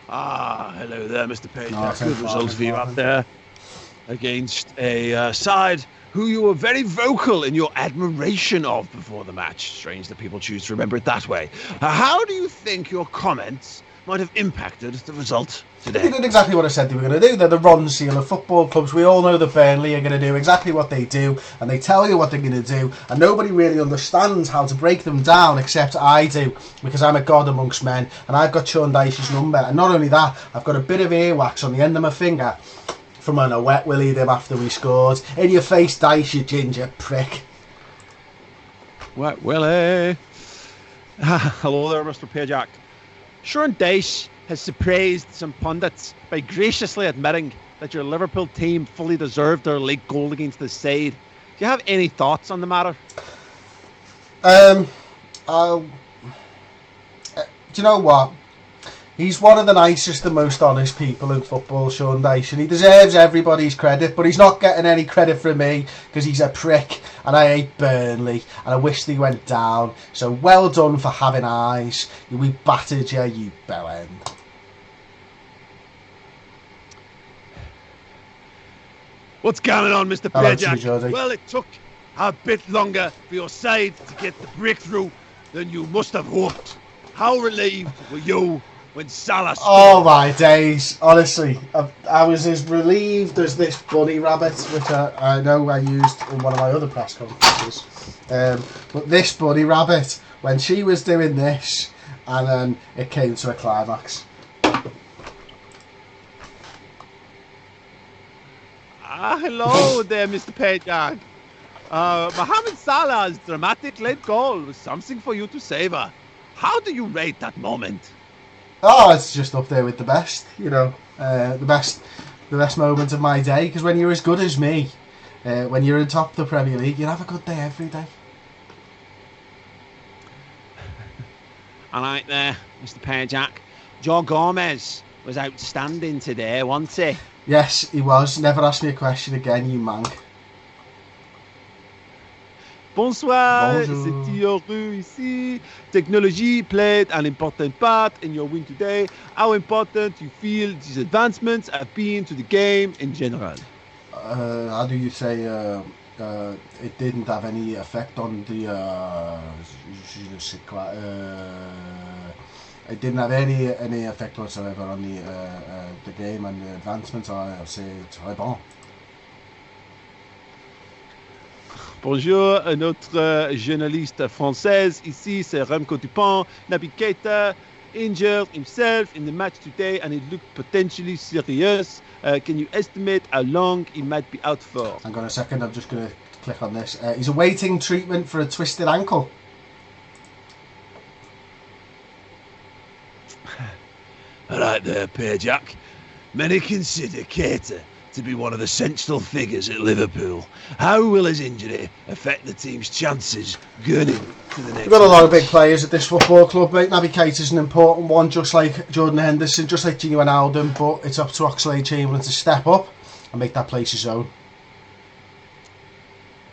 Hello there, Mr. Page. Good results for you out there against a side who you were very vocal in your admiration of before the match. Strange that people choose to remember it that way. How do you think your comments might have impacted the result today? They did exactly what I said they were going to do. They're the Ron Seal of football clubs. We all know that Burnley are going to do exactly what they do, and they tell you what they're going to do, and nobody really understands how to break them down except I do, because I'm a god amongst men, and I've got Sean Dyche's number. And not only that, I've got a bit of earwax on the end of my finger from when I wet willied him after we scored. In your face, Dyche, you ginger prick. Wet Willie. Hello there, Mr. Pajak. Sean Dyche has surprised some pundits by graciously admitting that your Liverpool team fully deserved their league goal against the side. Do you have any thoughts on the matter? Do you know what? He's one of the nicest and most honest people in football, Sean Dyche, and he deserves everybody's credit, but he's not getting any credit from me because he's a prick, and I hate Burnley, and I wish they went down. So well done for having eyes. We battered you, you bell end. What's going on, Mr. Pajak? Well, it took a bit longer for your side to get the breakthrough than you must have hoped. How relieved were you when Salah scored? Oh my days, honestly, I was as relieved as this bunny rabbit, which I know I used in one of my other press conferences. But this bunny rabbit, when she was doing this, and then it came to a climax. Hello there, Mr. Pajak. Mohamed Salah's dramatic late goal was something for you to savour. How do you rate that moment? Oh, it's just up there with the best, you know, the best moment of my day. Because when you're as good as me, when you're in top of the Premier League, you have a good day every day. All right there, Mr. Perjack. Joe Gomez was outstanding today, wasn't he? Yes, he was. Never ask me a question again, you mank. Bonsoir, Bonjour. c'est Thierry ici. Technology played an important part in your win today. How important you feel these advancements have been to the game in general? How do you say it didn't have any effect on the it didn't have any effect whatsoever on the game and the advancements. I'll say très bon. Bonjour, notre journaliste française ici, c'est Remco Dupont. Naby Keita injured himself in the match today and it looked potentially serious. Can you estimate how long he might be out for? Hang on a second, I'm just going to click on this. He's awaiting treatment for a twisted ankle. All right there, Perjack. Many consider Keita to be one of the central figures at Liverpool. How will his injury affect the team's chances going into the next We've got a lot of match? big players at this football club, mate. Naby Keita's an important one, just like Jordan Henderson, just like Gio Wijnaldum, but it's up to Oxlade-Chamberlain to step up and make that place his own.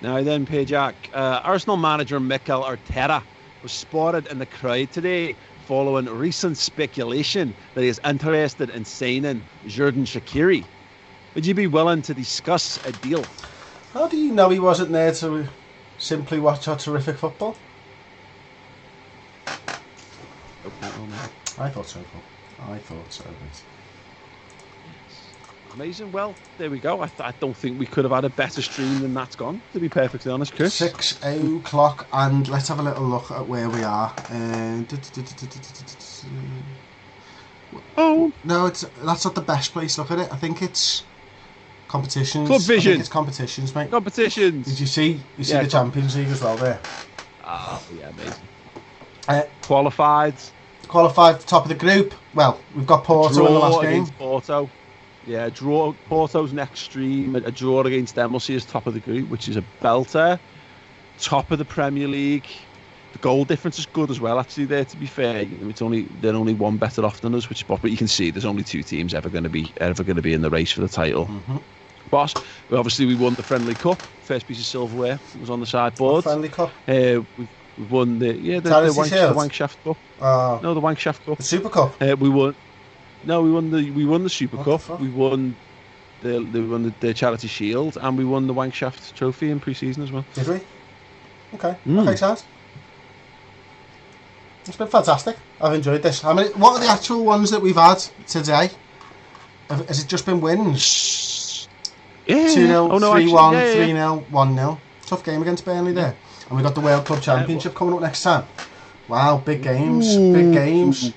Now then, Perjack, Arsenal manager Mikel Arteta was spotted in the crowd today following recent speculation that he is interested in signing Xherdan Shaqiri. Would you be willing to discuss a deal? How do you know he wasn't there to simply watch our terrific football? I thought so, Paul. I thought so, mate. Amazing. Well, there we go. I don't think we could have had a better stream than that's gone, to be perfectly honest, Chris. 6 o'clock, and let's have a little look at where we are. Oh no, that's not the best place. Look at it. I think it's competitions. Club Vision. I think it's competitions, mate. Competitions. Did you see? You see the Champions League as well there. Ah, yeah, amazing. Qualified top of the group. Well, we've got Porto in the last game. Against Porto. Yeah, draw Porto's next stream. A draw against them will see us top of the group, which is a belter. Top of the Premier League. The goal difference is good as well, actually. There, to be fair, they're only one better off than us, but you can see there's only two teams ever going to be in the race for the title. Mm-hmm. But obviously we won the Friendly Cup. First piece of silverware was on the sideboard. Friendly Cup. We've won the Wankshaft Cup. No, the Wankshaft Cup. The Super Cup. We won the Super Cup. We won the Charity Shield, and we won the Wankshaft Trophy in pre-season as well. Did we? Okay. Okay, Chaz. It's been fantastic. I've enjoyed this. What are the actual ones that we've had today? Has it just been wins? Yeah. 2-0, Oh, no, 3-1, actually, 3-0, 1-0. Tough game against Burnley there. And we've got the World Club Championship coming up next time. Wow, big games. Big games.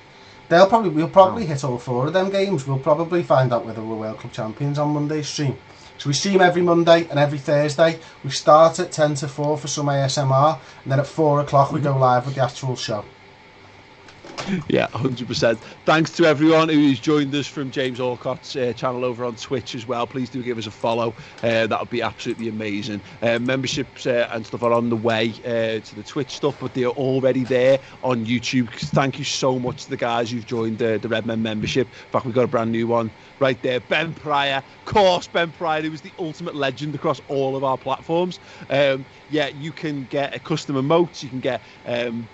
We'll probably hit all 4 of them games. We'll probably find out whether we're World Club champions on Monday's stream. So we stream every Monday and every Thursday. We start at 10 to 4 for some ASMR, and then at 4 o'clock we go live with the actual show. Yeah, 100%. Thanks to everyone who's joined us from James Alcott's channel over on Twitch as well. Please do give us a follow. That would be absolutely amazing. Memberships and stuff are on the way to the Twitch stuff, but they're already there on YouTube. Thank you so much to the guys who've joined the Redmen membership. In fact, we've got a brand new one right there. Ben Pryor. Of course, Ben Pryor, who was the ultimate legend across all of our platforms. Yeah, you can get a custom emotes. You can get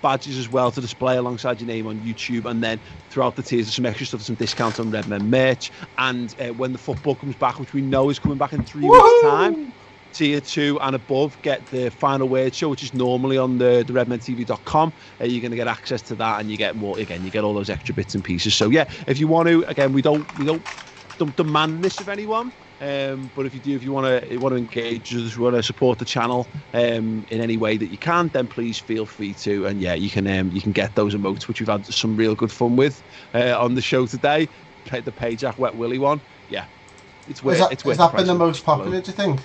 badges as well to display alongside your name on YouTube, and then throughout the tiers there's some extra stuff, some discounts on Redmen merch, and when the football comes back, which we know is coming back in 3 weeks time, tier 2 and above get the Final Word show, which is normally on the redmentv.com. You're going to get access to that, and you get more. Again, you get all those extra bits and pieces. So yeah, if you want to, again, we don't demand this of anyone. But if you want to engage us, want to support the channel in any way that you can, then please feel free to. And yeah, you can get those emotes, which we've had some real good fun with on the show today. The Perjack Wet Willy one, yeah, it's worth. Has that been the most popular, do you think?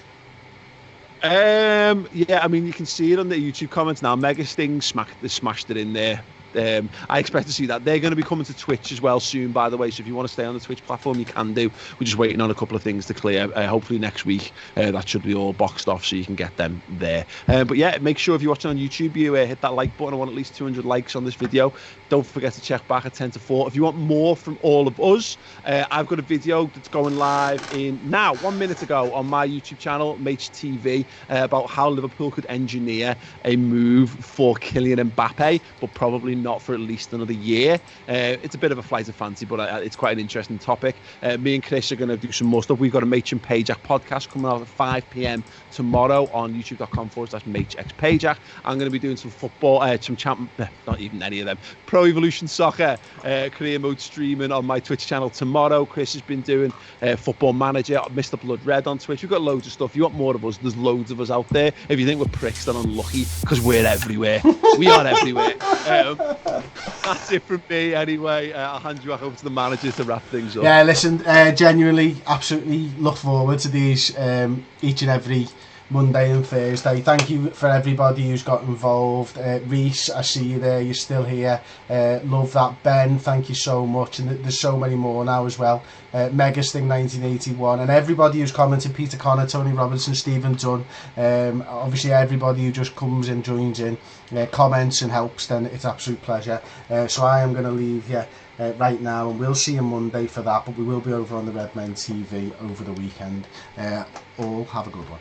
Yeah, I mean, you can see it on the YouTube comments now. Mega Sting smashed it in there. I expect to see that. They're going to be coming to Twitch as well soon, by the way, so if you want to stay on the Twitch platform, you can do. We're just waiting on a couple of things to clear. Hopefully next week that should be all boxed off so you can get them there. But yeah, make sure if you're watching on YouTube, you hit that like button. I want at least 200 likes on this video. Don't forget to check back at 10 to 4. If you want more from all of us, I've got a video that's going live in now, 1 minute ago, on my YouTube channel, Mates TV, about how Liverpool could engineer a move for Kylian Mbappe, but probably not for at least another year. It's a bit of a flight of fancy, but it's quite an interesting topic. Me and Chris are going to do some more stuff. We've got a Machin Pajak podcast coming out at 5 p.m. tomorrow on youtube.com/MHXPajak. I'm going to be doing some football, not even any of them, Pro Evolution Soccer career mode streaming on my Twitch channel tomorrow. Chris has been doing Football Manager, Mr. Blood Red on Twitch. We've got loads of stuff. If you want more of us, there's loads of us out there. If you think we're pricks, then unlucky, because we're everywhere. We are everywhere. That's it from me anyway. I'll hand you back over to the manager to wrap things up. Yeah, listen, genuinely, absolutely look forward to these each and every Monday and Thursday. Thank you for everybody who's got involved. Reese, I see you there, you're still here. Love that. Ben, thank you so much. And there's so many more now as well. Megasting 1981, and everybody who's commented, Peter Connor, Tony Robinson, Stephen Dunn, obviously everybody who just comes and joins in, comments and helps, then it's absolute pleasure. So I am going to leave you right now, and we'll see you Monday for that, but we will be over on the Redmen TV over the weekend. All have a good one.